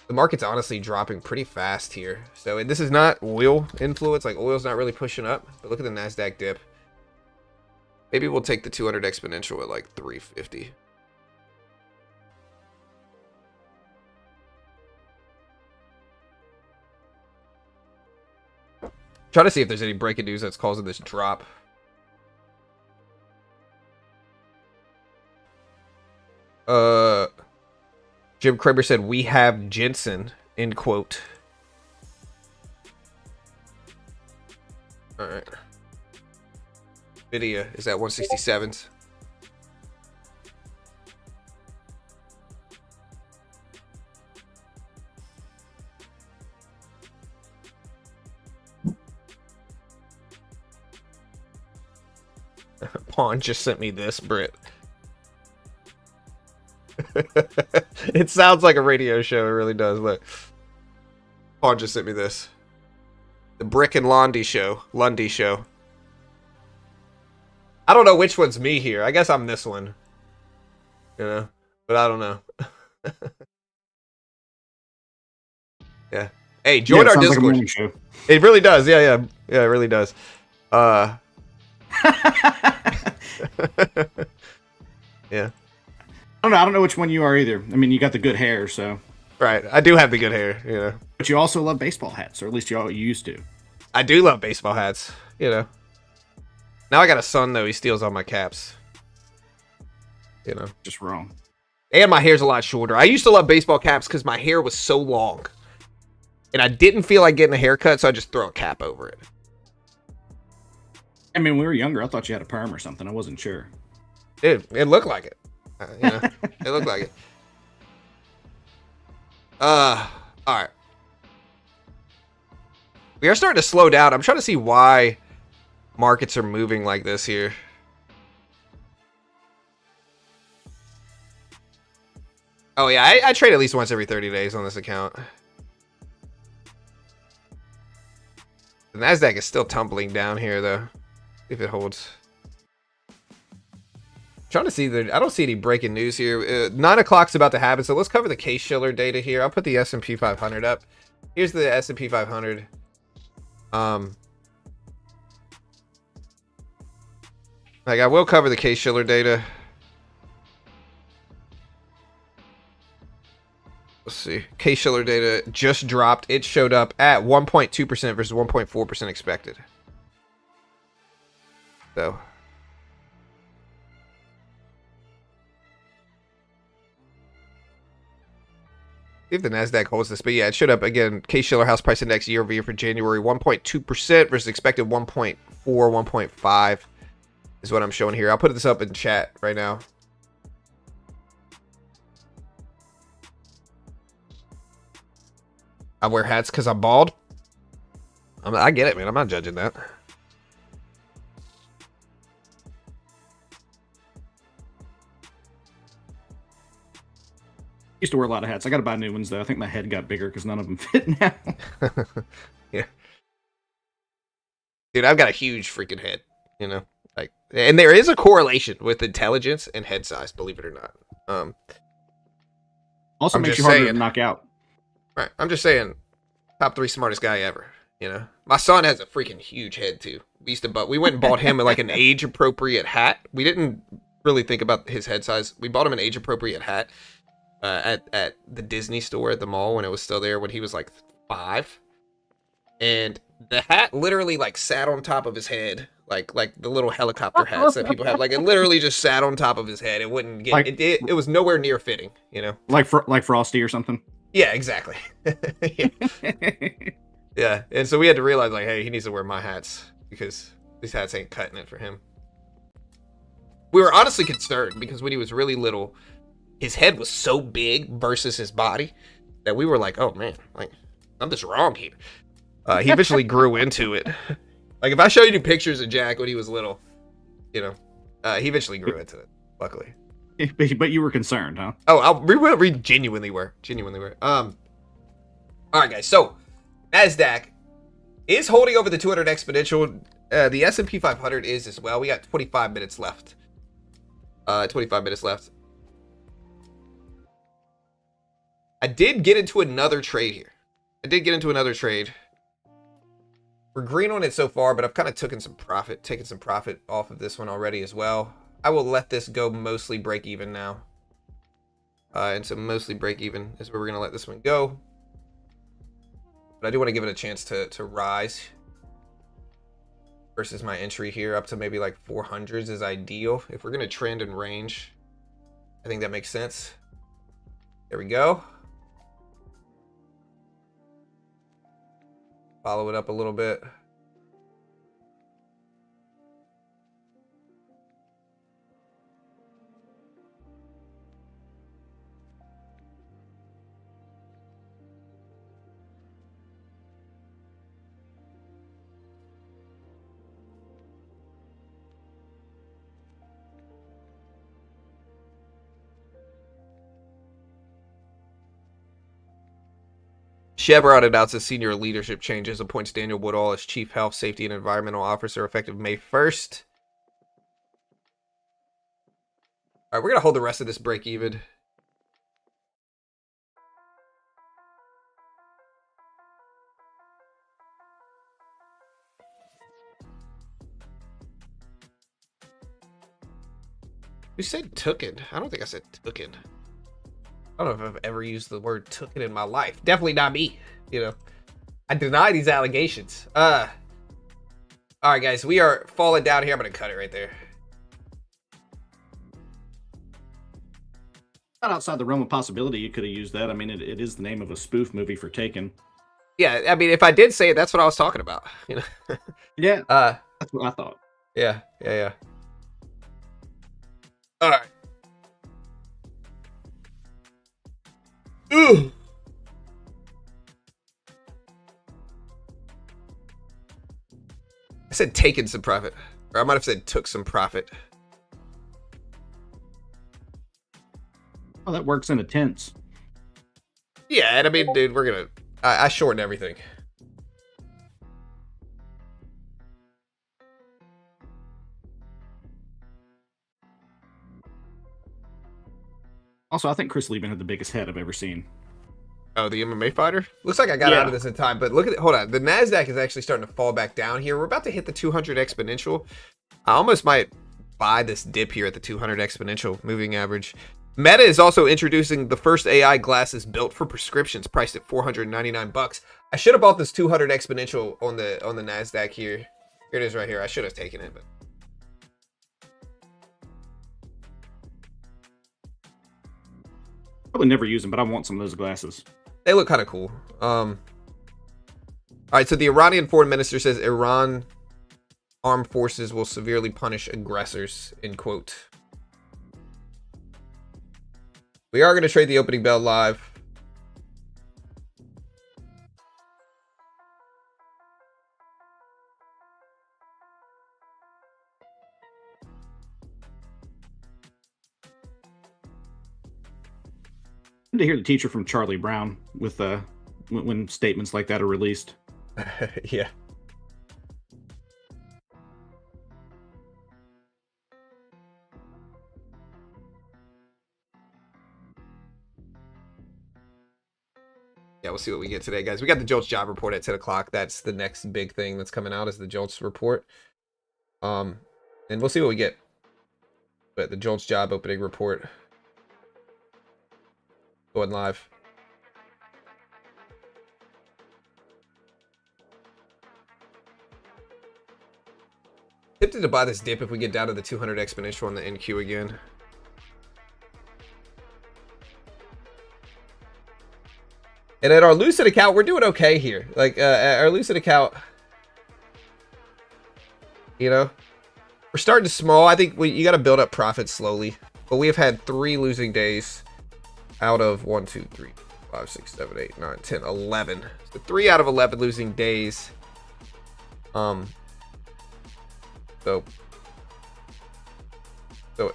the market's honestly dropping pretty fast here. So this is not oil influence. Like, oil's not really pushing up, but look at the NASDAQ dip. Maybe we'll take the 200 exponential at like 350. Try to see if there's any breaking news that's causing this drop. Jim Cramer said, "We have Jensen," end quote. All right. Nvidia is at 167s. Pawn just sent me this, Britt. It sounds like a radio show. It really does. Look. Pawn just sent me this. The Brick and Lundy show. I don't know which one's me here. I guess I'm this one. You know? But I don't know. Yeah. Hey, join our Discord.
Like
it really does. Yeah, it really does. Yeah.
I don't know which one you are either. I mean, you got the good hair, so.
Right. I do have the good hair, you know.
But you also love baseball hats, or at least you used to.
I do love baseball hats, you know. Now I got a son, though. He steals all my caps. You know.
Just wrong.
And my hair's a lot shorter. I used to love baseball caps because my hair was so long. And I didn't feel like getting a haircut, so I just throw a cap over it.
I mean, when we were younger, I thought you had a perm or something. I wasn't sure.
Dude, it looked like it. You know, it looked like it. All right. We are starting to slow down. I'm trying to see why markets are moving like this here. Oh yeah, I trade at least once every 30 days on this account. The NASDAQ is still tumbling down here though. See if it holds. Trying to see I don't see any breaking news here. 9 o'clock's about to happen, so let's cover the Case-Shiller data here. I'll put the S&P 500 up. Here's the S&P 500. Like, I will cover the Case-Shiller data. Let's see. Case-Shiller data just dropped. It showed up at 1.2% versus 1.4% expected. So see if the NASDAQ holds this, but yeah, it showed up again. Case-Shiller House Price Index year over year for January, 1.2% versus expected 1.4, 1.5 is what I'm showing here. I'll put this up in chat right now. I wear hats because I'm bald. I get it, man. I'm not judging that.
Used to wear a lot of hats. I got to buy new ones though. I think my head got bigger because none of them fit now.
Yeah, dude, I've got a huge freaking head. You know, like, and there is a correlation with intelligence and head size. Believe it or not.
Also
I'm
makes
just
you harder
saying.
to knock out.
Right. I'm just saying, top 3 smartest guy ever. You know, my son has a freaking huge head too. We went and bought him like an age appropriate hat. We didn't really think about his head size. We bought him an age appropriate hat. At the Disney store at the mall when it was still there when he was like 5, and the hat literally like sat on top of his head like the little helicopter hats that people have. Like, it literally just sat on top of his head. It wouldn't get
like,
it was nowhere near fitting, you know,
like Frosty or something.
Yeah, exactly. Yeah, and so we had to realize, like, hey, he needs to wear my hats because these hats ain't cutting it for him. We were honestly concerned because when he was really little, his head was so big versus his body that we were like, oh man, like, something's wrong here. He eventually grew into it. Like if I show you pictures of Jack when he was little, you know, he eventually grew into it. Luckily.
But you were concerned, huh?
Oh, we genuinely were. All right, guys. So Nasdaq is holding over the 200 exponential. The S&P 500 is as well. We got 25 minutes left. 25 minutes left. I did get into another trade here. We're green on it so far, but I've kind of taken some profit off of this one already as well. I will let this go mostly break even now. And so mostly break even is where we're going to let this one go. But I do want to give it a chance to rise. Versus my entry here up to maybe like 400s is ideal. If we're going to trend and range, I think that makes sense. There we go. Follow it up a little bit. Chevron announces senior leadership changes, appoints Daniel Woodall as Chief Health, Safety, and Environmental Officer effective May 1st. All right, we're going to hold the rest of this break even. Who said tooken? I don't think I said tooken. I don't know if I've ever used the word tooken in my life. Definitely not me. You know, I deny these allegations. All right, guys, we are falling down here. I'm gonna cut it right there.
Not outside the realm of possibility. You could have used that. I mean, it is the name of a spoof movie for Taken.
Yeah, I mean, if I did say it, that's what I was talking about. You know.
Yeah. That's what I thought.
Yeah. All right. Ooh. I said taken some profit. Or I might have said took some profit.
Oh, that works in a tense.
Yeah, and I mean, dude, we're gonna... I shorten everything.
Also, I think Chris Lieben had the biggest head I've ever seen.
Oh, the MMA fighter? Looks like I got out of this in time, but look at it. Hold on. The NASDAQ is actually starting to fall back down here. We're about to hit the 200 exponential. I almost might buy this dip here at the 200 exponential moving average. Meta is also introducing the first AI glasses built for prescriptions, priced at $499. I should have bought this 200 exponential on the NASDAQ here. Here it is right here. I should have taken it, but...
Probably never use them, but I want some of those glasses.
They look kind of cool. All right, so the Iranian foreign minister says Iran armed forces will severely punish aggressors, end quote. We are going to trade the opening bell live.
To hear the teacher from Charlie Brown with when statements like that are released.
Yeah. Yeah, we'll see what we get today, guys. We got the JOLTS job report at 10 o'clock. That's the next big thing that's coming out is the JOLTS report. And we'll see what we get. But the JOLTS job opening report. Going live. Tempted to buy this dip if we get down to the 200 exponential on the NQ again. And at our Lucid account, we're doing okay here. Like, our Lucid account, you know, we're starting small. I think you got to build up profits slowly. But we have had 3 losing days out of 1, 2, 3, 5, 6, 7, 8, 9, 10, 11. So 3 out of 11 losing days. So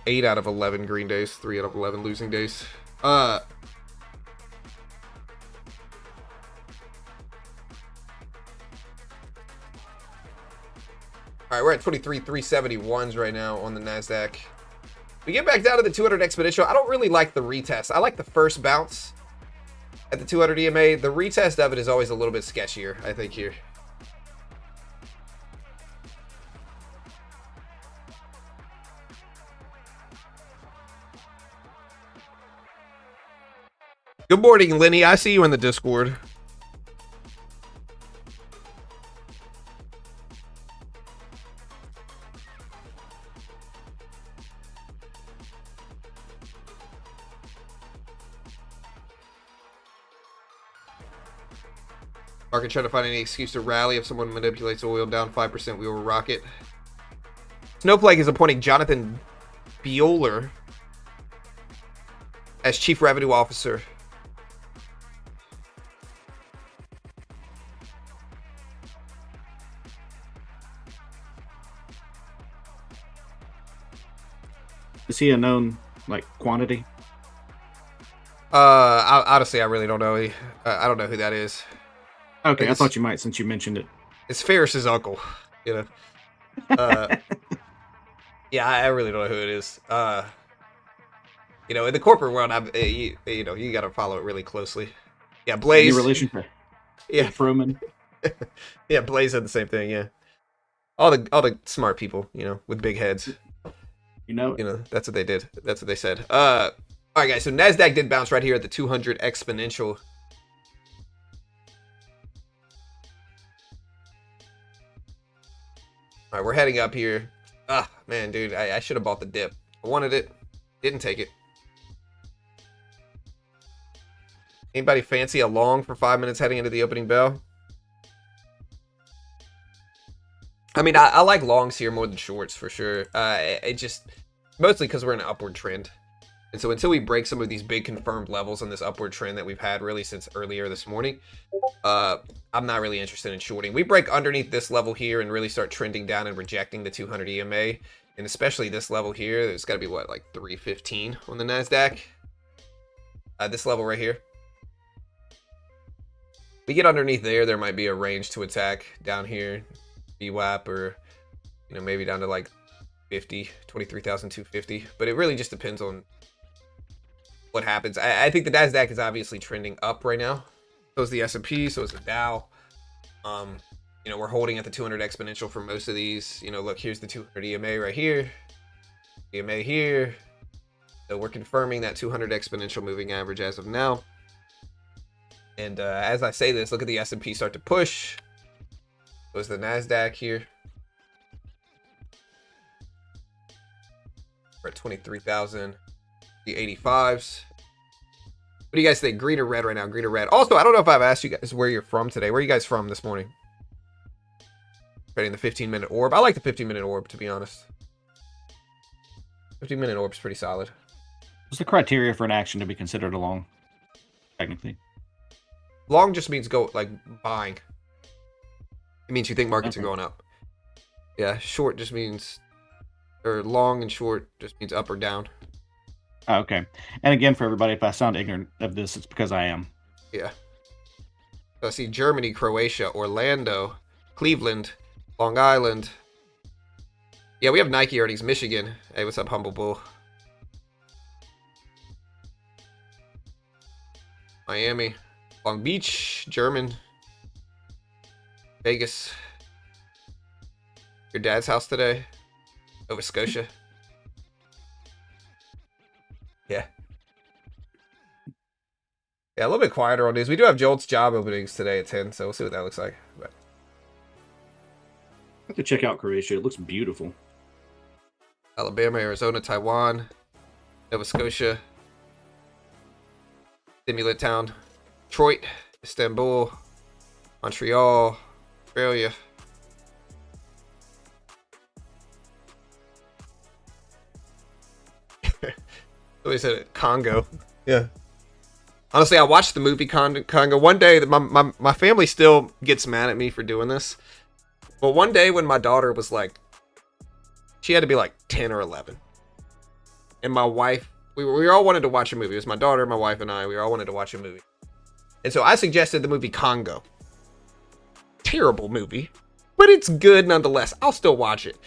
8 out of 11 green days, 3 out of 11 losing days. All right, we're at 23,371s right now on the NASDAQ. We get back down to the 200 exponential. I don't really like the retest. I like the first bounce at the 200 EMA. The retest of it is always a little bit sketchier, I think, here. Good morning, Lenny. I see you in the Discord. Market trying to find any excuse to rally. If someone manipulates oil down 5%, we will rock it. Snowflake is appointing Jonathan Bueller as Chief Revenue Officer.
Is he a known like quantity?
Honestly, I really don't know. I don't know who that is.
Okay, I thought you might since you mentioned it.
It's Ferris's uncle, you know. Yeah, I really don't know who it is. You know, in the corporate world, you know, you got to follow it really closely. Yeah, Blaze.
Any relation to Froman?
Yeah, Blaze said the same thing. Yeah, all the smart people, you know, with big heads.
You know,
that's what they did. That's what they said. All right, guys. So Nasdaq did bounce right here at the 200 exponential. All right, we're heading up here. Ah, man, dude, I should have bought the dip. I wanted it, didn't take it. Anybody fancy a long for 5 minutes heading into the opening bell? I mean, I like longs here more than shorts for sure. It just mostly because we're in an upward trend. And so until we break some of these big confirmed levels on this upward trend that we've had really since earlier this morning, I'm not really interested in shorting. We break underneath this level here and really start trending down and rejecting the 200 EMA. And especially this level here, there's got to be what, like 315 on the NASDAQ? This level right here. We get underneath there might be a range to attack down here. VWAP or, you know, maybe down to like 50, 23,250. But it really just depends on what happens. I think the NASDAQ is obviously trending up right now. So is the S&P, so is the Dow. You know, we're holding at the 200 exponential for most of these. You know, look, here's the 200 EMA right here. EMA here. So we're confirming that 200 exponential moving average as of now. And as I say this, look at the S&P start to push. So is the NASDAQ here. We're at 23,000. The 85s. What do you guys think? Green or red right now? Green or red? Also, I don't know if I've asked you guys where you're from today. Where are you guys from this morning? Trading the 15-minute orb. I like the 15-minute orb, to be honest. 15-minute orb's pretty solid.
What's the criteria for an action to be considered a long, technically?
Long just means go, like, buying. It means you think markets are going up. Yeah, short just means, or long and short just means up or down.
Oh, okay. And again, for everybody, if I sound ignorant of this, it's because I am.
Yeah. So I see Germany, Croatia, Orlando, Cleveland, Long Island. Yeah, we have Nike earnings. Michigan. Hey, what's up, Humble Bull? Miami, Long Beach, German, Vegas. Your dad's house today, Nova Scotia. Yeah. Yeah, a little bit quieter on these. We do have Jolt's job openings today at 10, so we'll see what that looks like. But
I have to check out Croatia. It looks beautiful.
Alabama, Arizona, Taiwan, Nova Scotia, Stimulant Town, Detroit, Istanbul, Montreal, Australia. Somebody said it, Congo. Yeah. Honestly, I watched the movie Congo. One day, my family still gets mad at me for doing this. But one day when my daughter was like She had to be like 10 or 11. And my wife, we all wanted to watch a movie. It was my daughter, my wife, and I. We all wanted to watch a movie. And so I suggested the movie Congo. Terrible movie, but it's good nonetheless. I'll still watch it.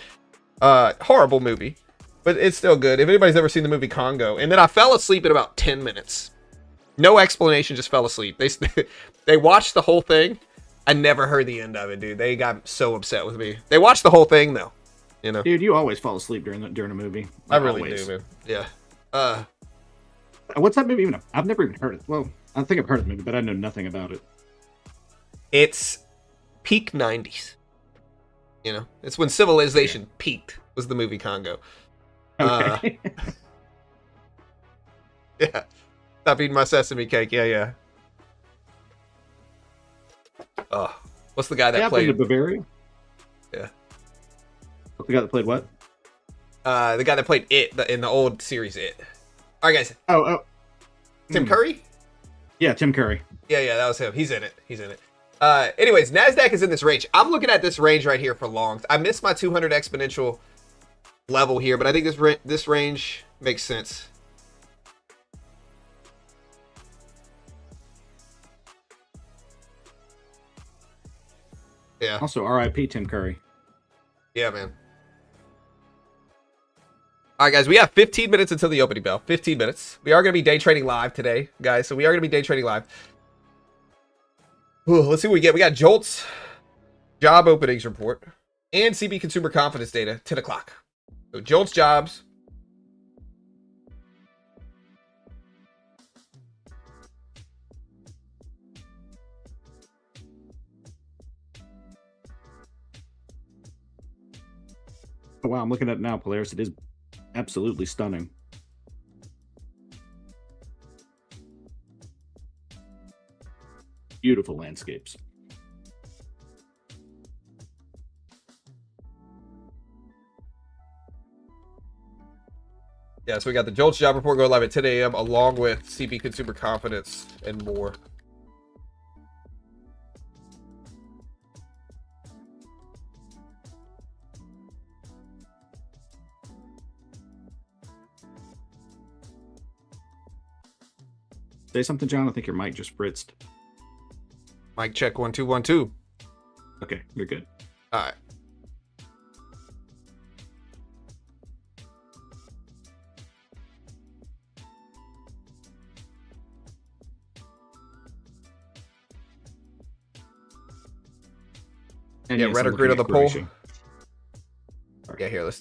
Horrible movie, but it's still good. If anybody's ever seen the movie Congo. And then I fell asleep in about 10 minutes. No explanation, just fell asleep. They watched the whole thing. I never heard the end of it, dude. They got so upset with me. They watched the whole thing, though. You know,
Dude, you always fall asleep during a movie.
I really
always.
do, man. Yeah.
What's that movie even? I've never even heard it. Well, I think I've heard of the movie, but I know nothing about it.
It's peak 90s. You know, it's when civilization peaked, was the movie Congo.
Okay.
Yeah. Stop eating my sesame cake. Yeah. Oh, what's the guy that
I've been to
played?
Bavaria.
Yeah.
The guy that played what?
The guy that played It in the old series It. All right, guys.
Oh.
Tim Curry?
Yeah, Tim Curry.
Yeah, that was him. He's in it. Anyways, NASDAQ is in this range. I'm looking at this range right here for longs. I missed my 200 exponential level here, but I think this range makes sense. Yeah.
Also, R.I.P. Tim Curry.
Yeah, man. All right, guys, we have 15 minutes until the opening bell. 15 minutes. We are going to be day trading live today, guys. So we are going to be day trading live. Ooh, let's see what we get. We got Jolt's job openings report and CB consumer confidence data, 10 o'clock. So Jolt's jobs.
Oh, wow, I'm looking at it now, Polaris. It is absolutely stunning. Beautiful landscapes.
Yeah, so we got the Jolt's job report going live at 10 a.m. along with CB consumer confidence and more.
Say something, John. I think your mic just fritzed.
Mic check 1 2 1 2.
Okay, you're good.
All right.
And
Yeah,
yes,
red
I'm
or green on
looking
the
at
poll.
Croatia.
Yeah, here, let's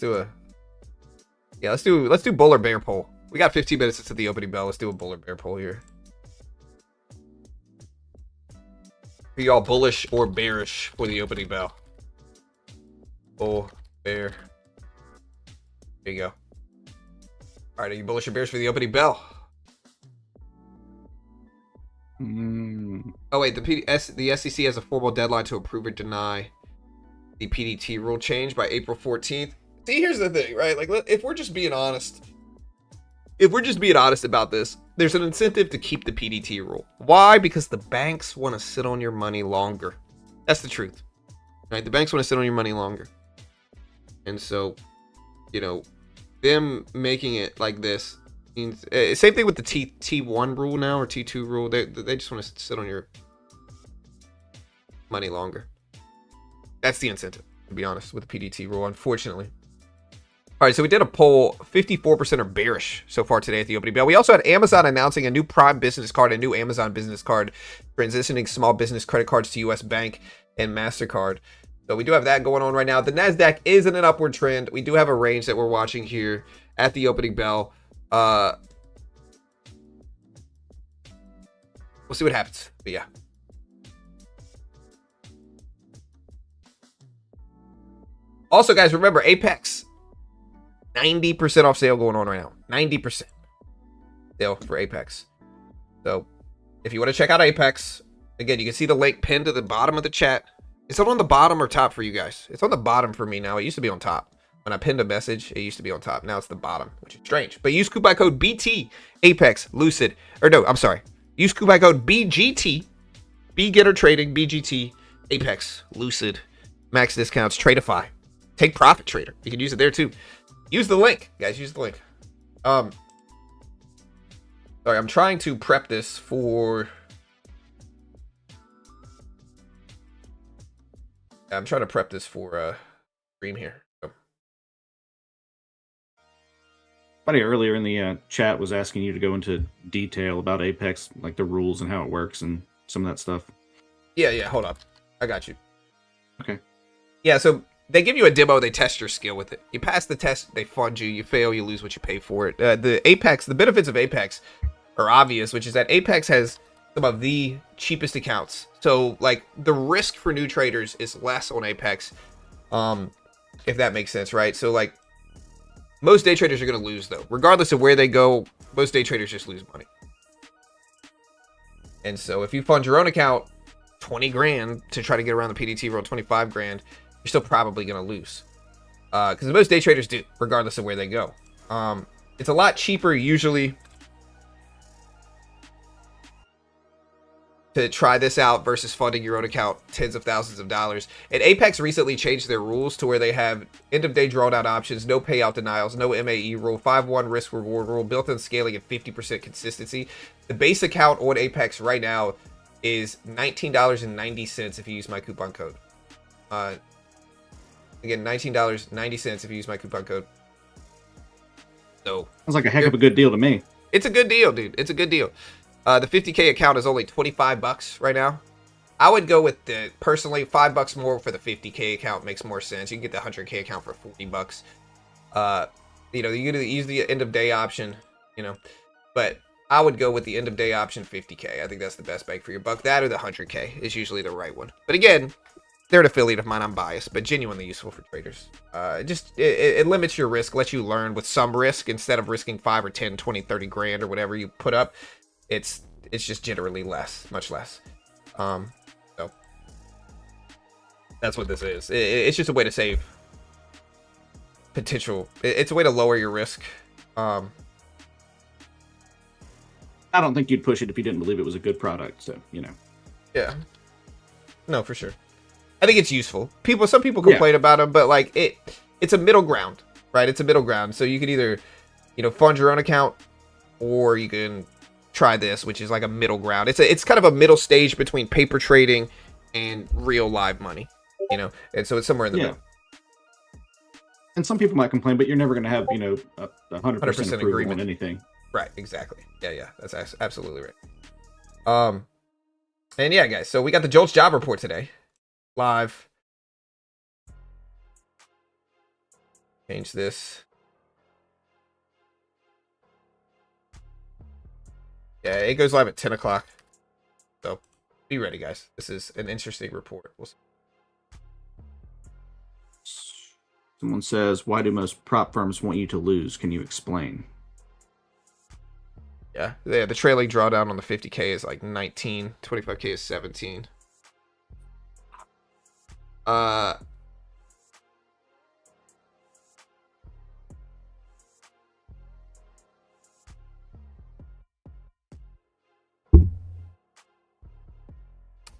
do bull or bear poll. We got 15 minutes into the opening bell. Let's do a bull or bear poll here. Are y'all bullish or bearish for the opening bell? Bull, bear. There you go. All right, are you bullish or bearish for the opening bell? Oh wait, the SEC has a formal deadline to approve or deny the PDT rule change by April 14th. See, here's the thing, right? Like, if we're just being honest about this, there's an incentive to keep the PDT rule. Why? Because the banks want to sit on your money longer. That's the truth, right? The banks want to sit on your money longer. And so, you know, them making it like this means, same thing with the T1 rule now, or T2 rule. They just want to sit on your money longer. That's the incentive, to be honest, with the PDT rule, unfortunately. All right, so we did a poll. 54% are bearish so far today at the opening bell. We also had Amazon announcing a new Prime business card, a new Amazon business card, transitioning small business credit cards to US Bank and MasterCard. So we do have that going on right now. The NASDAQ is in an upward trend. We do have a range that we're watching here at the opening bell. We'll see what happens, but yeah. Also, guys, remember, Apex, 90% off sale going on right now. 90% sale for Apex. So if you want to check out Apex, again, you can see the link pinned to the bottom of the chat. Is it on the bottom or top for you guys? It's on the bottom for me now. It used to be on top. When I pinned a message, it used to be on top. Now it's the bottom, which is strange. But use coupon code BT, Apex, Lucid, or no, I'm sorry. Use coupon code BGT, Beginner Trading, BGT, Apex, Lucid, max discounts, Tradeify. Take Profit Trader. You can use it there too. Use the link, guys. Use the link. Sorry, I'm trying to prep this for. I'm trying to prep this for stream here. So.
Buddy earlier in the chat was asking you to go into detail about Apex, like the rules and how it works and some of that stuff.
Yeah. Hold up. I got you.
Okay.
Yeah, so they give you a demo, they test your skill with it. You pass the test, they fund you. You fail, you lose what you pay for it. The benefits of Apex are obvious, which is that Apex has some of the cheapest accounts. So, like, the risk for new traders is less on Apex, if that makes sense, right? So, like, most day traders are going to lose, though. Regardless of where they go, most day traders just lose money. And so, if you fund your own account, 20 grand to try to get around the PDT, roll 25 grand, you're still probably going to lose. Because most day traders do, regardless of where they go. It's a lot cheaper, usually, to try this out versus funding your own account tens of thousands of dollars. And Apex recently changed their rules to where they have end-of-day drawdown options, no payout denials, no MAE rule, 5-1 risk-reward rule, built-in scaling, and 50% consistency. The base account on Apex right now is $19.90 if you use my coupon code. Again, $19.90 if you use my coupon code. So
Sounds like a heck of a good deal to me.
it's a good deal, dude. It's a good deal. The 50K account is only $25 right now. I would go with the, personally, $5 more for the 50K account makes more sense. You can get the 100K account for $40. You know, you can use the end of day option, you know, but I would go with the end of day option 50K. I think that's the best bang for your buck. That or the 100K is usually the right one. But again, they're an affiliate of mine. I'm biased, but genuinely useful for traders. It limits your risk, lets you learn with some risk instead of risking 5 or 10, 20, 30 grand or whatever you put up. It's just generally less, much less. So that's what this is. It's just a way to save potential. It's a way to lower your risk.
I don't think you'd push it if you didn't believe it was a good product. So, you know.
Yeah. No, for sure. I think it's useful. Some people complain about them, but like it's a middle ground, right? It's a middle ground. So you can either, you know, fund your own account, or you can try this, which is like a middle ground. It's kind of a middle stage between paper trading and real live money, you know. And so it's somewhere in the middle.
And some people might complain, but you're never going to have, you know, a 100% agreement on anything.
Right, exactly. Yeah, that's absolutely right. And yeah, guys, so we got the Jolts job report today, live. Change this. Yeah, it goes live at 10 o'clock. So be ready, guys. This is an interesting report. We'll see.
Someone says, why do most prop firms want you to lose? Can you explain?
Yeah, the trailing drawdown on the 50K is like 19, 25K is 17.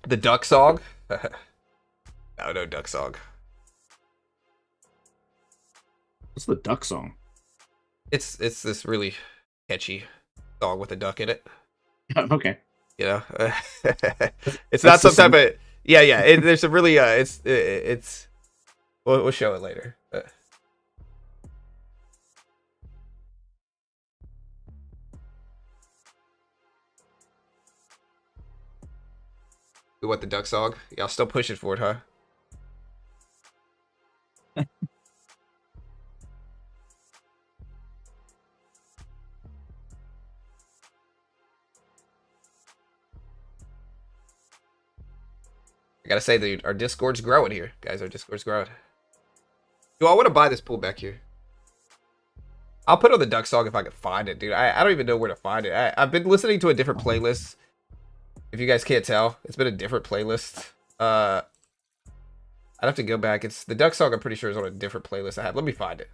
The duck song? No duck song.
What's the duck song?
It's this really catchy song with a duck in it.
Okay.
You know, it's not some type of yeah. There's a really it's. We'll show it later. What, the duck song? Y'all still pushing for it, huh? I gotta say, dude, our Discord's growing here, guys. Our Discord's growing. Do I want to buy this pullback here? I'll put on the duck song if I can find it, dude. I don't even know where to find it. I've been listening to a different playlist. If you guys can't tell, it's been a different playlist. I'd have to go back. It's the duck song. I'm pretty sure is on a different playlist I have. Let me find it.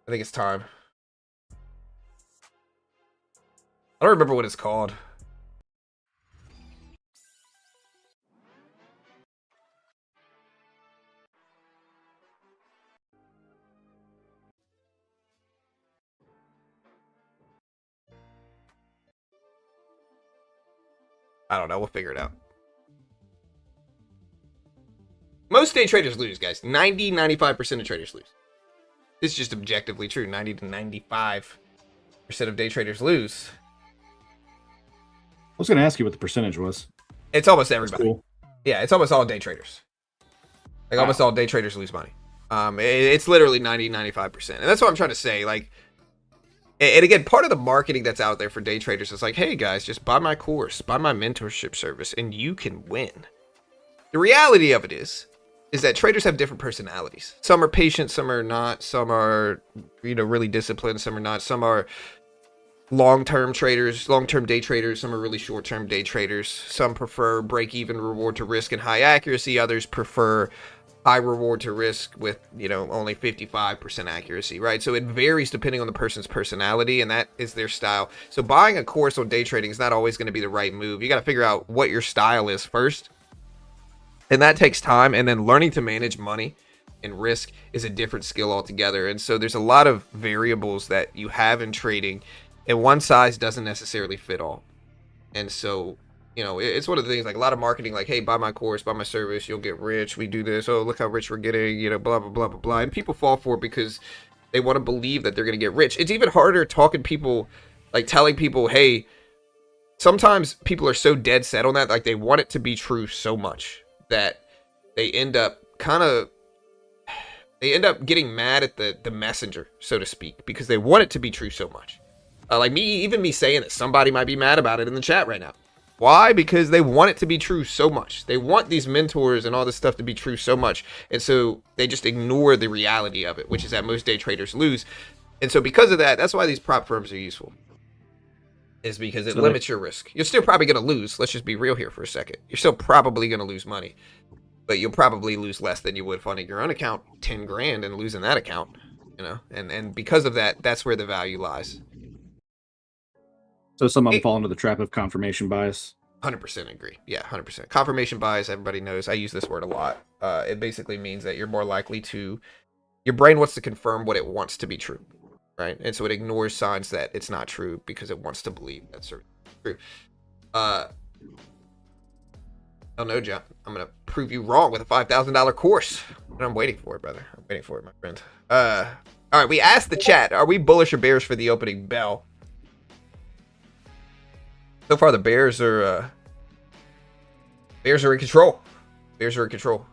I think it's time. I don't remember what it's called. I don't know. We'll figure it out. Most day traders lose, guys. 95% of traders lose. This is just objectively true. 90 to 95% of day traders lose.
I was going to ask you what the percentage was.
It's almost everybody.
Cool.
Yeah, it's almost all day traders. Like, almost all day traders lose money. It's literally 90-95%. And that's what I'm trying to say. Like, and again, part of the marketing that's out there for day traders is like, hey guys, just buy my course, buy my mentorship service, and you can win. The reality of it is that traders have different personalities. Some are patient, some are not. Some are, really disciplined, some are not. Some are long-term traders, long-term day traders. Some are really short-term day traders. Some prefer break-even reward to risk and high accuracy. Others prefer high reward to risk with, only 55% accuracy, right? So it varies depending on the person's personality, and that is their style. So buying a course on day trading is not always going to be the right move. You got to figure out what your style is first, and that takes time. And then learning to manage money and risk is a different skill altogether. And so there's a lot of variables that you have in trading, and one size doesn't necessarily fit all. And so, it's one of the things, like a lot of marketing, like, hey, buy my course, buy my service, you'll get rich, we do this, oh, look how rich we're getting, blah, blah, blah, blah, blah. And people fall for it because they want to believe that they're going to get rich. It's even harder telling people, hey, sometimes people are so dead set on that, like they want it to be true so much that they end up getting mad at the messenger, so to speak, because they want it to be true so much. Like me saying that, somebody might be mad about it in the chat right now. Why? Because they want it to be true so much. They want these mentors and all this stuff to be true so much. And so they just ignore the reality of it, which is that most day traders lose. And so because of that, that's why these prop firms are useful. Is because it limits your risk. You're still probably going to lose. Let's just be real here for a second. You're still probably going to lose money. But you'll probably lose less than you would funding your own account, 10 grand, and losing that account. And because of that, that's where the value lies.
So some of them fall into the trap of confirmation bias.
100% agree. Yeah, 100%. Confirmation bias, everybody knows. I use this word a lot. It basically means that you're more likely to... Your brain wants to confirm what it wants to be true, right? And so it ignores signs that it's not true because it wants to believe that's true. Oh no, John. I'm going to prove you wrong with a $5,000 course. And I'm waiting for it, brother. I'm waiting for it, my friend. All right, we asked the chat, are we bullish or bearish for the opening bell? So far, the Bears are in control. Bears are in control.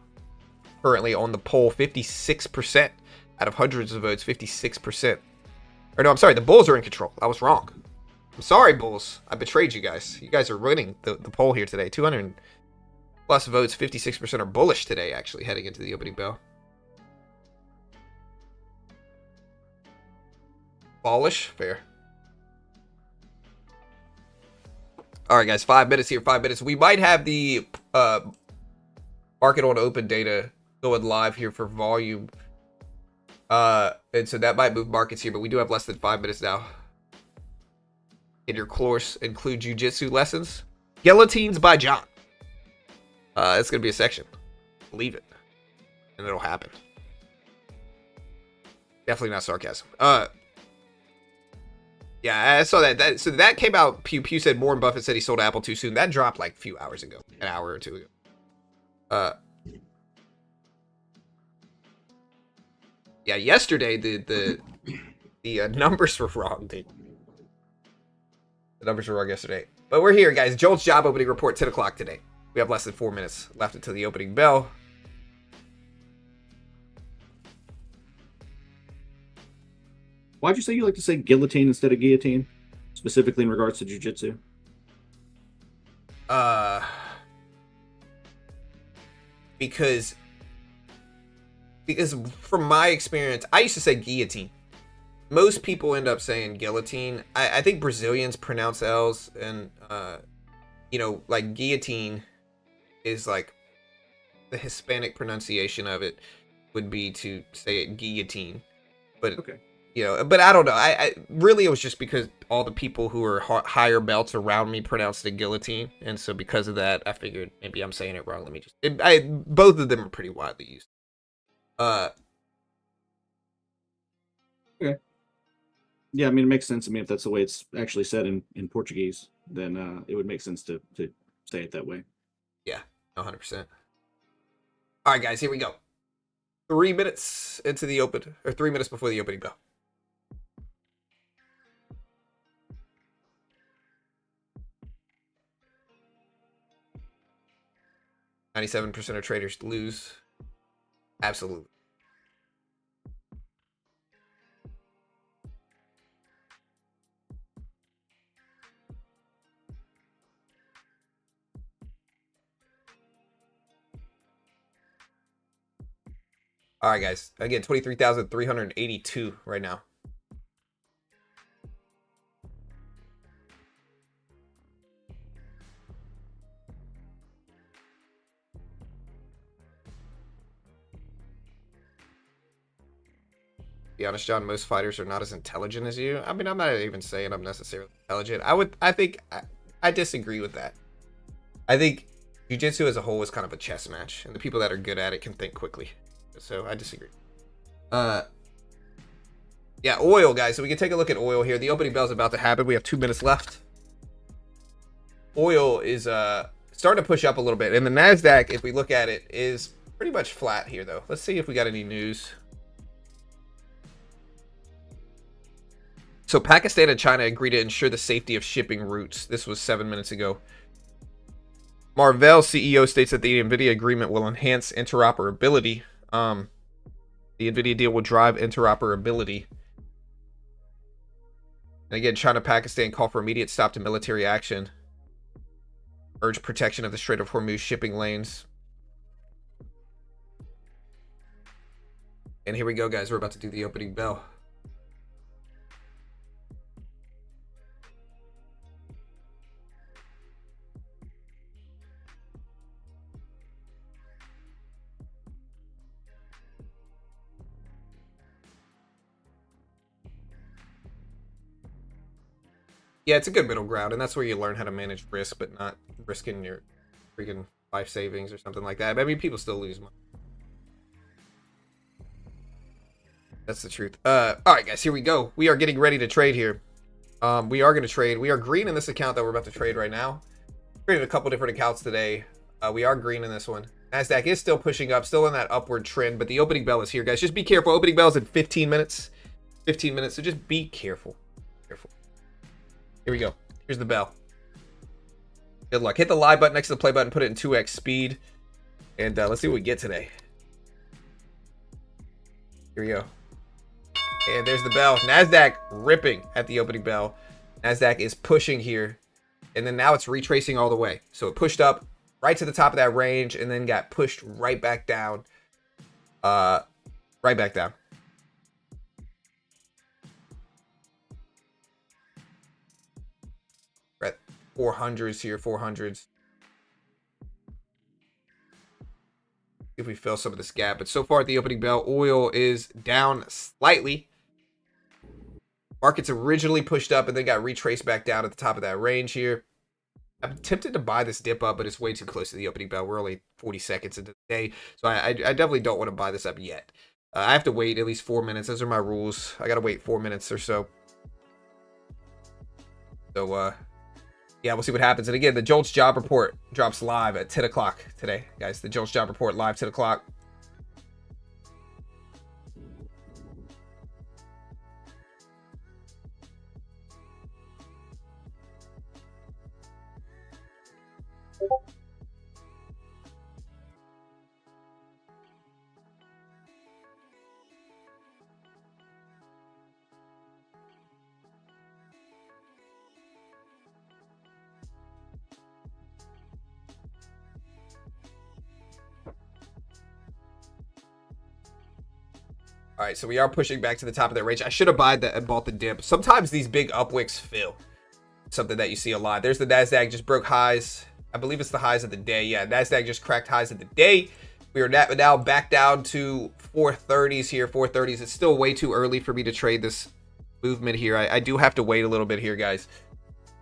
Currently on the poll, 56% out of hundreds of votes, 56%. Or no, I'm sorry, the Bulls are in control. I was wrong. I'm sorry, Bulls. I betrayed you guys. You guys are winning the poll here today. 200 plus votes, 56% are bullish today, actually, heading into the opening bell. Bullish? Fair. All right, guys, 5 minutes here, 5 minutes. We might have the market on open data going live here for volume. And so that might move markets here, but we do have less than 5 minutes now. In your course, include jujitsu lessons. Guillotines by John. It's going to be a section. Believe it. And it'll happen. Definitely not sarcasm. Yeah, I saw that. So that came out. Pew said Warren Buffett said he sold Apple too soon. That dropped like a few hours ago, an hour or two ago. Yeah, yesterday the numbers were wrong, dude. The numbers were wrong yesterday. But we're here, guys. Joel's job opening report, 10 o'clock today. We have less than 4 minutes left until the opening bell.
Why'd you say you like to say guillotine instead of guillotine, specifically in regards to jiu-jitsu?
Because from my experience, I used to say guillotine. Most people end up saying guillotine. I think Brazilians pronounce L's, and like guillotine is like the Hispanic pronunciation of it would be to say it guillotine. But
okay.
But I don't know. I really, it was just because all the people who are higher belts around me pronounced it guillotine, and so because of that, I figured maybe I'm saying it wrong. Let me just. Both of them are pretty widely used.
Okay. Yeah, I mean, it makes sense. I mean, if that's the way it's actually said in Portuguese, then it would make sense to say it that way.
Yeah, 100%. All right, guys, here we go. 3 minutes into the open, or 3 minutes before the opening bell. %97% of traders lose. Absolutely. All right, guys. Again, 23,382 right now. Be honest, John, most fighters are not as intelligent as you. I mean, I'm not even saying I'm necessarily intelligent. I disagree with that. I think jiu-jitsu as a whole is kind of a chess match, and the people that are good at it can think quickly. So I disagree. Yeah, oil, guys. So we can take a look at oil here. The opening bell is about to happen. We have 2 minutes left. Oil is starting to push up a little bit, and the Nasdaq, if we look at it, is pretty much flat here, though. Let's see if we got any news. So Pakistan and China agree to ensure the safety of shipping routes. This was 7 minutes ago. Marvell CEO states that the NVIDIA agreement will enhance interoperability. The NVIDIA deal will drive interoperability. And again, China, Pakistan call for immediate stop to military action. Urge protection of the Strait of Hormuz shipping lanes. And here we go, guys. We're about to do the opening bell. Yeah, it's a good middle ground, and that's where you learn how to manage risk, but not risking your freaking life savings or something like that. But I mean, people still lose money. That's the truth. All right, guys, here we go. We are getting ready to trade here. We are going to trade. We are green in this account that we're about to trade right now. Traded a couple different accounts today. We are green in this one. Nasdaq is still pushing up, still in that upward trend, but the opening bell is here, guys. Just be careful. Opening bell is in 15 minutes. 15 minutes, so just be careful. Here we go. Here's the bell. Good luck. Hit the live button next to the play button. Put it in 2x speed. And let's see what we get today. Here we go. And there's the bell. Nasdaq ripping at the opening bell. Nasdaq is pushing here. And then now it's retracing all the way. So it pushed up right to the top of that range and then got pushed right back down. Right back down. 400s here, 400s. If we fill some of this gap. But so far at the opening bell, oil is down slightly. Markets originally pushed up and then got retraced back down at the top of that range here. I'm tempted to buy this dip up, but it's way too close to the opening bell. We're only 40 seconds into the day. So I definitely don't want to buy this up yet. I have to wait at least 4 minutes. Those are my rules. I got to wait 4 minutes or so. So, yeah, we'll see what happens. And again, the JOLTS job report drops live at 10 o'clock today, guys. The JOLTS job report live 10 o'clock. All right, so we are pushing back to the top of that range. I should have bought the dip. Sometimes these big upwicks fill. Something that you see a lot. There's the Nasdaq just broke highs. I believe it's the highs of the day. Yeah, Nasdaq just cracked highs of the day. We are now back down to 430s here. 430s. It's still way too early for me to trade this movement here. I do have to wait a little bit here, guys.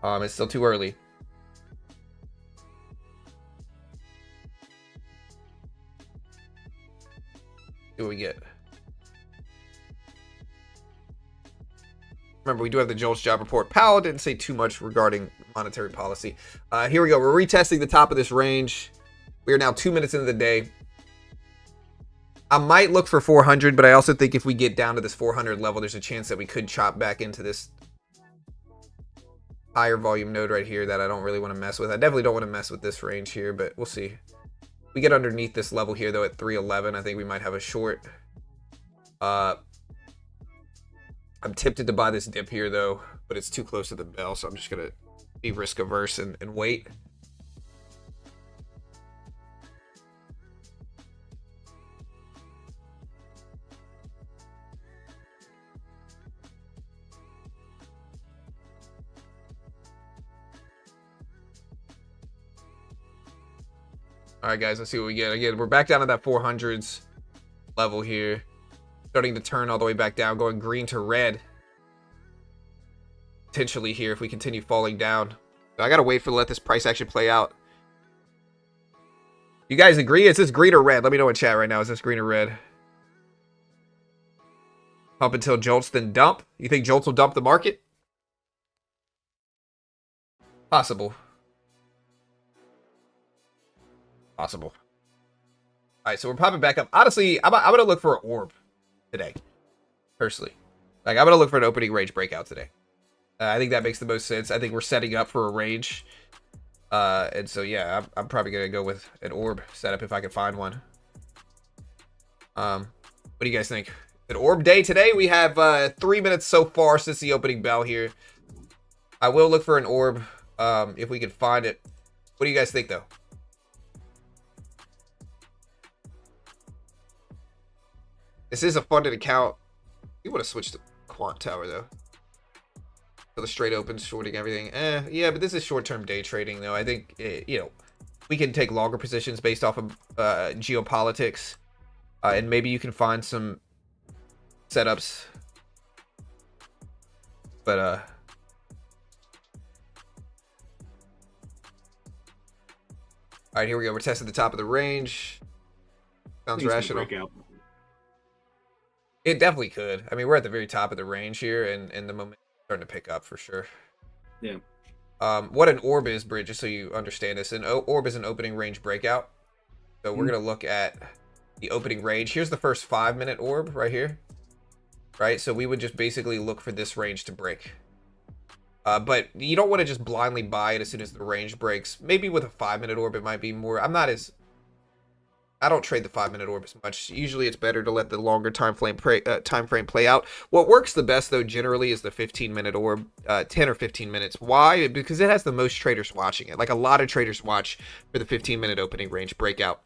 It's still too early. See what we get. Remember, we do have the JOLTS job report. Powell didn't say too much regarding monetary policy. Here we go. We're retesting the top of this range. We are now 2 minutes into the day. I might look for 400, but I also think if we get down to this 400 level, there's a chance that we could chop back into this higher volume node right here that I don't really want to mess with. I definitely don't want to mess with this range here, but we'll see. We get underneath this level here, though, at 311. I think we might have a short. I'm tempted to buy this dip here, though, but it's too close to the bell, so I'm just going to be risk averse and wait. All right, guys, let's see what we get. Again, we're back down to that 400s level here. Starting to turn all the way back down, going green to red. Potentially here if we continue falling down. I got to wait for let this price action play out. You guys agree? Is this green or red? Let me know in chat right now. Is this green or red? Up until JOLTS, then dump? You think JOLTS will dump the market? Possible. Possible. All right, so we're popping back up. Honestly, I'm going to look for an orb today, personally. Like, I'm going to look for an opening range breakout today. I think that makes the most sense. I think we're setting up for a range. And so, yeah, I'm probably going to go with an orb setup if I can find one. What do you guys think? An orb day today? We have 3 minutes so far since the opening bell here. I will look for an orb if we can find it. What do you guys think, though? This is a funded account. You want to switch to Quant Tower, though. So the straight open, shorting everything. Yeah, but this is short-term day trading, though. I think, you know, we can take longer positions based off of geopolitics. And maybe you can find some setups. But, all right, here we go. We're testing the top of the range. Sounds rational. It definitely could. I mean, we're at the very top of the range here, and the momentum is starting to pick up for sure.
Yeah.
What an orb is, Bridge, just so you understand this. An orb is an opening range breakout. So we're going to look at the opening range. Here's the first 5 minute orb right here. Right? So we would just basically look for this range to break. But you don't want to just blindly buy it as soon as the range breaks. Maybe with a 5 minute orb, it might be more. I don't trade the 5 minute orb as much. Usually it's better to let the longer time frame play out. What works the best, though, generally is the 15-minute orb, 10 or 15 minutes. Why? Because it has the most traders watching it. Like, a lot of traders watch for the 15-minute opening range breakout.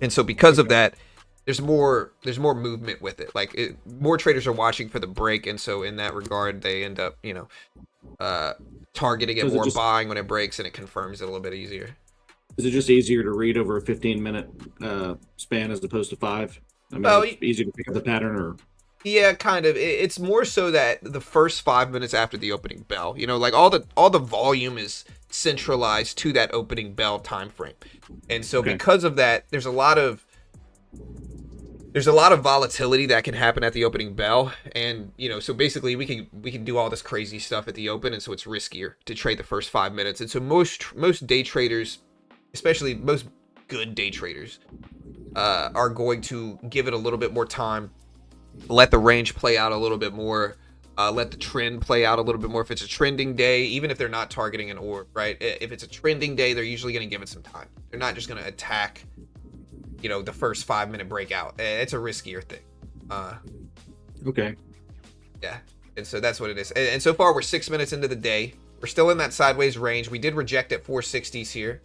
And so because of that, there's more movement with it. Like, more traders are watching for the break, and so in that regard, they end up, you know, targeting it more, buying when it breaks, and it confirms it a little bit easier.
Is it just easier to read over a 15-minute span as opposed to 5? I mean, well, it's easier to pick up the pattern, or?
Yeah, kind of. It's more so that the first 5 minutes after the opening bell, you know, like all the volume is centralized to that opening bell time frame, and so because of that, there's a lot of volatility that can happen at the opening bell, and you know, so basically we can do all this crazy stuff at the open, and so it's riskier to trade the first 5 minutes, and so most day traders, especially most good day traders, are going to give it a little bit more time, let the range play out a little bit more, let the trend play out a little bit more. If it's a trending day, even if they're not targeting an orb, right? If it's a trending day, they're usually going to give it some time. They're not just going to attack, you know, the first 5 minute breakout. It's a riskier thing.
Okay.
Yeah, and so that's what it is. And so far, we're 6 minutes into the day. We're still in that sideways range. We did reject at 460s here.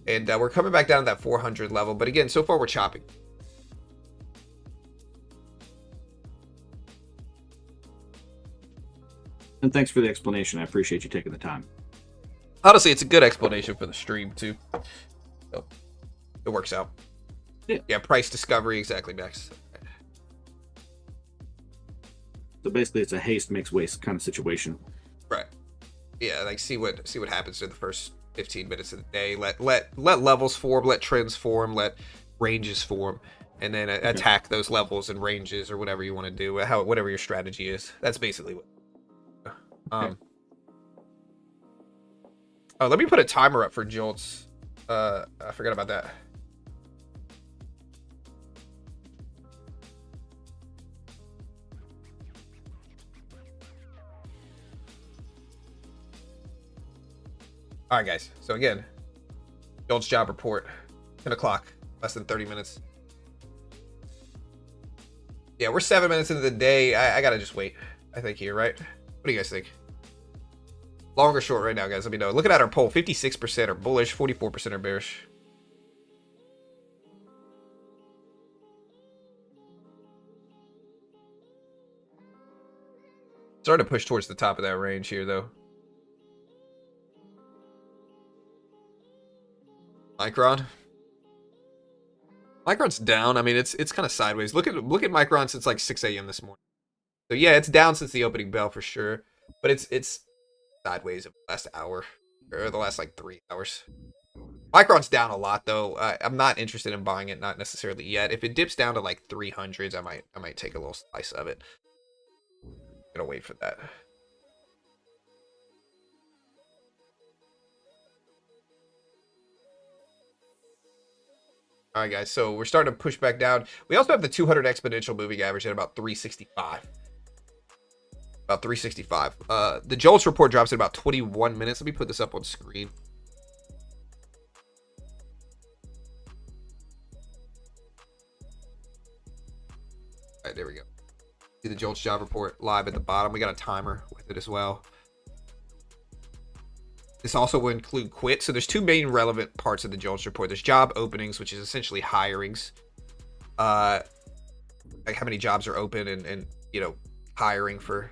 And we're coming back down to that 400 level. But again, so far we're chopping.
And thanks for the explanation. I appreciate you taking the time.
Honestly, it's a good explanation for the stream, too. So, it works out. Yeah, price discovery, exactly, Max.
So basically, it's a haste makes waste kind of situation.
Right. Yeah, like see what happens to the first 15 minutes of the day. Let levels form, let trends form, let ranges form, and then attack those levels and ranges or whatever you want to do, whatever your strategy is. That's basically what.
Okay.
Oh, let me put a timer up for jolts. I forgot about that. All right, guys. So again, jolts job report, 10 o'clock, less than 30 minutes. Yeah, we're 7 minutes into the day. I gotta just wait, I think, here, right? What do you guys think? Long or short right now, guys? Let me know. Looking at our poll, 56% are bullish, 44% are bearish. Starting to push towards the top of that range here, though. Micron's down. I mean, it's kind of sideways. Look at Micron since like 6 a.m. this morning. So yeah, it's down since the opening bell for sure, but it's sideways of the last hour or the last like 3 hours. Micron's down a lot though. I'm not interested in buying it, not necessarily yet. If it dips down to like 300s, I might take a little slice of it. Gonna wait for that. All right, guys. So we're starting to push back down. We also have the 200 exponential moving average at about 365. About 365. The jolts report drops in about 21 minutes. Let me put this up on screen. All right, there we go. See the jolts job report live at the bottom. We got a timer with it as well. This also will include quit. So there's two main relevant parts of the jolts report. There's job openings, which is essentially hirings. Like how many jobs are open and you know, hiring for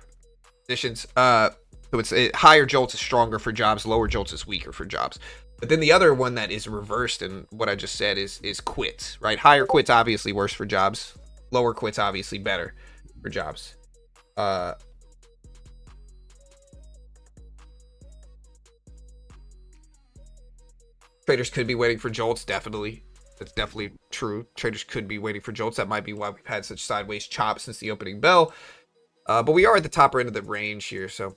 positions. So it's higher jolts is stronger for jobs, lower jolts is weaker for jobs. But then the other one that is reversed in what I just said is quits, right? Higher quits obviously worse for jobs. Lower quits obviously better for jobs. Traders could be waiting for jolts, definitely. That's definitely true. Traders could be waiting for jolts. That might be why we've had such sideways chops since the opening bell. But we are at the top end of the range here, so.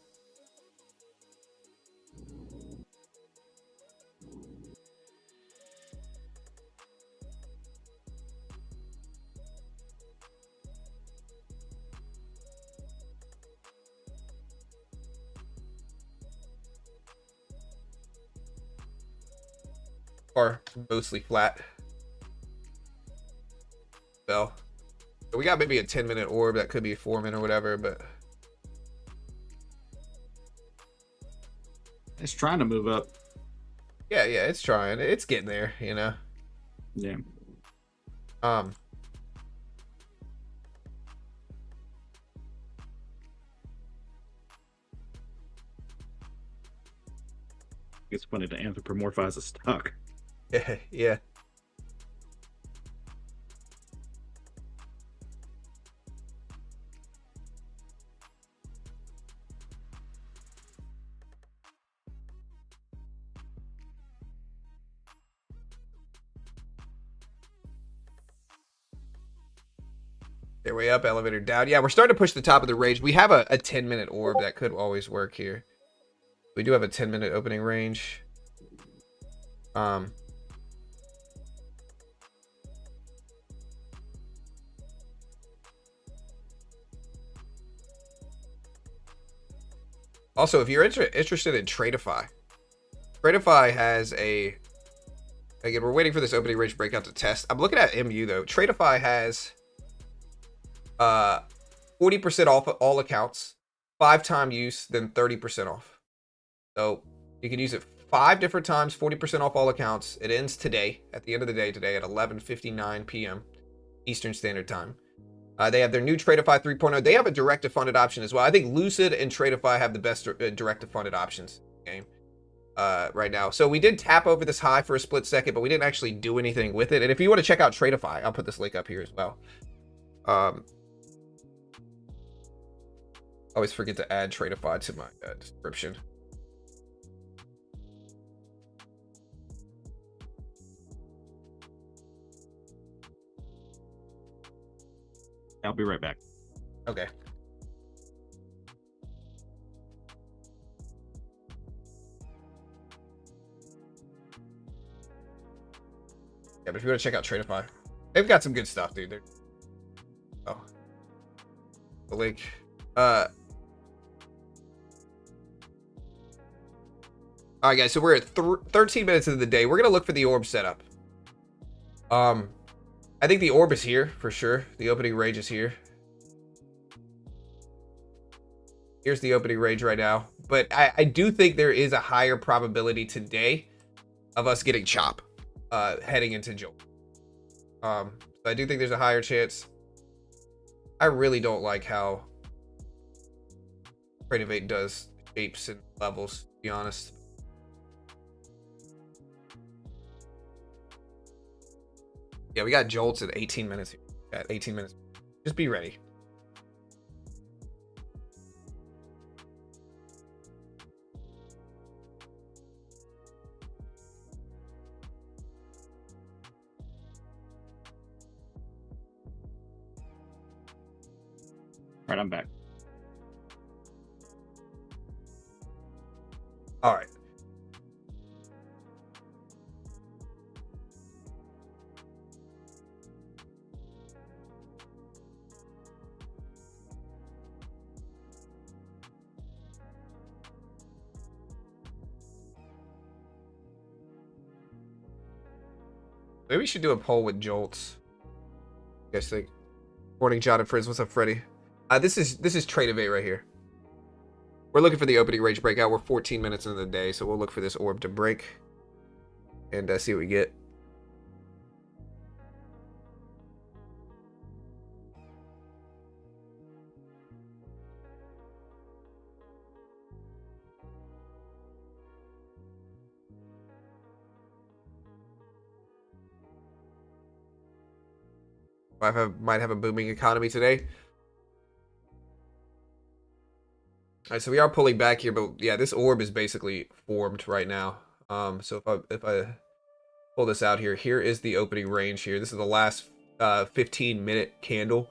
Or mostly flat. Bell. So we got maybe a 10-minute orb. That could be a 4-minute or whatever, but.
It's trying to move up.
Yeah, it's trying. It's getting there, you know.
Yeah. It's funny to anthropomorphize a stock.
Yeah. They're way up, elevator down. Yeah, we're starting to push the top of the range. We have a 10-minute orb that could always work here. We do have a 10-minute opening range. Also, if you're interested in Tradeify has a. Again, we're waiting for this opening range breakout to test. I'm looking at MU though. Tradeify has 40% off all accounts, 5-time use, then 30% off. So you can use it 5 different times, 40% off all accounts. It ends today, at the end of the day today at 11:59 p.m. Eastern Standard Time. They have their new Tradeify 3.0. They have a direct-to-funded option as well. I think Lucid and Tradeify have the best direct-to-funded options in the game right now. So we did tap over this high for a split second, but we didn't actually do anything with it. And if you want to check out Tradeify, I'll put this link up here as well. Always forget to add Tradeify to my description.
I'll be right back.
Okay. Yeah, but if you want to check out Tradeify, they've got some good stuff, dude. Oh, the link. All right, guys. So we're at 13 minutes into the day. We're gonna look for the orb setup. I think the orb is here for sure. The opening range is here. Here's the opening range right now, but I do think there is a higher probability today of us getting chop heading into Joel. So I do think there's a higher chance. I really don't like how Tradeivate does shapes and levels, to be honest. Yeah, we got jolts at 18 minutes here. At 18 minutes. Just be ready.
All right, I'm back.
All right. Maybe we should do a poll with jolts. You guys think? Morning, John and Frizz. What's up, Freddie? This is Tradeivate right here. We're looking for the opening range breakout. We're 14 minutes into the day, so we'll look for this orb to break and see what we get. Might have a booming economy today. All right, so we are pulling back here, but yeah, this orb is basically formed right now. So if I pull this out here, here is the opening range here. This is the last 15-minute candle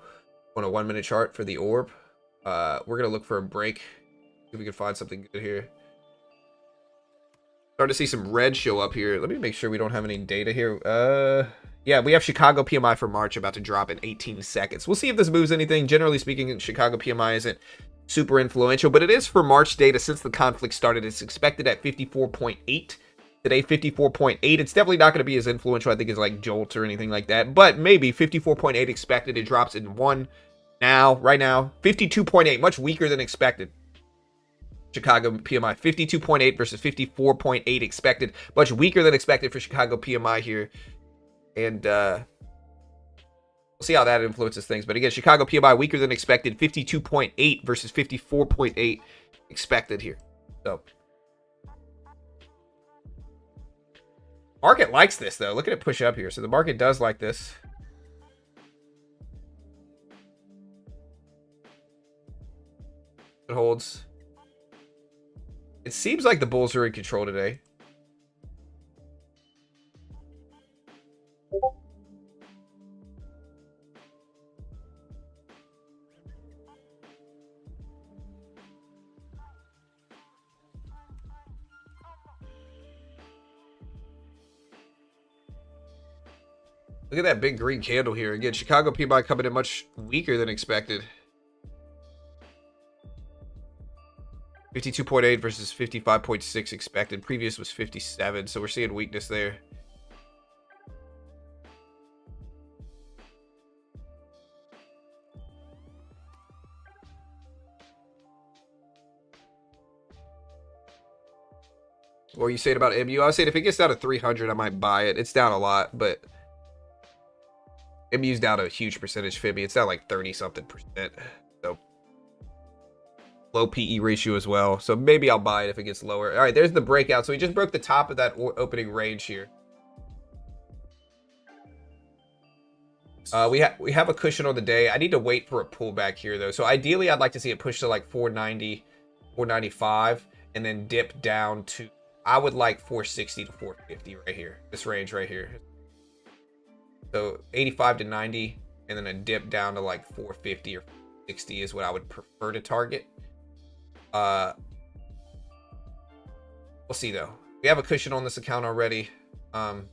on a 1-minute chart for the orb. We're gonna look for a break. See if we can find something good here. Starting to see some red show up here. Let me make sure we don't have any data here. Yeah, we have Chicago PMI for March about to drop in 18 seconds. We'll see if this moves anything. Generally speaking, Chicago PMI isn't super influential, but it is for March data since the conflict started. It's expected at 54.8. Today, 54.8. It's definitely not going to be as influential, I think, as like Jolt or anything like that, but maybe 54.8 expected. It drops in one now, right now. 52.8, much weaker than expected. Chicago PMI, 52.8 versus 54.8 expected. Much weaker than expected for Chicago PMI here. And we'll see how that influences things. But again, Chicago PMI weaker than expected, 52.8 versus 54.8 expected here. So market likes this though. Look at it push up here. So the market does like this. It holds. It seems like the bulls are in control today. Look at that big green candle here. Again, Chicago PMI coming in much weaker than expected. 52.8 versus 55.6 expected. Previous was 57, so we're seeing weakness there. What are you saying about MU? I was saying if it gets down to 300, I might buy it. It's down a lot, but MU's down a huge percentage. Fibby, it's down like 30-something%. So low PE ratio as well. So maybe I'll buy it if it gets lower. All right, there's the breakout. So we just broke the top of that opening range here. We have a cushion on the day. I need to wait for a pullback here though. So ideally, I'd like to see it push to like 490, 495, and then dip down to, I would like 460 to 450 right here. This range right here. So 85 to 90, and then a dip down to like 450 or 60 is what I would prefer to target. We'll see though. We have a cushion on this account already. You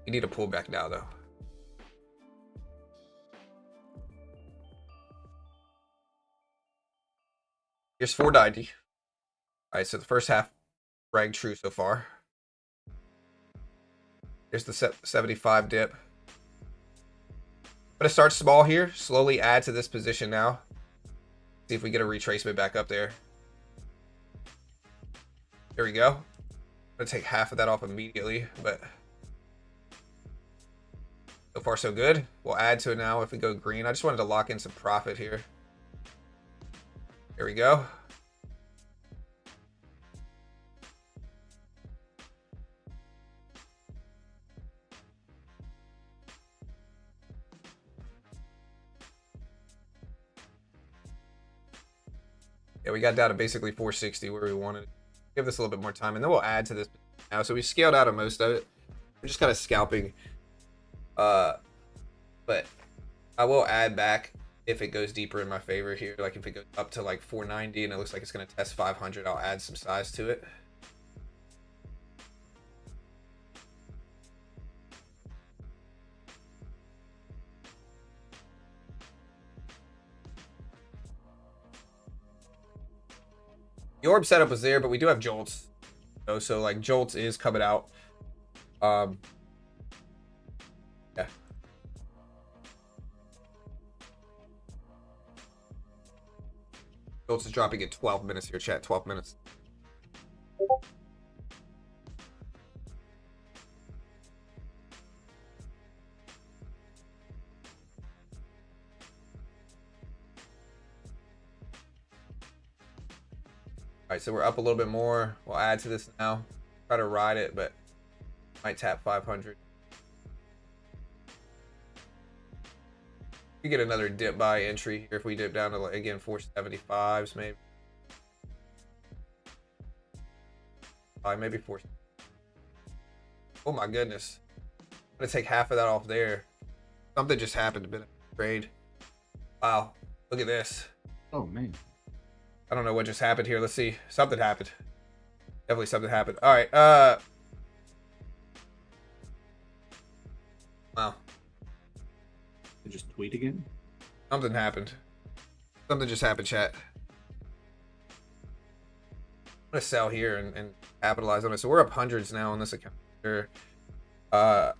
need a pullback now though. Here's 490. All right, so the first half rang true so far. Here's the 75 dip. I'm gonna start small here, slowly add to this position now. See if we get a retracement back up there. There we go. I'm gonna take half of that off immediately, but so far so good. We'll add to it now if we go green. I just wanted to lock in some profit here. There we go. Yeah, we got down to basically 460 where we wanted. Give this a little bit more time, and then we'll add to this now. So we scaled out of most of it. We're just kind of scalping. But I will add back if it goes deeper in my favor here. Like if it goes up to like 490 and it looks like it's going to test 500, I'll add some size to it. The orb setup was there, but we do have jolts. So like jolts is coming out. Yeah. Jolts is dropping at 12 minutes here, chat. 12 minutes. All right, so we're up a little bit more. We'll add to this now. Try to ride it, but might tap 500. We get another dip buy entry here if we dip down to, like, again, 475s maybe. Maybe 4. Oh my goodness. I'm gonna take half of that off there. Something just happened to be a trade. Wow, look at this.
Oh man.
I don't know what just happened here. Let's see. Something happened. Definitely something happened. All right. Wow.
You just tweet again?
Something happened. Something just happened, chat. I'm going to sell here and capitalize on it. So we're up hundreds now on this account. Still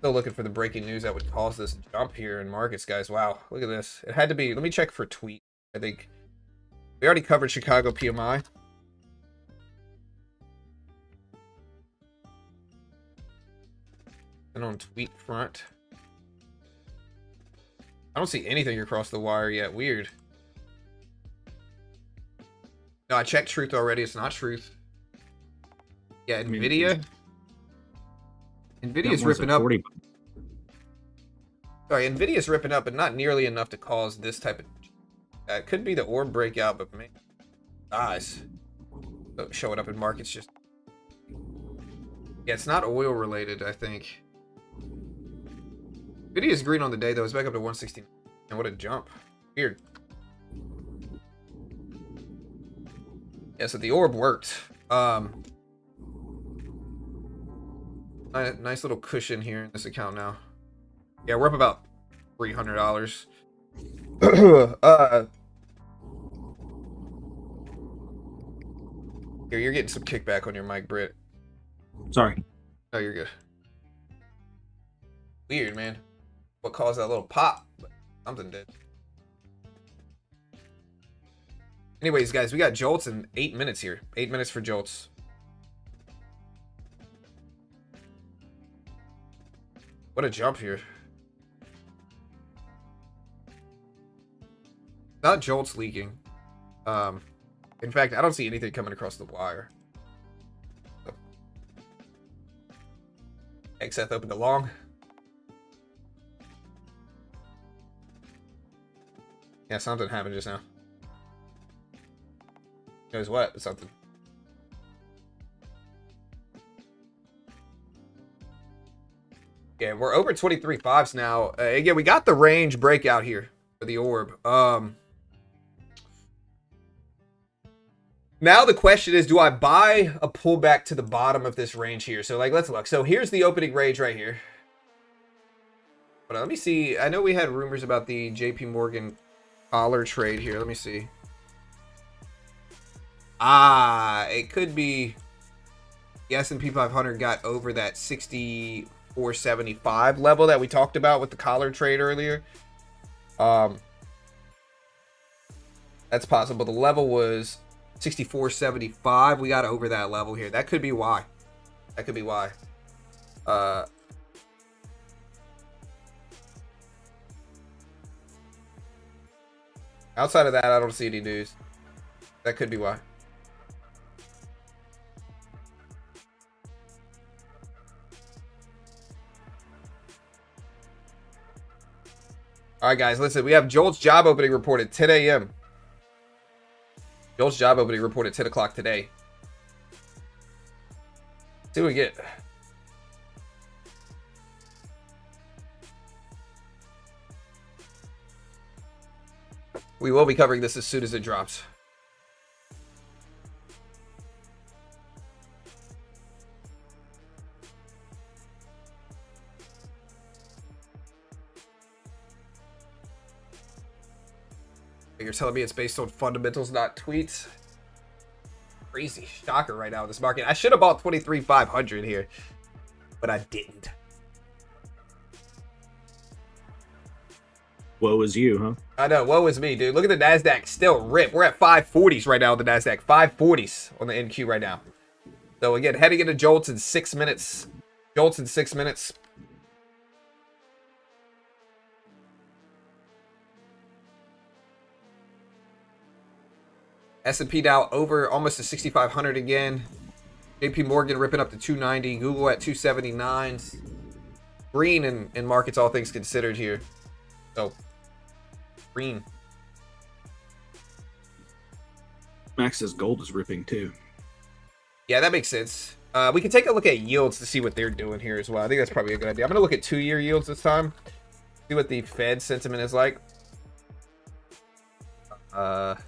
looking for the breaking news that would cause this jump here in markets, guys. Wow. Look at this. It had to be. Let me check for tweet. I think we already covered Chicago PMI. And on tweet front, I don't see anything across the wire yet. Weird. No, I checked truth already. It's not truth. Yeah, Nvidia. Nvidia's ripping up. Sorry, Nvidia's ripping up, but not nearly enough to cause this type of. It could be the orb breakout, but man, guys, showing up in markets just. Yeah, it's not oil related, I think. Nvidia's green on the day though. It's back up to 160. And what a jump! Weird. Yeah, so the orb worked. Nice little cushion here in this account now. Yeah, we're up about $300. Here, you're getting some kickback on your mic, Britt.
Sorry.
Oh, you're good. Weird, man. What caused that little pop? But something did. Anyways, guys, we got jolts in 8 minutes here. 8 minutes for jolts. What a jump here. Not jolts leaking. In fact, I don't see anything coming across the wire. So. XF opened the long. Yeah, something happened just now. Knows what? Something. Yeah, we're over 23.5s now. Again, we got the range breakout here for the orb. Now the question is, do I buy a pullback to the bottom of this range here? So, like, let's look. So here's the opening range right here. But let me see. I know we had rumors about the JP Morgan collar trade here. Let me see. It could be the S&P 500 got over that 64.75 level that we talked about with the collar trade earlier. That's possible. The level was 64.75. We got over that level here. That could be why. That could be why. Outside of that, I don't see any news. That could be why. All right, guys, listen. We have Jolt's job opening report at 10 a.m. Jolt's job opening report at 10 o'clock today. See what we get. We will be covering this as soon as it drops. You're telling me it's based on fundamentals, not tweets? Crazy shocker right now in this market. I should have bought 23,500 here, but I didn't.
Woe is you, huh?
I know, woe is me, dude. Look at the NASDAQ still rip. We're at 540s right now on the NASDAQ. 540s on the NQ right now. So again, heading into Jolts in 6 minutes. Jolts in 6 minutes. S&P now over almost to 6,500 again. JP Morgan ripping up to 290. Google at 279s. Green in markets, all things considered here. So, green.
Max says gold is ripping too.
Yeah, that makes sense. We can take a look at yields to see what they're doing here as well. I think that's probably a good idea. I'm going to look at 2-year yields this time. See what the Fed sentiment is like. But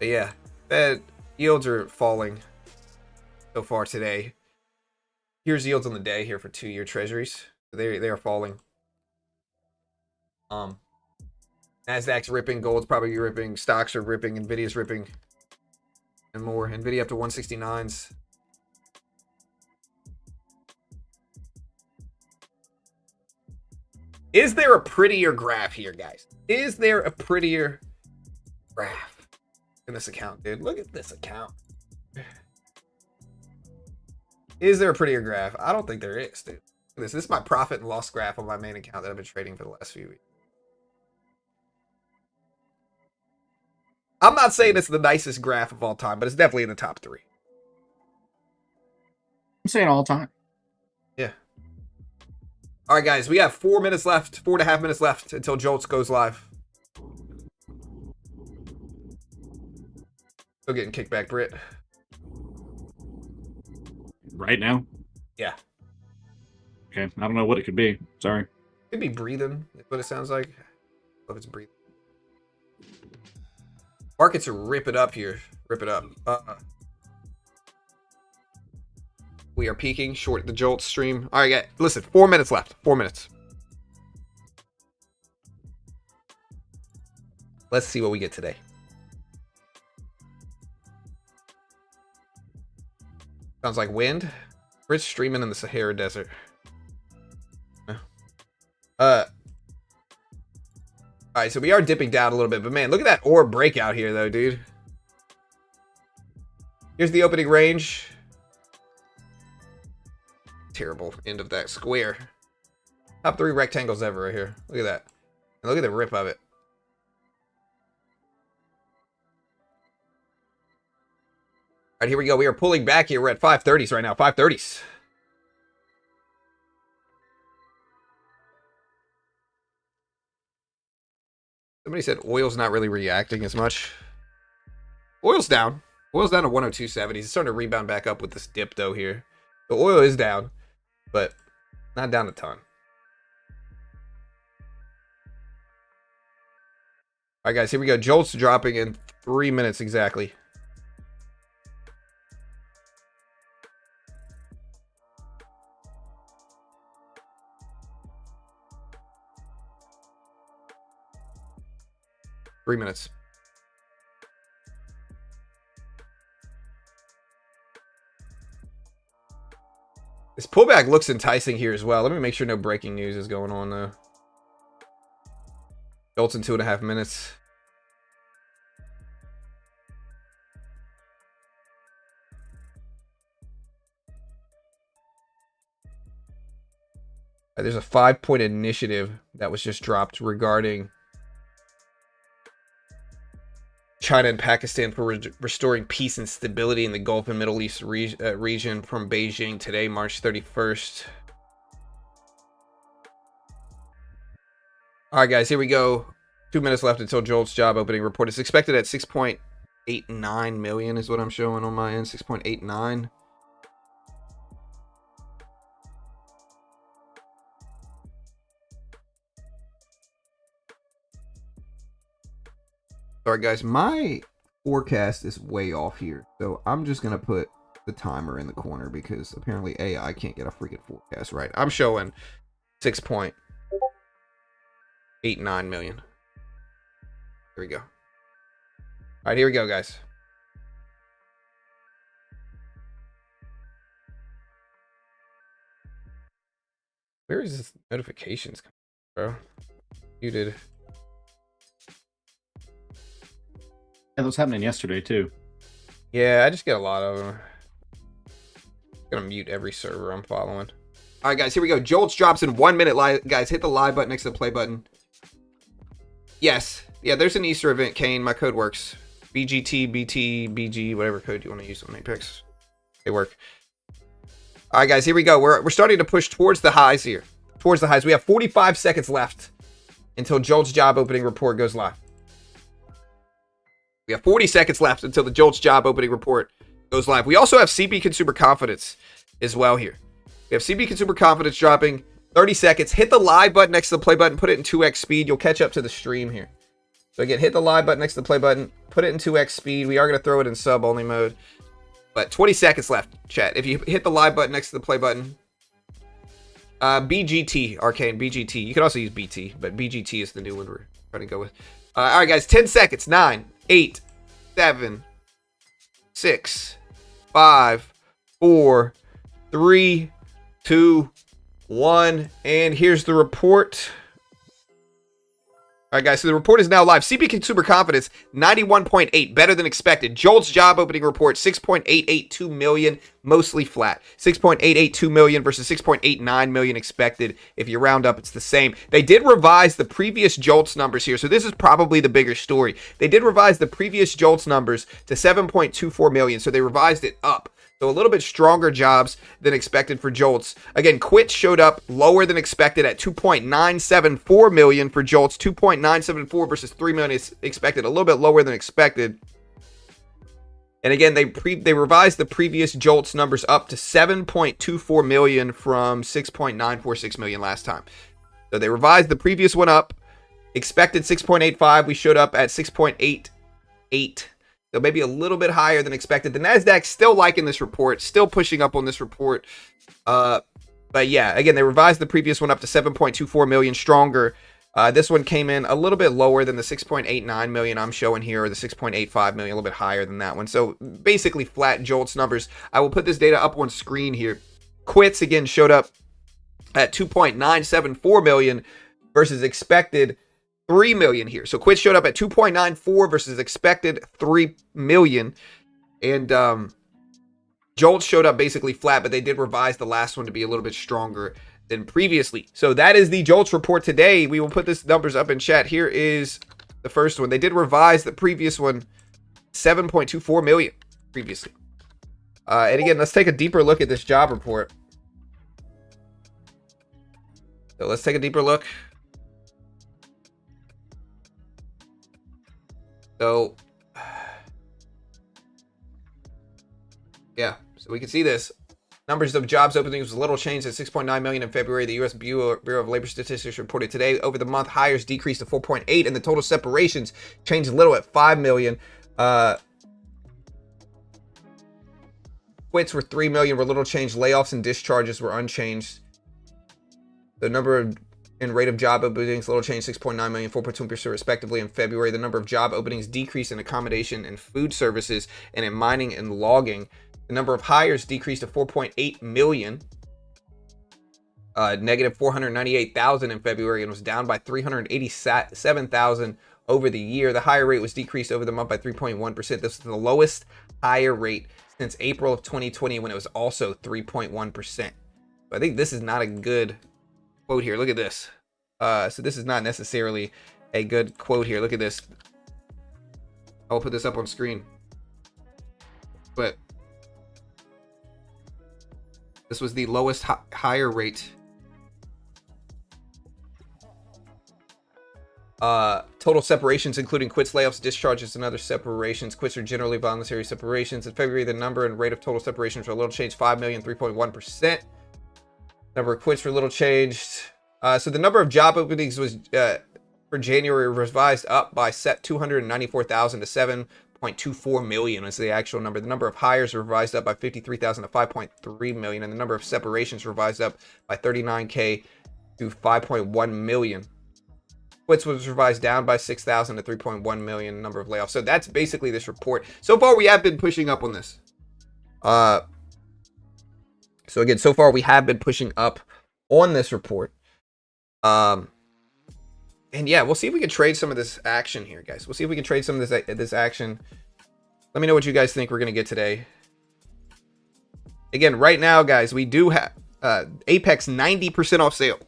yeah, Fed yields are falling so far today. Here's yields on the day here for 2-year treasuries. They are falling. Nasdaq's ripping, gold's probably ripping, stocks are ripping, Nvidia's ripping, and more. Nvidia up to 169s. Is there a prettier graph here, guys? Is there a prettier graph in this account, dude? Look at this account. Is there a prettier graph? I don't think there is, dude. This is my profit and loss graph on my main account that I've been trading for the last few weeks. I'm not saying it's the nicest graph of all time, but it's definitely in the top 3.
I'm saying all time.
Yeah. All right, guys, we have 4 minutes left, 4.5 minutes left until Jolts goes live. Still getting kickback, Britt.
Right now?
Yeah.
Okay, I don't know what it could be. Sorry.
Could be breathing, is what it sounds like. If it's breathing. Markets are rip it up here. Rip it up. We are peaking short the Jolt stream. All right, guys. Listen, 4 minutes left. 4 minutes. Let's see what we get today. Sounds like wind. Rich streaming in the Sahara Desert. Alright, so we are dipping down a little bit, but man, look at that orb breakout here, though, dude. Here's the opening range. Terrible end of that square. Top 3 rectangles ever right here. Look at that. And look at the rip of it. All right, here we go. We are pulling back here. We're at 530s right now. 530s. Somebody said oil's not really reacting as much. Oil's down. Oil's down to 102.70s. It's starting to rebound back up with this dip, though, here. The oil is down, but Not down a ton. All right, guys, here we go. Jolt's dropping in 3 minutes exactly. Three minutes. This pullback looks enticing here as well. Let me make sure no breaking news is going on though. Jolt's in 2.5 minutes. There's a 5-point initiative that was just dropped regarding China and Pakistan for restoring peace and stability in the Gulf and Middle East region from Beijing today, March 31st. All right, guys, here we go. 2 minutes left until Jolt's job opening report. It's expected at 6.89 million is what I'm showing on my end, 6.89. Alright guys, my forecast is way off here, so I'm just gonna put the timer in the corner because apparently AI can't get a freaking forecast right. I'm showing 6.89 million. Here we go. Alright, here we go, guys. Where is this notifications coming from, bro? Muted.
That was happening yesterday too.
Yeah, I just get a lot of them. I'm gonna mute every server I'm following. All right, guys, here we go. Jolt's drops in 1 minute. Guys, hit the live button next to the play button. Yes. Yeah, there's an Easter event, Kane. My code works. BGT, BT, BG, whatever code you want to use on Apex. They work. All right, guys, here we go. We're starting to push towards the highs here. Towards the highs. We have 45 seconds left until Jolt's job opening report goes live. We have 40 seconds left until the Jolt's job opening report goes live. We also have CB consumer confidence as well here. We have CB consumer confidence dropping 30 seconds. Hit the live button next to the play button. Put it in 2x speed. You'll catch up to the stream here. So again, hit the live button next to the play button. Put it in 2x speed. We are going to throw it in sub only mode. But 20 seconds left, chat. If you hit the live button next to the play button. BGT, Arcane, BGT. You can also use BT, but BGT is the new one we're trying to go with. All right, guys, 10 seconds. 9, 8, 7, 6, 5, 4, 3, 2, 1. And here's the report. All right, guys, so the report is now live. CB Consumer Confidence, 91.8, better than expected. Jolt's job opening report, 6.882 million, mostly flat. 6.882 million versus 6.89 million expected. If you round up, it's the same. They did revise the previous Jolt's numbers here, so this is probably the bigger story. They did revise the previous Jolt's numbers to 7.24 million, so they revised it up. So a little bit stronger jobs than expected for Jolt's. Again, quits showed up lower than expected at 2.974 million for Jolt's. 2.974 versus 3 million is expected. A little bit lower than expected. And again, they revised the previous Jolt's numbers up to 7.24 million from 6.946 million last time. So they revised the previous one up. Expected 6.85. We showed up at 6.88. So maybe a little bit higher than expected. The NASDAQ still liking this report, still pushing up on this report. But yeah, again, they revised the previous one up to 7.24 million stronger. This one came in a little bit lower than the 6.89 million I'm showing here, or the 6.85 million, a little bit higher than that one. So basically flat Jolt's numbers. I will put this data up on screen here. Quits again showed up at 2.974 million versus expected 3 million here. So quits showed up at 2.94 versus expected 3 million. And Jolt showed up basically flat, but they did revise the last one to be a little bit stronger than previously. So that is the Jolt's report today. We will put this numbers up in chat. Here is the first one. They did revise the previous one, 7.24 million previously. And again, let's take a deeper look at this job report. So let's take a deeper look. So, yeah, so we can see this. Numbers of jobs openings was little changed at 6.9 million in February. The U.S. Bureau of Labor Statistics reported today. Over the month, hires decreased to 4.8, and the total separations changed little at 5 million. Quits were 3 million, were little changed. Layoffs and discharges were unchanged. The number of and rate of job openings, little change, 6.9 million, 4.2% respectively in February. The number of job openings decreased in accommodation and food services and in mining and logging. The number of hires decreased to 4.8 million, negative 498,000 in February, and was down by 387,000 over the year. The hire rate was decreased over the month by 3.1%. This is the lowest hire rate since April of 2020, when it was also 3.1%. I think this is not a good quote here. Look at this. So this is not necessarily a good quote here. Look at this. I'll put this up on screen. But this was the lowest hire rate. Total separations, including quits, layoffs, discharges, and other separations. Quits are generally voluntary separations. In February, the number and rate of total separations were a little changed, 5 million, 3.1%. Number of quits were little changed. So the number of job openings was for January revised up by 294,000 to 7.24 million is the actual number. The number of hires revised up by 53,000 to 5.3 million, and the number of separations revised up by 39K to 5.1 million. Quits was revised down by 6,000 to 3.1 million. Number of layoffs. So that's basically this report. So far, we have been pushing up on this. So again, so far we have been pushing up on this report. And yeah, we'll see if we can trade some of this action here, guys. We'll see if we can trade some of this action. Let me know what you guys think we're gonna get today. Again, right now, guys, we do have Apex 90% off sale.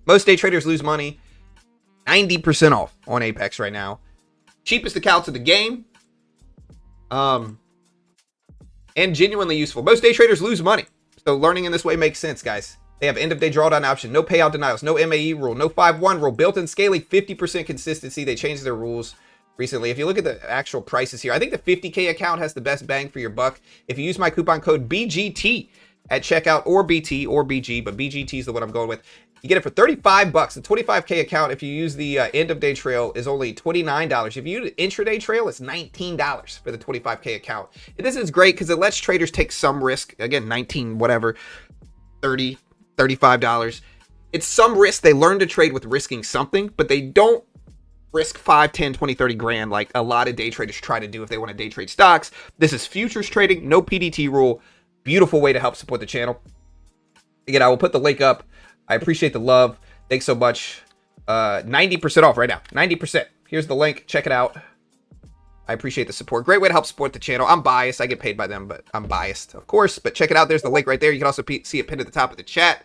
Most day traders lose money. 90% off on Apex right now. Cheapest accounts in the game. And genuinely useful. Most day traders lose money. So learning in this way makes sense, guys. They have end-of-day drawdown option, no payout denials, no MAE rule, no 5-1 rule, built-in scaling, 50% consistency. They changed their rules recently. If you look at the actual prices here, I think the 50K account has the best bang for your buck. If you use my coupon code BGT at checkout, or BT or BG, but BGT is the one I'm going with, you get it for $35. The 25K account, if you use the end-of-day trail, is only $29. If you use intraday trail, it's $19 for the 25K account. And this is great because it lets traders take some risk. Again, 19 whatever, 30, $35. It's some risk. They learn to trade with risking something, but they don't risk 5, 10, 20, 30 grand like a lot of day traders try to do if they want to day trade stocks. This is futures trading, no PDT rule. Beautiful way to help support the channel. Again, I will put the link up. I appreciate the love. Thanks so much. 90% off right now. 90%. Here's the link. Check it out. I appreciate the support. Great way to help support the channel. I'm biased. I get paid by them, but I'm biased, of course. But check it out. There's the link right there. You can also see it pinned at the top of the chat.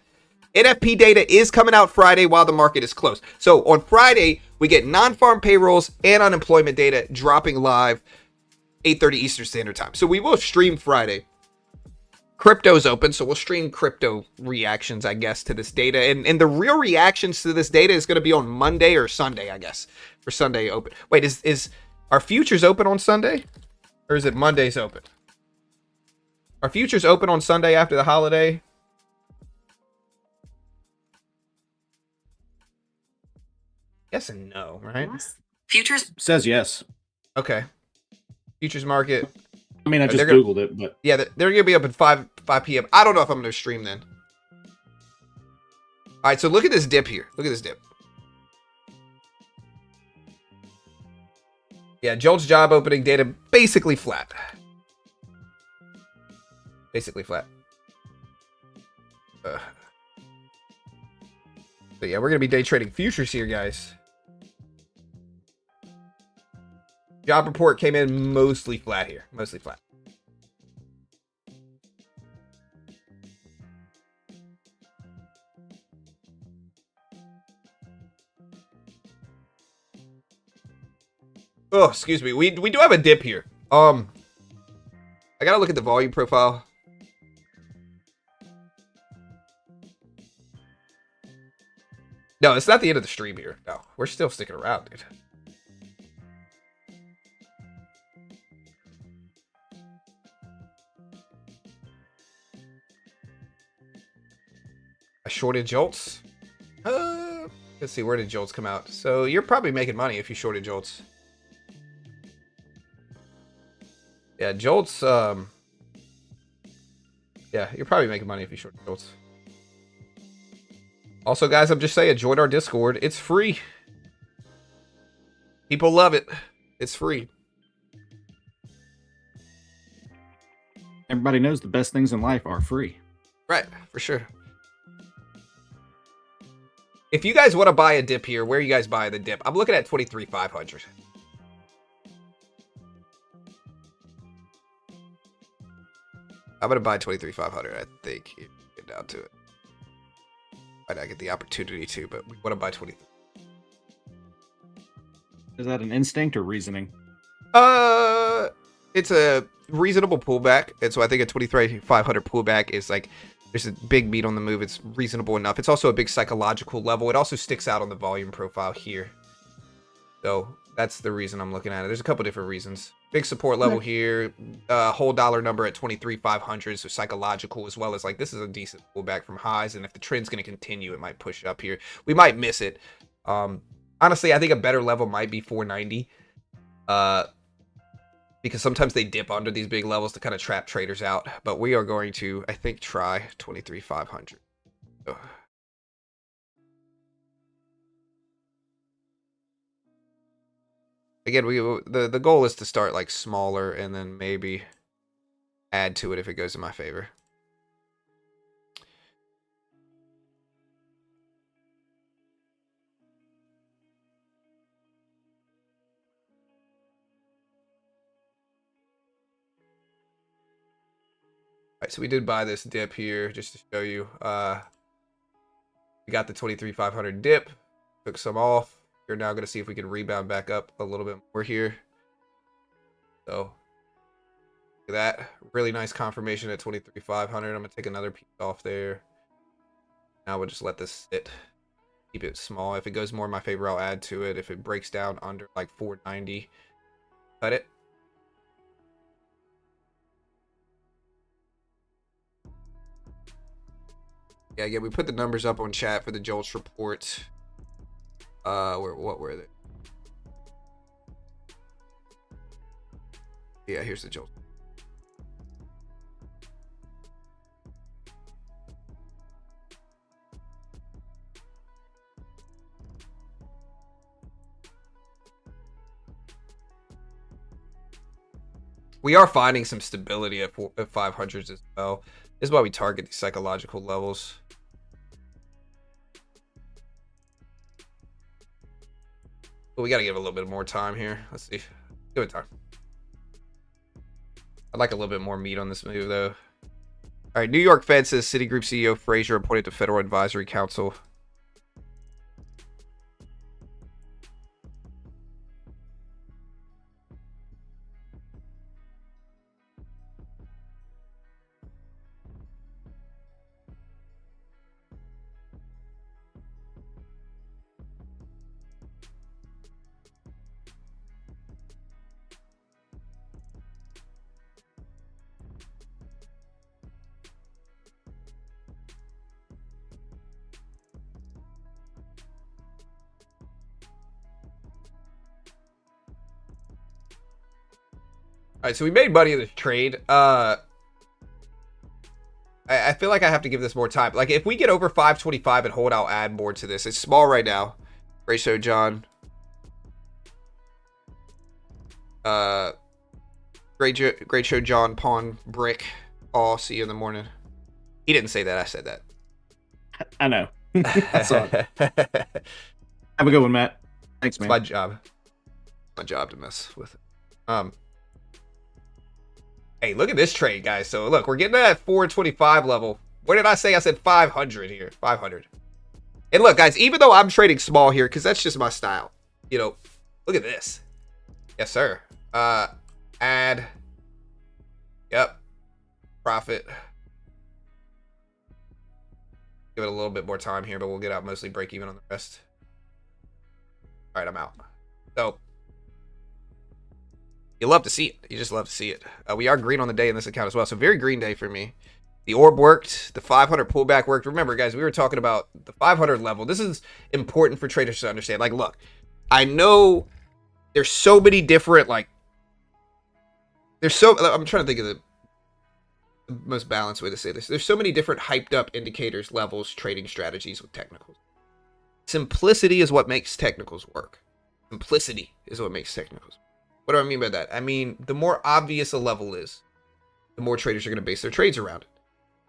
NFP data is coming out Friday while the market is closed. So on Friday, we get non-farm payrolls and unemployment data dropping live 8:30 Eastern Standard Time. So we will stream Friday. Crypto's open, so we'll stream crypto reactions, I guess, to this data. And the real reactions to this data is going to be on Monday or Sunday, I guess, for Sunday open. Wait, is our futures open on Sunday? Or is it Monday's open? Are futures open on Sunday after the holiday? Yes and no, right?
Futures says yes.
Okay. Futures market.
I mean, I just Googled it, but
yeah, they're gonna be up at 5 p.m. I don't know if I'm gonna stream then. All right, so look at this dip here. Look at this dip. Yeah, Jolt's job opening data basically flat. Basically flat. So yeah, we're gonna be day trading futures here, guys. Job report came in mostly flat here. Mostly flat. Oh, excuse me. We do have a dip here. I gotta look at the volume profile. No, it's not the end of the stream here. No, we're still sticking around, dude. I shorted Jolts. Let's see, where did Jolts come out? So you're probably making money if you shorted Jolts. Yeah, Jolts, yeah, you're probably making money if you shorted Jolts. Also, guys, I'm just saying, join our Discord. It's free. People love it. It's free.
Everybody knows the best things in life are free.
Right, for sure. If you guys want to buy a dip here, where are you guys buying the dip? I'm looking at 23,500. I'm going to buy 23,500, I think. Get down to it. Might not get the opportunity to, but we want to buy 23.
Is that an instinct or reasoning?
It's a reasonable pullback, and so I think a 23,500 pullback is like, there's a big meat on the move. It's reasonable enough. It's also a big psychological level. It also sticks out on the volume profile here. So that's the reason I'm looking at it. There's a couple different reasons. Big support level here. Whole dollar number at 23,500. So psychological, as well as like, this is a decent pullback from highs. And if the trend's going to continue, it might push up here. We might miss it. Honestly, I think a better level might be 490. Because sometimes they dip under these big levels to kind of trap traders out. But we are going to, I think, try 23,500. Again, the goal is to start like smaller and then maybe add to it if it goes in my favor. Alright, so we did buy this dip here just to show you. We got the 23,500 dip, took some off. We're now going to see if we can rebound back up a little bit more here. So, look at that. Really nice confirmation at 23,500. I'm going to take another piece off there. Now we'll just let this sit. Keep it small. If it goes more in my favor, I'll add to it. If it breaks down under like 490, cut it. Yeah, we put the numbers up on chat for the Jolts report. What were they? Yeah, here's the Jolts. We are finding some stability at 500s as well. This is why we target these psychological levels. But we got to give it a little bit more time here. Let's see. Give it time. I'd like a little bit more meat on this move, though. All right, New York Fed says Citigroup CEO Frazier appointed to Federal Advisory Council. All right, so we made money in this trade. I feel like I have to give this more time. Like, if we get over 525 and hold, I'll add more to this. It's small right now. Great show, John. Great show, John. Pawn, Brick. All see you in the morning. He didn't say that. I said that.
I know. I saw it. Have a good one, Matt. Thanks, man.
It's my job. My job to mess with it. Hey, look at this trade, guys. So, look, we're getting to that 425 level. What did I say? I said 500 here. 500. And look, guys, even though I'm trading small here, because that's just my style, you know, look at this. Yes, sir. Add. Yep. Profit. Give it a little bit more time here, but we'll get out mostly break even on the rest. All right, I'm out. So, you love to see it. You just love to see it. We are green on the day in this account as well. So very green day for me. The orb worked. The 500 pullback worked. Remember, guys, we were talking about the 500 level. This is important for traders to understand. Like, look, I know there's so many different, like, I'm trying to think of the most balanced way to say this. There's so many different hyped up indicators, levels, trading strategies with technicals. Simplicity is what makes technicals work. Simplicity is what makes technicals. What do I mean by that? I mean, the more obvious a level is, the more traders are going to base their trades around it.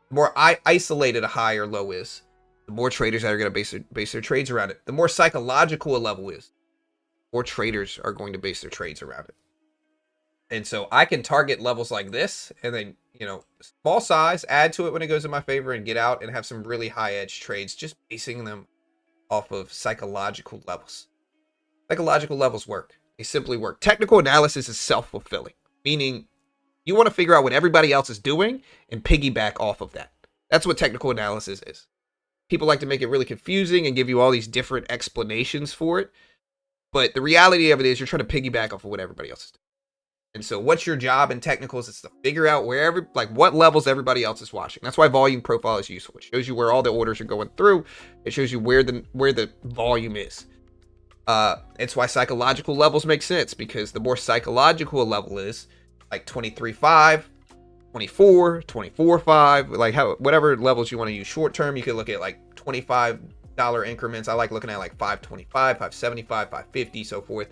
The more isolated a high or low is, the more traders that are going to base their trades around it. The more psychological a level is, the more traders are going to base their trades around it. And so I can target levels like this, and then, you know, small size, add to it when it goes in my favor, and get out and have some really high edge trades, just basing them off of psychological levels. Psychological levels work. They simply work. Technical analysis is self-fulfilling, meaning you want to figure out what everybody else is doing and piggyback off of that. That's what technical analysis is. People like to make it really confusing and give you all these different explanations for it. But the reality of it is you're trying to piggyback off of what everybody else is doing. And so what's your job in technicals is to figure out what levels everybody else is watching. That's why volume profile is useful. It shows you where all the orders are going through. It shows you where the volume is. It's why psychological levels make sense, because the more psychological a level is, like 23.5, 24, 24.5, like whatever levels you want to use short term, you could look at like $25 increments. I like looking at like 525, 575, 550, so forth.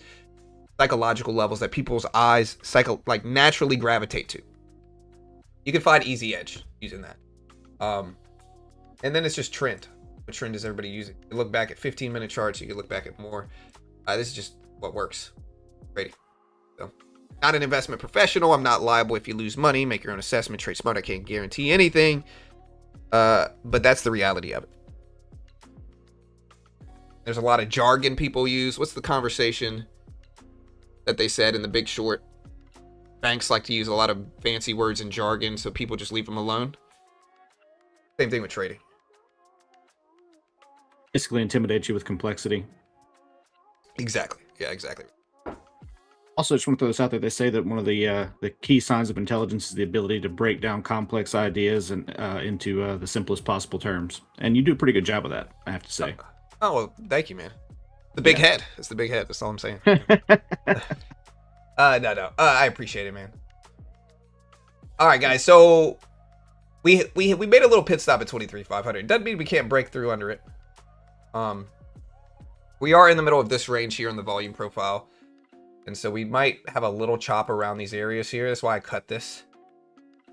Psychological levels that people's eyes naturally gravitate to. You can find easy edge using that. And then it's just trend. What trend is everybody using? You look back at 15-minute charts, you can look back at more. This is just what works. Trading. So, not an investment professional. I'm not liable if you lose money. Make your own assessment. Trade smart. I can't guarantee anything. But that's the reality of it. There's a lot of jargon people use. What's the conversation that they said in The Big Short? Banks like to use a lot of fancy words and jargon, so people just leave them alone. Same thing with trading.
Basically intimidate you with complexity.
Exactly. Yeah, exactly.
Also, just want to throw this out there. They say that one of the key signs of intelligence is the ability to break down complex ideas and into the simplest possible terms. And you do a pretty good job of that, I have to say.
Oh, well, thank you, man. The big head. It's the big head. That's all I'm saying. No. I appreciate it, man. All right, guys. So we made a little pit stop at 23,500. Doesn't mean we can't break through under it. We are in the middle of this range here in the volume profile. And so we might have a little chop around these areas here. That's why I cut this.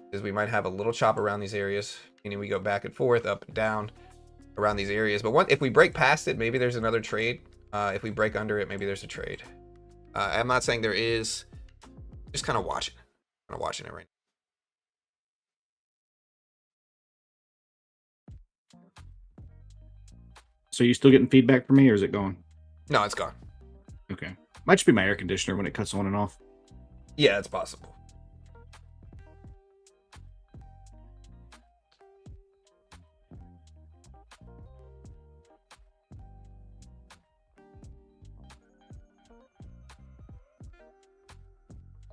Because we might have a little chop around these areas. Meaning we go back and forth, up and down around these areas. But if we break past it, maybe there's another trade. If we break under it, maybe there's a trade. I'm not saying there is. Just kind of watching. Kind of watching it right now.
So you still getting feedback from me, or is it gone?
No, it's gone.
Okay. Might just be my air conditioner when it cuts on and off.
Yeah, it's possible.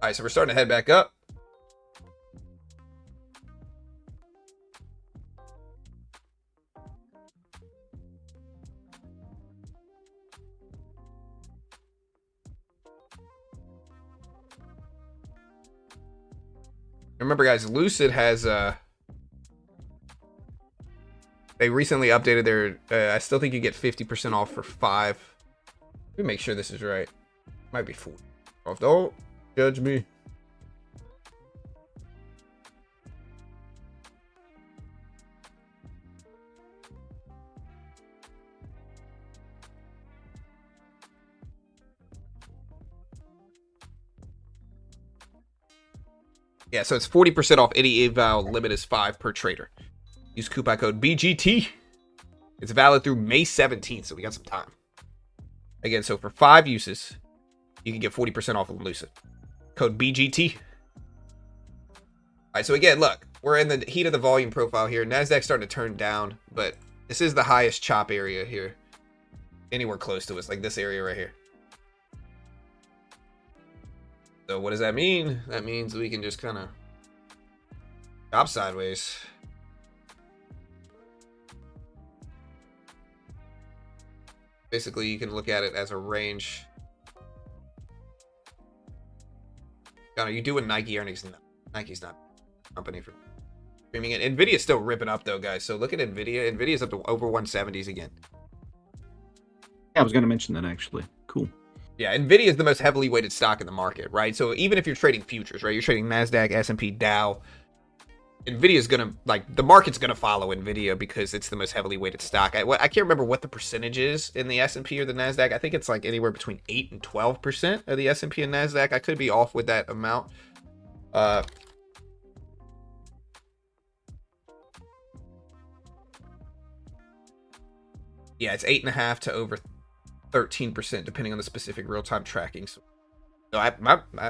All right, so we're starting to head back up. Remember, guys, Lucid has they recently updated their I still think you get 50% off for 5. Let me make sure this is right. Might be 4 off. Don't judge me. Yeah, so it's 40% off. Any eval limit is 5 per trader. Use coupon code BGT. It's valid through May 17th, so we got some time. Again, so for 5 uses, you can get 40% off of Lucid. Code BGT. All right, so again, look, we're in the heat of the volume profile here. Nasdaq's starting to turn down, but this is the highest chop area here. Anywhere close to us, like this area right here. So what does that mean? That means we can just kind of chop sideways. Basically, you can look at it as a range. Connor, you doing Nike earnings? No, Nike's not a company for streaming it. Nvidia's still ripping up though, guys. So look at Nvidia. Nvidia's up to over 170s again.
Yeah, I was going to mention that actually. Cool.
Yeah, Nvidia is the most heavily weighted stock in the market, right? So even if you're trading futures, right, you're trading Nasdaq, S&P, Dow. Nvidia's gonna, like, the market's gonna follow Nvidia because it's the most heavily weighted stock. I can't remember what the percentage is in the S&P or the Nasdaq. I think it's like anywhere between 8 and 12% of the S&P and Nasdaq. I could be off with that amount. Yeah, it's 8.5 to over 13%, depending on the specific real-time tracking. So I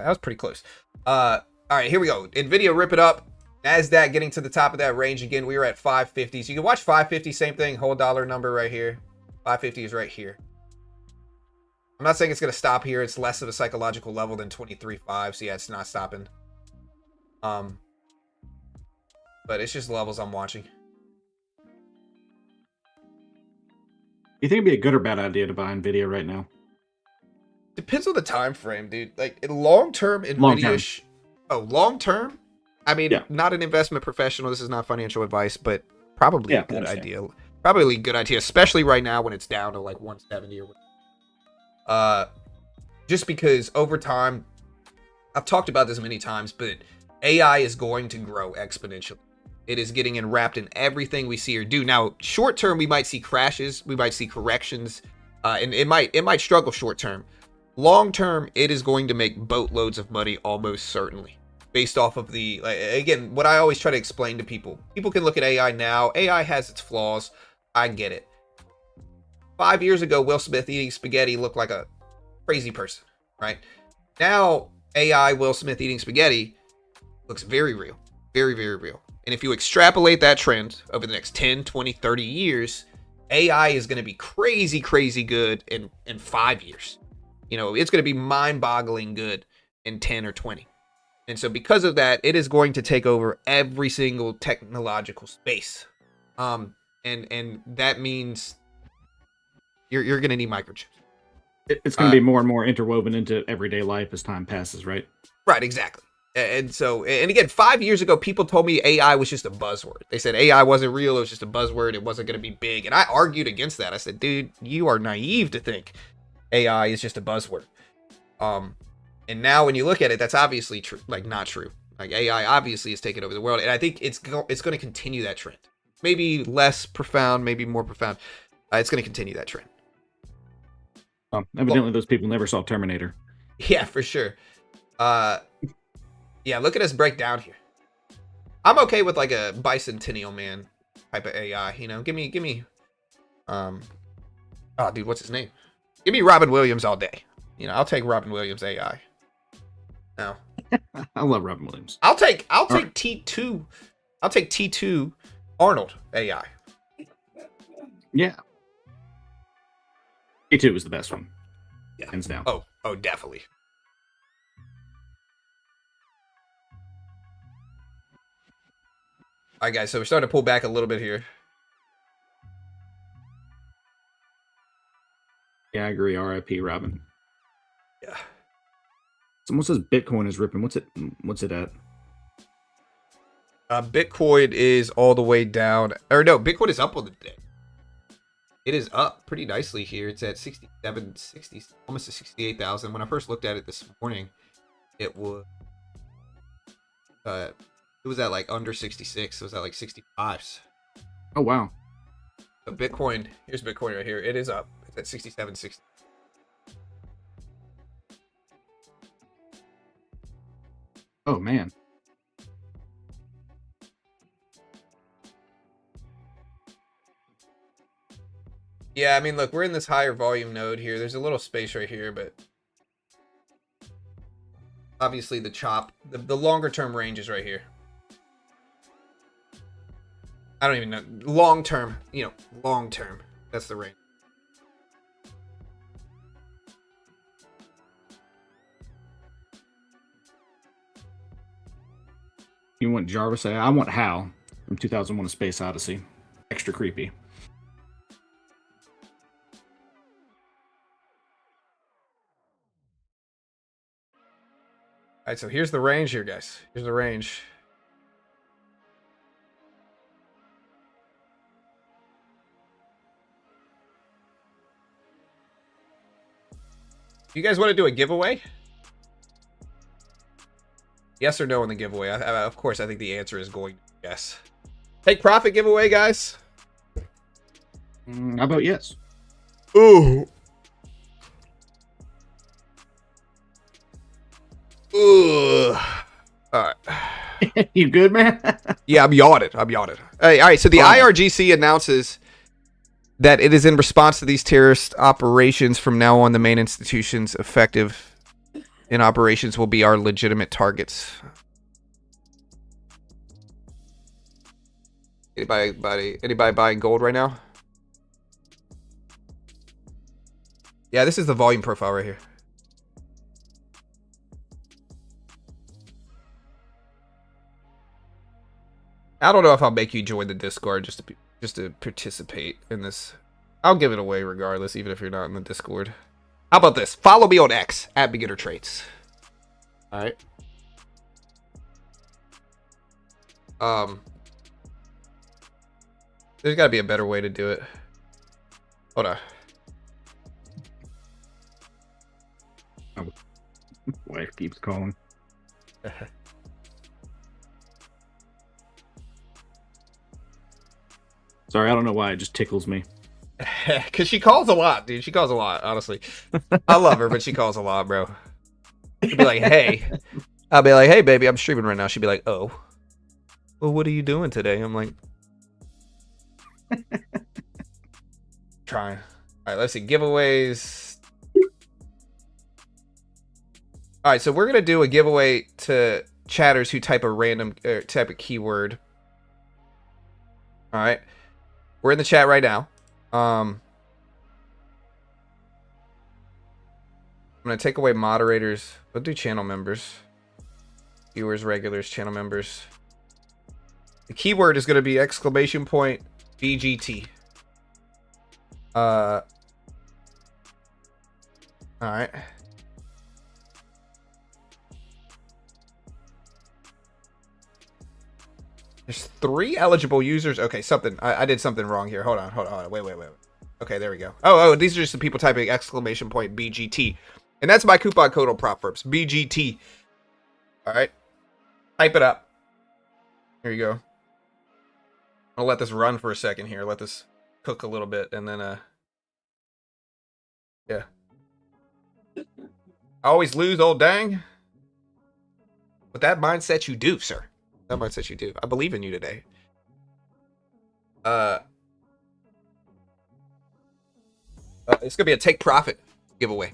was pretty close. All right, here we go. Nvidia rip it up. Nasdaq getting to the top of that range again. We were at 550. So you can watch 550, same thing, whole dollar number right here. 550 is right here. I'm not saying it's going to stop here. It's less of a psychological level than 23.5. So yeah, it's not stopping. But it's just levels I'm watching.
You think it'd be a good or bad idea to buy Nvidia right now?
Depends on the time frame, dude. Like in long-term, Nvidia. Long-term? I mean, yeah. Not an investment professional. This is not financial advice, but probably a good idea. Probably a good idea, especially right now when it's down to like 170 or whatever. Just because over time, I've talked about this many times, but AI is going to grow exponentially. It is getting enwrapped in everything we see or do. Now, short term, we might see crashes, we might see corrections, and it might struggle short term. Long term, it is going to make boatloads of money almost certainly. Based off of the, again, what I always try to explain to people. People can look at AI now. AI has its flaws. I get it. 5 years ago, Will Smith eating spaghetti looked like a crazy person, right? Now, AI Will Smith eating spaghetti looks very real. Very, very real. And if you extrapolate that trend over the next 10, 20, 30 years, AI is going to be crazy, crazy good in 5 years. You know, it's going to be mind-boggling good in 10 or 20. And so because of that, it is going to take over every single technological space. And that means you're going to need microchips.
It's going to be more and more interwoven into everyday life as time passes, right?
Right, exactly. And so, and again, 5 years ago, people told me AI was just a buzzword. They said AI wasn't real. It was just a buzzword. It wasn't going to be big. And I argued against that. I said, dude, you are naive to think AI is just a buzzword. And now when you look at it, that's obviously true, like not true. Like AI obviously has taken over the world. And I think it's going to continue that trend. Maybe less profound, maybe more profound. It's going to continue that trend.
Evidently, those people never saw Terminator.
Yeah, for sure. Yeah, look at us break down here. I'm okay with like a bicentennial man type of AI. You know, give me. Oh, dude, what's his name? Give me Robin Williams all day. You know, I'll take Robin Williams AI. No,
I love Robin Williams.
I'll take T2. I'll take T2 Arnold AI.
Yeah. T2 was the best one.
Yeah.
Hands down.
Oh, definitely. All right, guys, so we're starting to pull back a little bit here.
Yeah, I agree. RIP, Robin.
Yeah.
Someone says Bitcoin is ripping. What's it at?
Bitcoin is all the way down. Or no, Bitcoin is up on the day. It is up pretty nicely here. It's at 67, 60, almost to 68,000. When I first looked at it this morning, it was at like under 66. It was at like 65s.
Oh, wow.
So Bitcoin, here's Bitcoin right here. It is up. It's at 67, 60.
Oh, man.
Yeah, I mean, look, we're in this higher volume node here. There's a little space right here, but obviously the chop, the longer term range is right here. I don't even know. Long term, long term. That's the range.
You want Jarvis? I want Hal from 2001: A Space Odyssey. Extra creepy.
right, so here's the range here, guys. Here's the range. You guys want to do a giveaway? Yes or no on the giveaway? Of course, I think the answer is going to be yes. Take profit giveaway, guys.
How about yes?
Ooh. Ooh. All right.
You good, man?
Yeah, I'm yawning. Hey, all right, so the IRGC announces that it is in response to these terrorist operations. From now on, the main institutions effective in operations will be our legitimate targets. Anybody buying gold right now? Yeah, this is the volume profile right here. I don't know if I'll make you join the Discord just to participate in this. I'll give it away regardless, even if you're not in the Discord. How about this? Follow me on X at Beginner Traits. All right. There's got to be a better way to do it. Hold on.
Wife keeps calling. Sorry, I don't know why. It just tickles me.
Because she calls a lot, dude. She calls a lot, honestly. I love her, but she calls a lot, bro. She'll be like, hey. I'll be like, hey, baby, I'm streaming right now. She'll be like, oh. Well, what are you doing today? I'm like, trying. All right, let's see. Giveaways. All right, so we're going to do a giveaway to chatters who type a random type of keyword. All right. We're in the chat right now. I'm going to take away moderators. We'll do channel members. Viewers, regulars, channel members. The keyword is going to be exclamation point BGT. All right. There's 3 eligible users. Okay, something. I did something wrong here. Hold on. Wait. Okay, there we go. Oh, these are just the people typing exclamation point BGT. And that's my coupon code on prop firms. BGT. All right. Type it up. Here you go. I'll let this run for a second here. Let this cook a little bit. And then, yeah. I always lose, old dang. With that mindset, you do, sir. That mindset you do. I believe in you today. It's gonna be a take profit giveaway.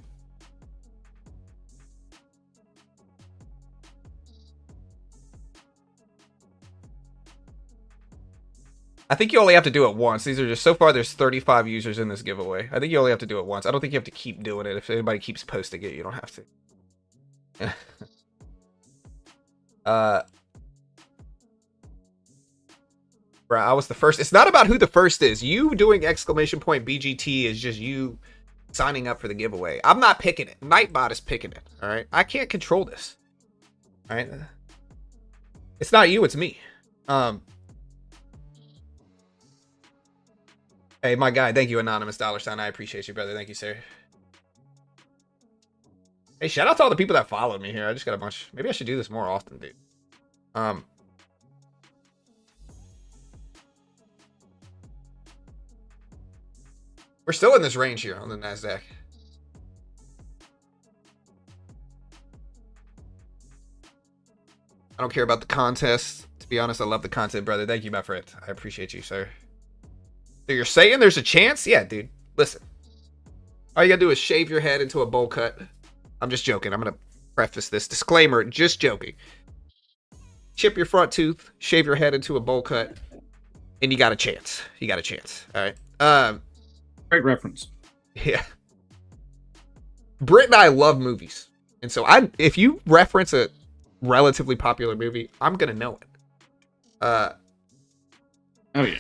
I think you only have to do it once. These are just, so far there's 35 users in this giveaway. I think you only have to do it once. I don't think you have to keep doing it. If anybody keeps posting it, you don't have to. Bro, I was the first. It's not about who the first is. You doing exclamation point BGT is just you signing up for the giveaway. I'm not picking it. Nightbot is picking it. All right. I can't control this. All right. It's not you. It's me. Hey, my guy. Thank you, Anonymous $. I appreciate you, brother. Thank you, sir. Hey, shout out to all the people that followed me here. I just got a bunch. Maybe I should do this more often, dude. We're still in this range here on the NASDAQ. I don't care about the contest. To be honest, I love the content, brother. Thank you, my friend. I appreciate you, sir. So you're saying there's a chance? Yeah, dude. Listen. All you gotta do is shave your head into a bowl cut. I'm just joking. I'm gonna preface this. Disclaimer, just joking. Chip your front tooth, shave your head into a bowl cut, and you got a chance. You got a chance. All right.
Great reference.
Yeah. Britt and I love movies. And so if you reference a relatively popular movie, I'm going to know it.
Oh, yeah.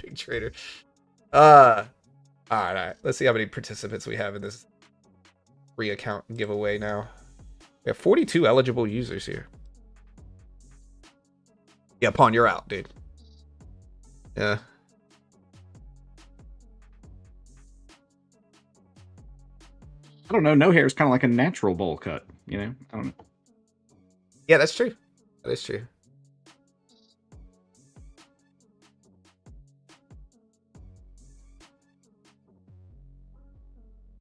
Big trader. All right. Let's see how many participants we have in this free account giveaway now. We have 42 eligible users here. Yeah, Pawn, you're out, dude. Yeah.
I don't know. No hair is kind of like a natural bowl cut. You know, I don't know.
Yeah, that's true. That is true.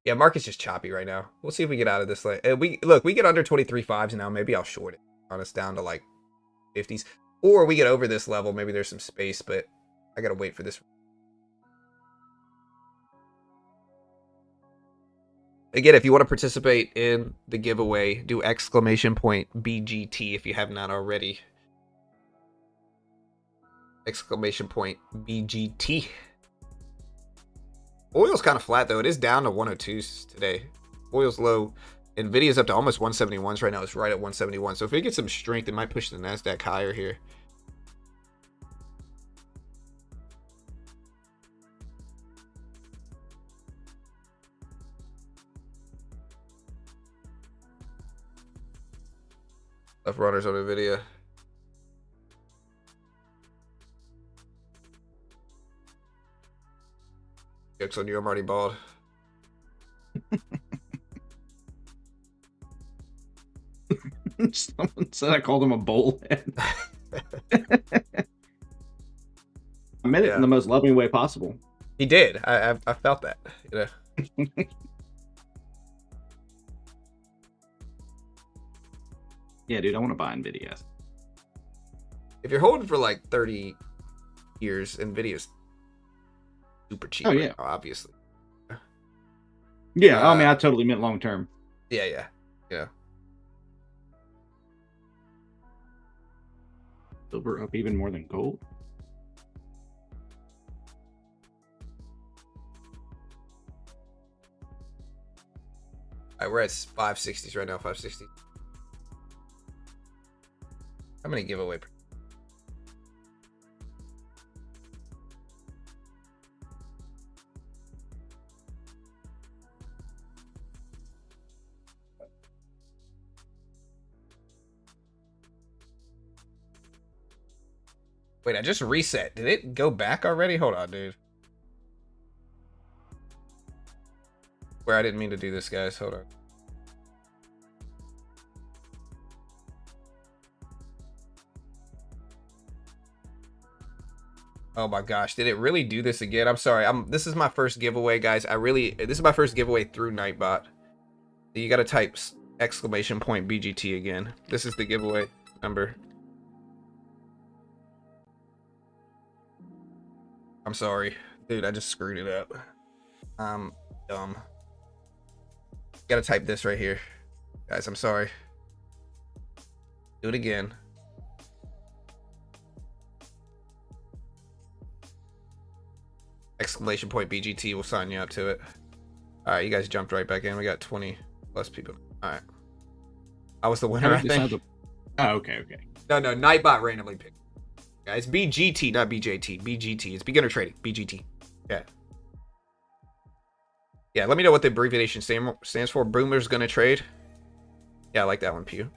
Yeah, market's just choppy right now. We'll see if we get out of this. We get under 23.5s now. Maybe I'll short it on us down to like 50s, or we get over this level. Maybe there's some space, but I gotta wait for this. Again, if you want to participate in the giveaway, do !BGT if you have not already. !BGT. Oil's kind of flat, though. It is down to 102s today. Oil's low. Nvidia's up to almost 171s right now. It's right at 171. So if we get some strength, it might push the NASDAQ higher here. Left runners on Nvidia. Jokes on you, I'm already bald.
Someone said I called him a bowl head. I meant it in the most loving way possible.
He did. I felt that. You know.
Yeah, dude, I want to buy Nvidia.
If you're holding for like 30 years, Nvidia's super cheap.
Oh, yeah.
Right now, obviously.
Yeah, I mean, I totally meant long term.
Yeah.
Silver up even more than gold.
All right, we're at 560s right now. 560. How many giveaway? Wait, I just reset. Did it go back already? Hold on, dude. Where I didn't mean to do this, guys. Hold on. Oh my gosh, did it really do this again? I'm sorry. This is my first giveaway, guys. This is my first giveaway through Nightbot. You got to type !BGT again. This is the giveaway number. I'm sorry. Dude, I just screwed it up. I'm dumb. Gotta type this right here. Guys, I'm sorry. Do it again. !BGT will sign you up to it. Alright, you guys jumped right back in. We got 20 plus people. Alright. I was the winner, I think.
Oh, okay.
No, Nightbot randomly picked. Guys, BGT, not BJT. BGT. It's beginner trading. BGT. Yeah. Yeah, let me know what the abbreviation stands for. Boomer's gonna trade. Yeah, I like that one, Pew.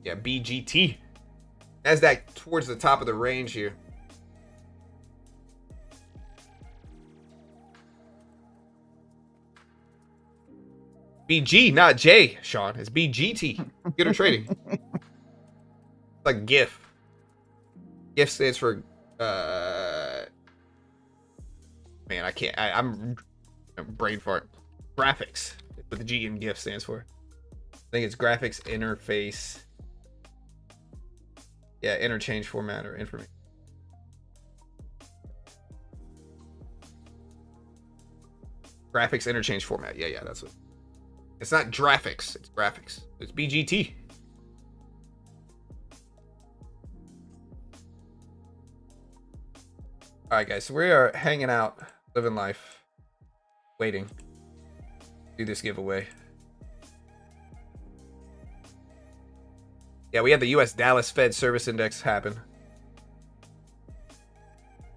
Yeah, BGT. NASDAQ towards the top of the range here. BG, not J, Sean. It's BGT. Beginner trading. It's like GIF. GIF stands for man, I can't. I'm brain fart. Graphics. What the G in GIF stands for. I think it's graphics interface. Yeah, interchange format or information. Graphics interchange format. Yeah, that's what. It's not graphics. It's graphics. It's BGT. All right, guys. So we are hanging out, living life, waiting. Do this giveaway. Yeah, we had the U.S. Dallas Fed Service Index happen.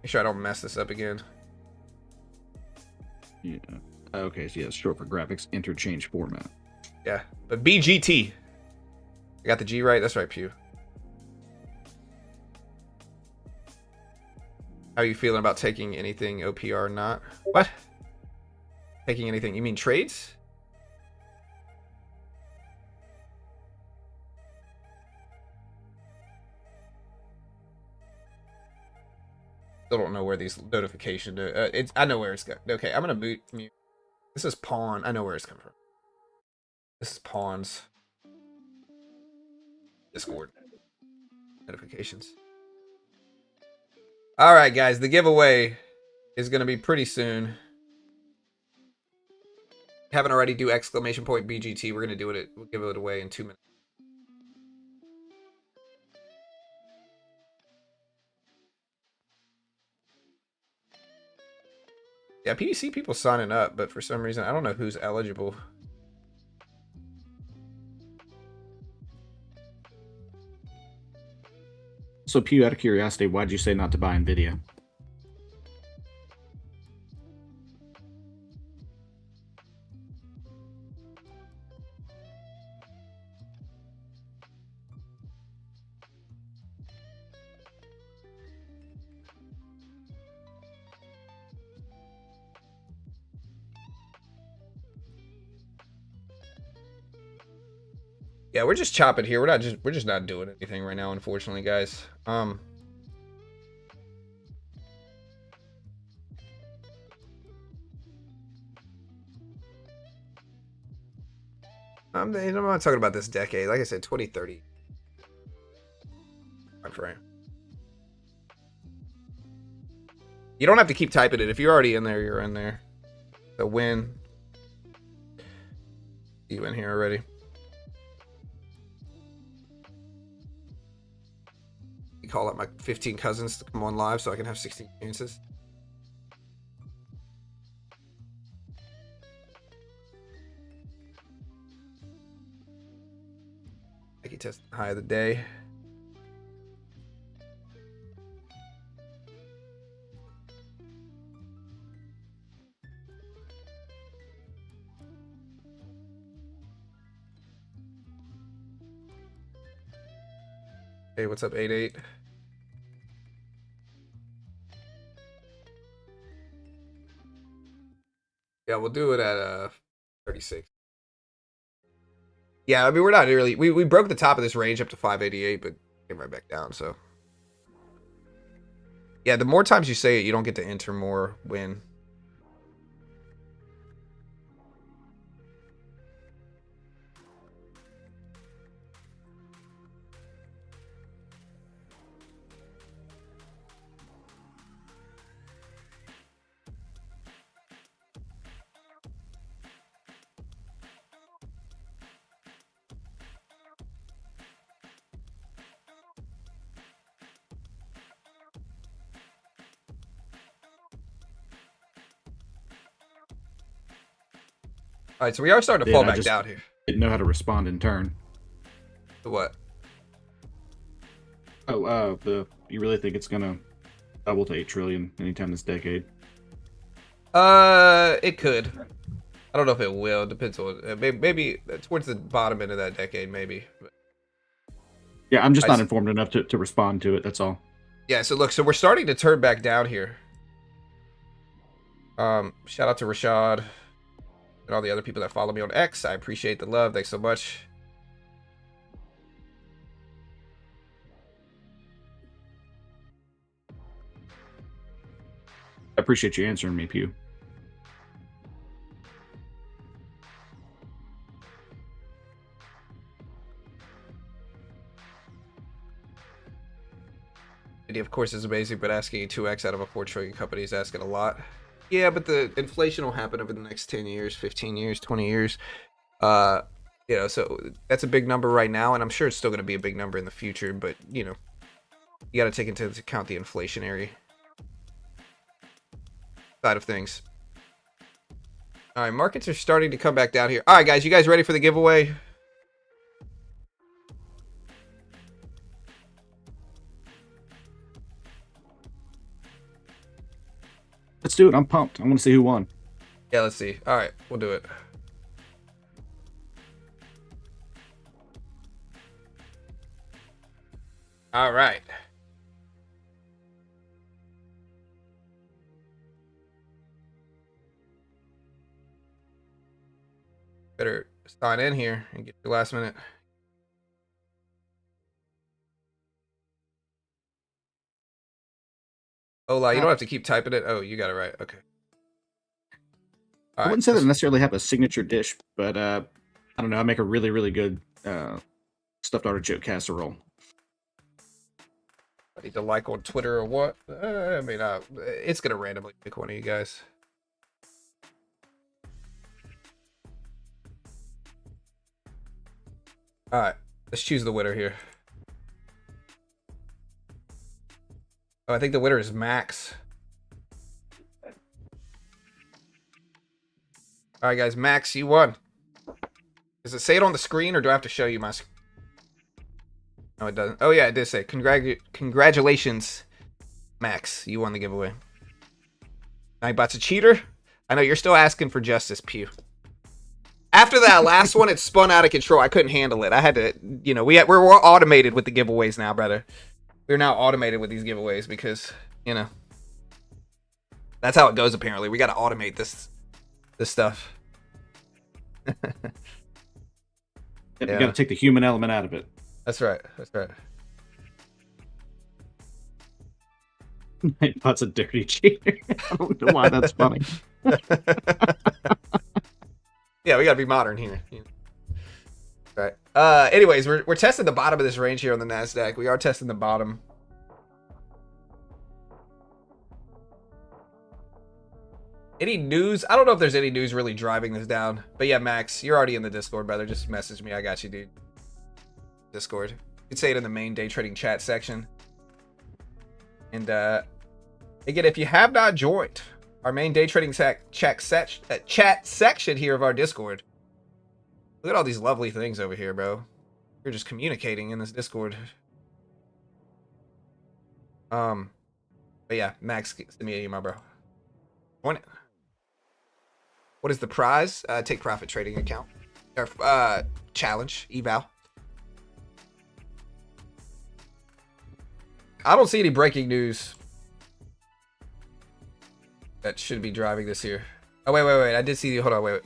Make sure I don't mess this up again.
Yeah. Okay, so yeah, it's short for graphics interchange format.
Yeah, but BGT. I got the G right. That's right, Pew. How are you feeling about taking anything OPR or not? What? Taking anything? You mean trades? Still don't know where these notifications. I know where it's going. Okay, I'm gonna mute. This is pawn. I know where it's coming from. This is pawns. Discord notifications. All right, guys. The giveaway is gonna be pretty soon. Haven't already do exclamation point BGT. We're gonna do it. We'll give it away in 2 minutes. Yeah, PDC people signing up, but for some reason I don't know who's eligible.
So, Pew, out of curiosity, why'd you say not to buy NVIDIA?
Yeah, we're just chopping here. We're just not doing anything right now, unfortunately, guys. I'm not talking about this decade. Like I said, 2030 time frame. You don't have to keep typing it. If you're already in there, you're in there. The win. You in here already? You call up my 15 cousins to come on live so I can have 16 chances. Nike test high of the day. Hey, what's up, 88? Yeah, we'll do it at 36. Yeah, I mean, we're not really... We broke the top of this range up to 588, but came right back down, so... Yeah, the more times you say it, you don't get to enter more win. All right, so we are starting to fall back down here.
Didn't know how to respond in turn.
To what?
Oh, you really think it's gonna double to 8 trillion anytime this decade?
It could. I don't know if it will. It depends on maybe towards the bottom end of that decade, maybe. But
yeah, I'm just not informed enough to respond to it. That's all.
Yeah. So look, so we're starting to turn back down here. Shout out to Rashad and all the other people that follow me on X. I appreciate the love. Thanks so much.
I appreciate you answering me, Pew.
Of course, is amazing, but asking 2x out of a 4 trillion company is asking a lot. Yeah, but the inflation will happen over the next 10 years, 15 years, 20 years. You know, so that's a big number right now, and I'm sure it's still going to be a big number in the future, but, you know, you got to take into account the inflationary side of things. All right, markets are starting to come back down here. All right, guys, you guys ready for the giveaway?
Let's do it. I'm pumped. I want to see who won.
Yeah, let's see. All right, we'll do it. All right. Better sign in here and get your last minute. Ola, you don't have to keep typing it. Oh, you got it right. Okay.
I wouldn't say that I necessarily have a signature dish, but I don't know. I make a really, really good stuffed artichoke casserole.
I need to like on Twitter or what? I mean, it's gonna randomly pick one of you guys. All right, let's choose the winner here. Oh, I think the winner is Max. All right, guys, Max, you won. Does it say it on the screen, or do I have to show you my screen? No, it doesn't. Oh, yeah, it did say. Congratulations, Max. You won the giveaway. Nightbot's a cheater? I know, you're still asking for justice, Pew. After that last one, it spun out of control. I couldn't handle it. I had to, you know, we're automated with the giveaways now, brother. We're now automated with these giveaways because, you know, that's how it goes, apparently. We got to automate this stuff.
You got to take the human element out of it.
That's right. That's right.
That's a dirty cheater. I don't know why that's funny.
Yeah, we gotta be modern here. All right. Anyways, we're testing the bottom of this range here on the Nasdaq. We are testing the bottom. Any news? I don't know if there's any news really driving this down. But yeah, Max, you're already in the Discord, brother. Just message me. I got you, dude. Discord. You can say it in the main day trading chat section. And again, if you have not joined our main day trading chat section here of our Discord, look at all these lovely things over here, bro. You're just communicating in this Discord. But yeah, Max, send me an email, bro. Join it. What is the prize? Take profit trading account. Or challenge, eval. I don't see any breaking news that should be driving this here. Oh, wait. I did see you. Hold on, wait.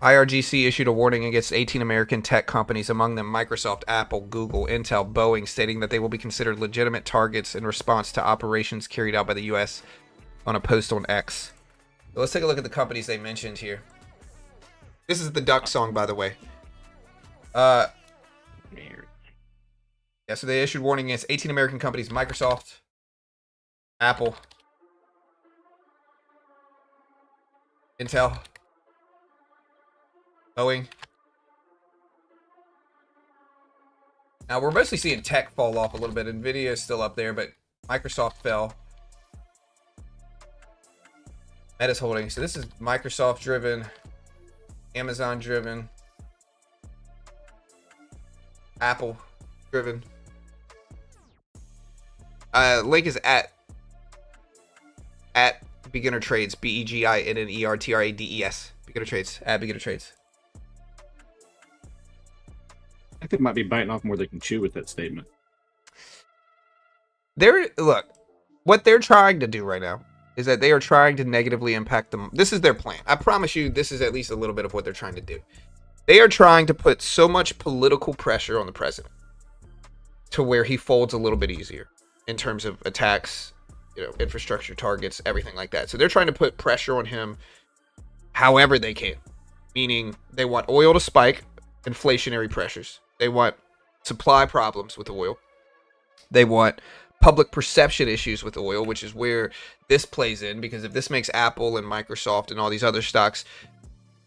IRGC issued a warning against 18 American tech companies, among them Microsoft, Apple, Google, Intel, Boeing, stating that they will be considered legitimate targets in response to operations carried out by the U.S. on a post on X. So let's take a look at the companies they mentioned here. This is the Duck song, by the way. Yeah, so they issued warning against 18 American companies, Microsoft, Apple, Intel, Boeing. Now, we're mostly seeing tech fall off a little bit. Nvidia is still up there, but Microsoft fell. Meta's holding. So this is Microsoft driven, Amazon driven, Apple driven. Link is at Beginner Trades, BEGINNERTRADES. Beginner Trades, at Beginner Trades.
I think it might be biting off more than they can chew with that statement.
Look, what they're trying to do right now is that they are trying to negatively impact them. This is their plan. I promise you, this is at least a little bit of what they're trying to do. They are trying to put so much political pressure on the president to where he folds a little bit easier in terms of attacks, you know, infrastructure targets, everything like that. So they're trying to put pressure on him however they can, meaning they want oil to spike, inflationary pressures. They want supply problems with oil. They want public perception issues with oil, which is where this plays in, because if this makes Apple and Microsoft and all these other stocks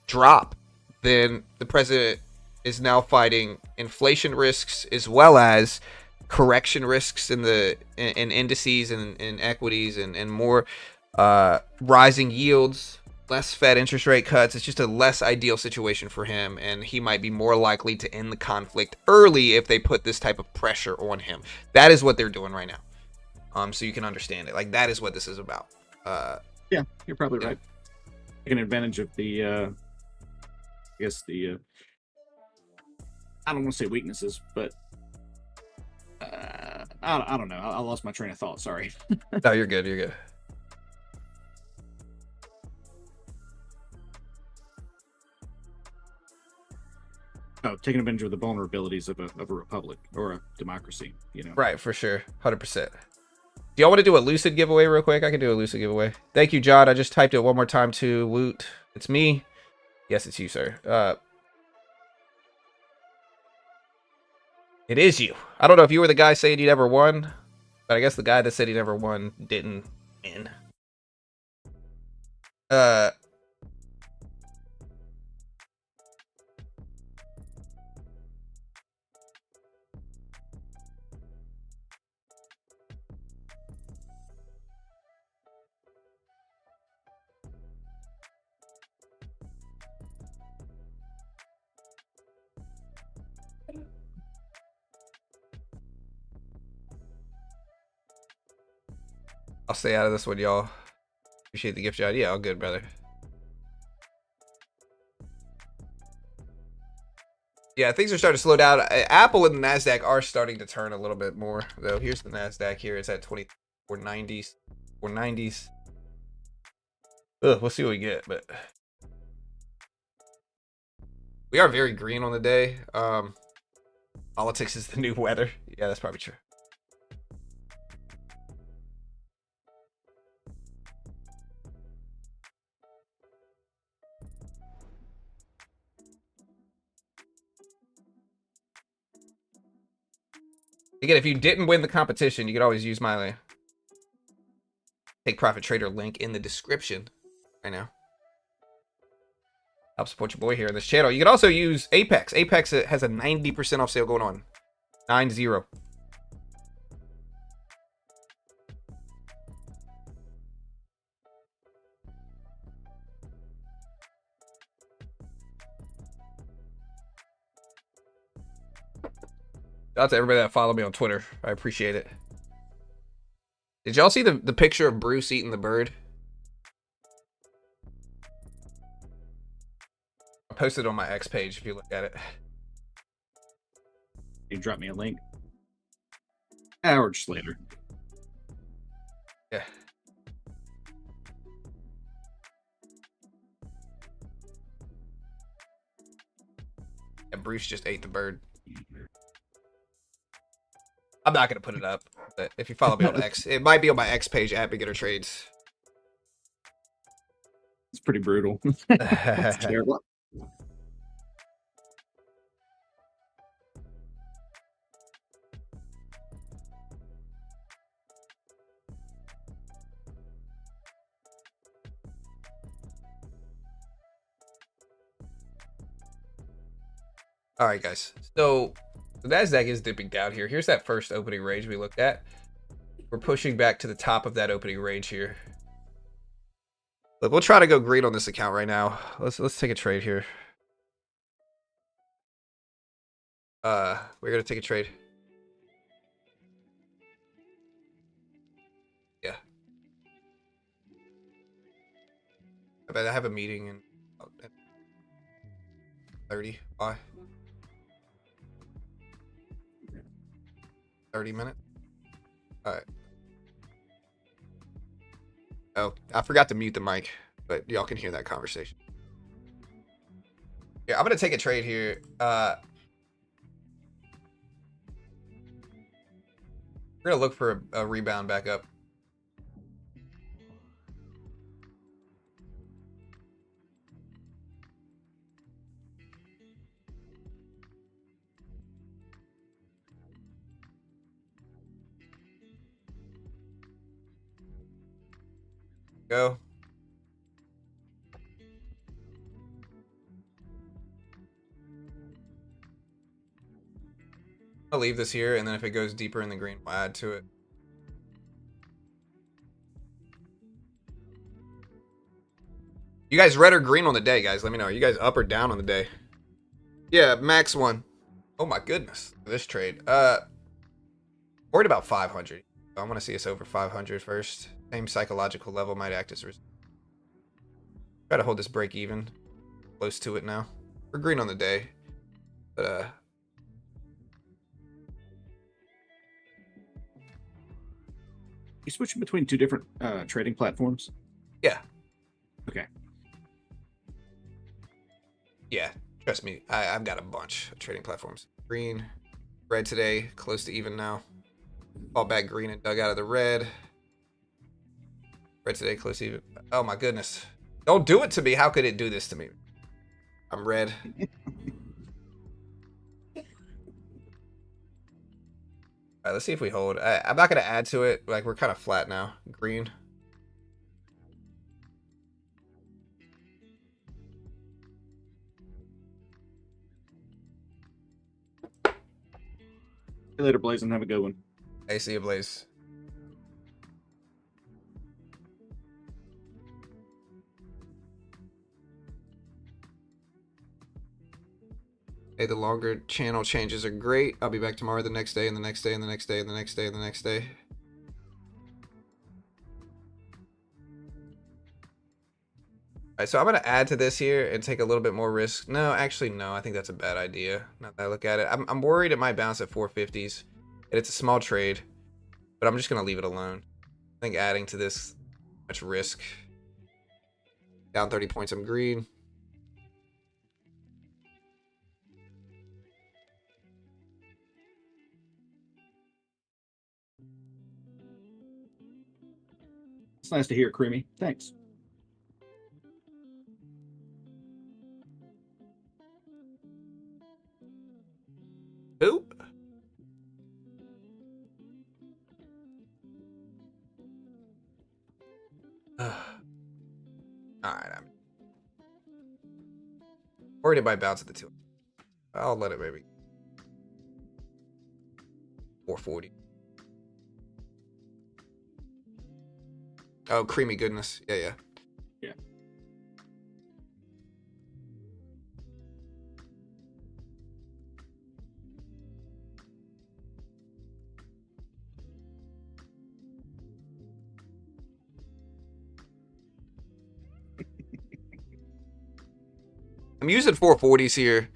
drop, then the president is now fighting inflation risks as well as correction risks in indices and in equities and more rising yields, less Fed interest rate cuts. It's just a less ideal situation for him, and he might be more likely to end the conflict early if they put this type of pressure on him. That is what they're doing right now. so you can understand it. Like, that is what this is about.
Yeah, you're probably
Yeah.
right. Taking advantage of the, I guess the, I don't want to say weaknesses, but I don't know. I lost my train of thought. Sorry.
No, you're good. You're good.
Oh, taking advantage of the vulnerabilities of a republic or a democracy. You know.
Right, for sure. 100%. Do y'all want to do a lucid giveaway real quick? I can do a lucid giveaway. Thank you, John. I just typed it one more time to Woot. It's me. Yes, it's you, sir. It is you. I don't know if you were the guy saying you never won, but I guess the guy that said he never won didn't win. I'll stay out of this one, y'all. Appreciate the gift, John. Yeah, all good, brother. Yeah, things are starting to slow down. Apple and the NASDAQ are starting to turn a little bit more, though. Here's the NASDAQ here. It's at 2490s. 490s. Ugh, we'll see what we get, but we are very green on the day. Politics is the new weather. Yeah, that's probably true. Again, if you didn't win the competition, you could always use my Take Profit Trader link in the description right now. Help support your boy here on this channel. You can also use Apex. Apex has a 90% off sale going on. 9-0. Shout out to everybody that followed me on Twitter. I appreciate it. Did y'all see the picture of Bruce eating the bird? I posted it on my X page if you look at it.
You drop me a link. Or just later.
Yeah. And Bruce just ate the bird. I'm not gonna put it up, but if you follow me on X, it might be on my X page at Beginner Trades.
It's pretty brutal. It's terrible.
All right, guys. So the NASDAQ is dipping down here. Here's that first opening range we looked at. We're pushing back to the top of that opening range here. Look, we'll try to go green on this account right now. Let's take a trade here. We're gonna take a trade. Yeah. I bet I have a meeting in 30. Bye. 30 minutes. All right. Oh, I forgot to mute the mic, but y'all can hear that conversation. Yeah, I'm gonna take a trade here. We're gonna look for a rebound back up. Go. I'll leave this here, and then if it goes deeper in the green, we'll add to it. You guys red or green on the day, guys? Let me know. Are you guys up or down on the day? Yeah, max one. Oh my goodness. This trade. Worried about 500. I want to see us over 500 first. Same psychological level might act as resistance. Try to hold this break even. Close to it now. We're green on the day. But
You switching between two different trading platforms?
yeah.
Okay.
Yeah. Trust me. I've got a bunch of trading platforms. Green. Red today. Close to even now. Fall back green and dug out of the red. Red today. Close to even. Oh my goodness. Don't do it to me. How could it do this to me? I'm red. All right, let's see if we hold. I'm not going to add to it. Like, we're kind of flat now. Green.
See you later, Blaze, and have a good one.
I see a Blaze. Hey, the longer channel changes are great. I'll be back tomorrow, the next day, and the next day, and the next day, and the next day, and the next day. All right, so I'm going to add to this here and take a little bit more risk. No, actually, no. I think that's a bad idea. Now that I look at it, I'm worried it might bounce at 450s. And it's a small trade, but I'm just going to leave it alone. I think adding to this, much risk. Down 30 points, I'm green.
It's nice to hear, Creamy. Thanks.
Who? All right, I'm worried it might bounce at the 2. I'll let it maybe 440. Oh, creamy goodness. Yeah, yeah.
Yeah.
I'm using 440s here.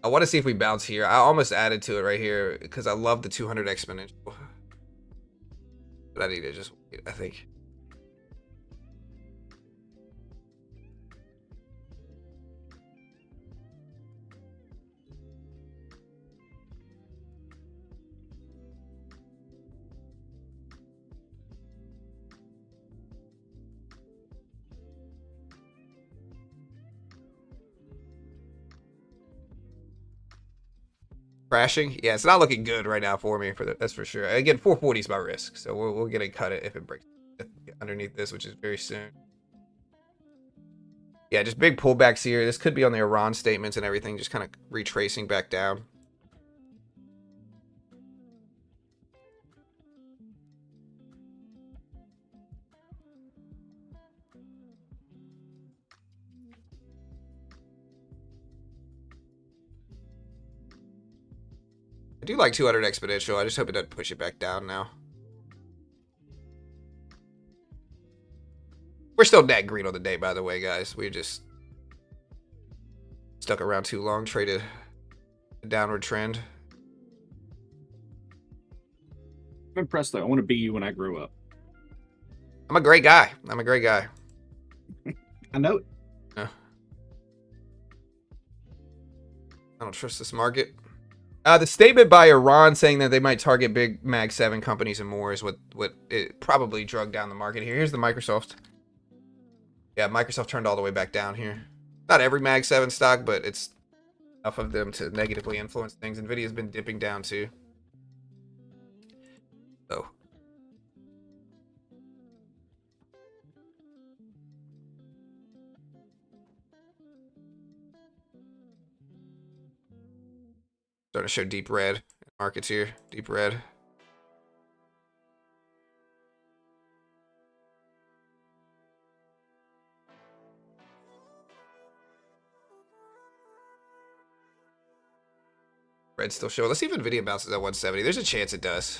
I want to see if we bounce here. I almost added to it right here because I love the 200 exponential. But I need to just wait, I think. Crashing? Yeah, it's not looking good right now for me. That's for sure. Again, 440 is my risk, so we'll get a cut it if it breaks underneath this, which is very soon. Yeah, just big pullbacks here. This could be on the Iran statements and everything, just kind of retracing back down. I do like 200 exponential. I just hope it doesn't push it back down now. We're still net green on the day, by the way, guys. We're just stuck around too long, traded a downward trend.
I'm impressed, though. I want to be you when I grow up.
I'm a great guy. I'm a great guy.
I know it.
I don't trust this market. The statement by Iran saying that they might target big Mag 7 companies and more is what it probably drug down the market here. Here's the Microsoft. Yeah, Microsoft turned all the way back down here. Not every Mag 7 stock, but it's enough of them to negatively influence things. Nvidia's been dipping down too. So. Starting to show deep red markets here. Deep red. Red's still showing. Let's see if Nvidia bounces at 170. There's a chance it does,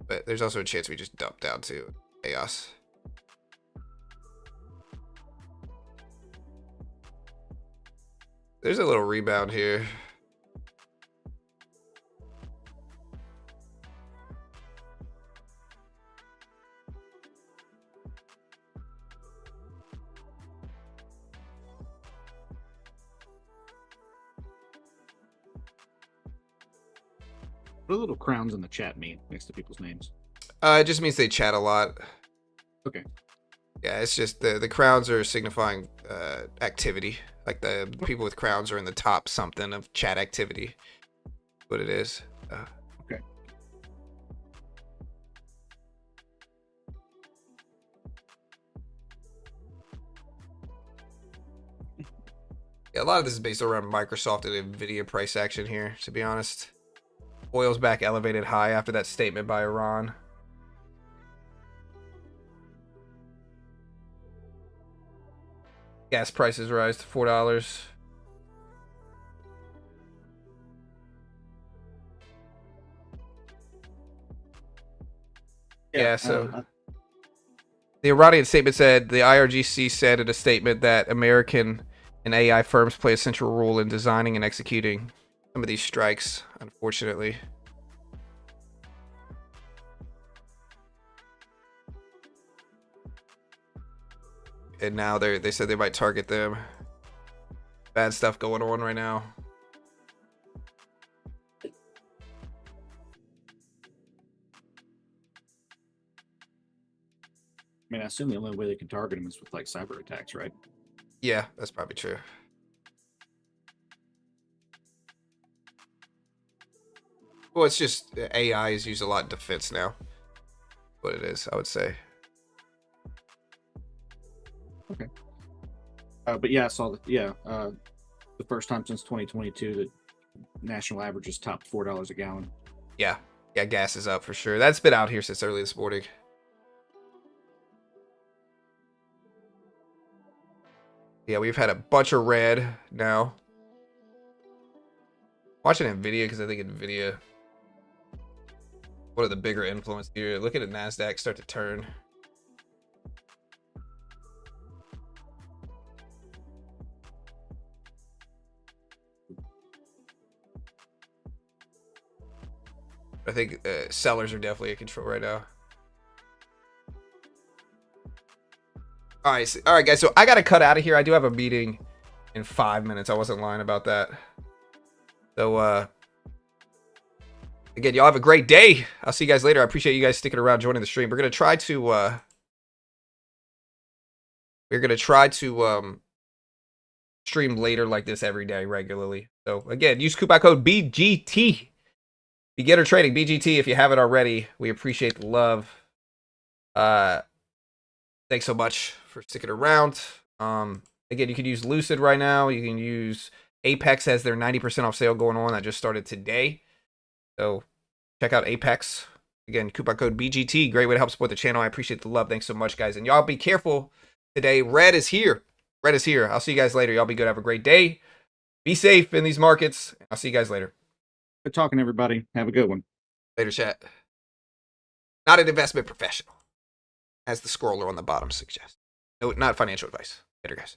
but there's also a chance we just dump down to chaos. There's a little rebound here.
What do little crowns in the chat mean next to people's names?
It just means they chat a lot.
Okay.
Yeah, it's just the crowns are signifying activity. Like the people with crowns are in the top something of chat activity. What it is.
Okay.
Yeah, a lot of this is based around Microsoft and Nvidia price action here, to be honest. Oil's back elevated high after that statement by Iran. Gas prices rise to $4. Yeah, so the Iranian statement said, the IRGC said in a statement that American and AI firms play a central role in designing and executing some of these strikes, unfortunately. And now they said they might target them. Bad stuff going on right now.
I mean, I assume the only way they can target them is with like cyber attacks, right?
Yeah, that's probably true. Well, it's just AI is used a lot in defense now. What it is, I would say.
Okay. But yeah, I saw that. Yeah, the first time since 2022 that national averages topped $4 a gallon.
Yeah, gas is up for sure. That's been out here since early this morning. Yeah, we've had a bunch of red now. Watching Nvidia because I think Nvidia, one of the bigger influence here. Look at the NASDAQ start to turn. I think sellers are definitely in control right now. All right, guys. So I got to cut out of here. I do have a meeting in 5 minutes. I wasn't lying about that. So, again, y'all have a great day. I'll see you guys later. I appreciate you guys sticking around, joining the stream. We're gonna try to stream later like this every day regularly. So again, use coupon code BGT. Beginner trading BGT if you haven't already. We appreciate the love. Thanks so much for sticking around. Again, you can use Lucid right now. You can use Apex, has their 90% off sale going on that just started today. So check out Apex. Again, coupon code BGT. Great way to help support the channel. I appreciate the love. Thanks so much, guys. And y'all be careful today. Red is here. Red is here. I'll see you guys later. Y'all be good. Have a great day. Be safe in these markets. I'll see you guys later.
Good talking, everybody. Have a good one.
Later, chat. Not an investment professional, as the scroller on the bottom suggests. No, not financial advice. Later, guys.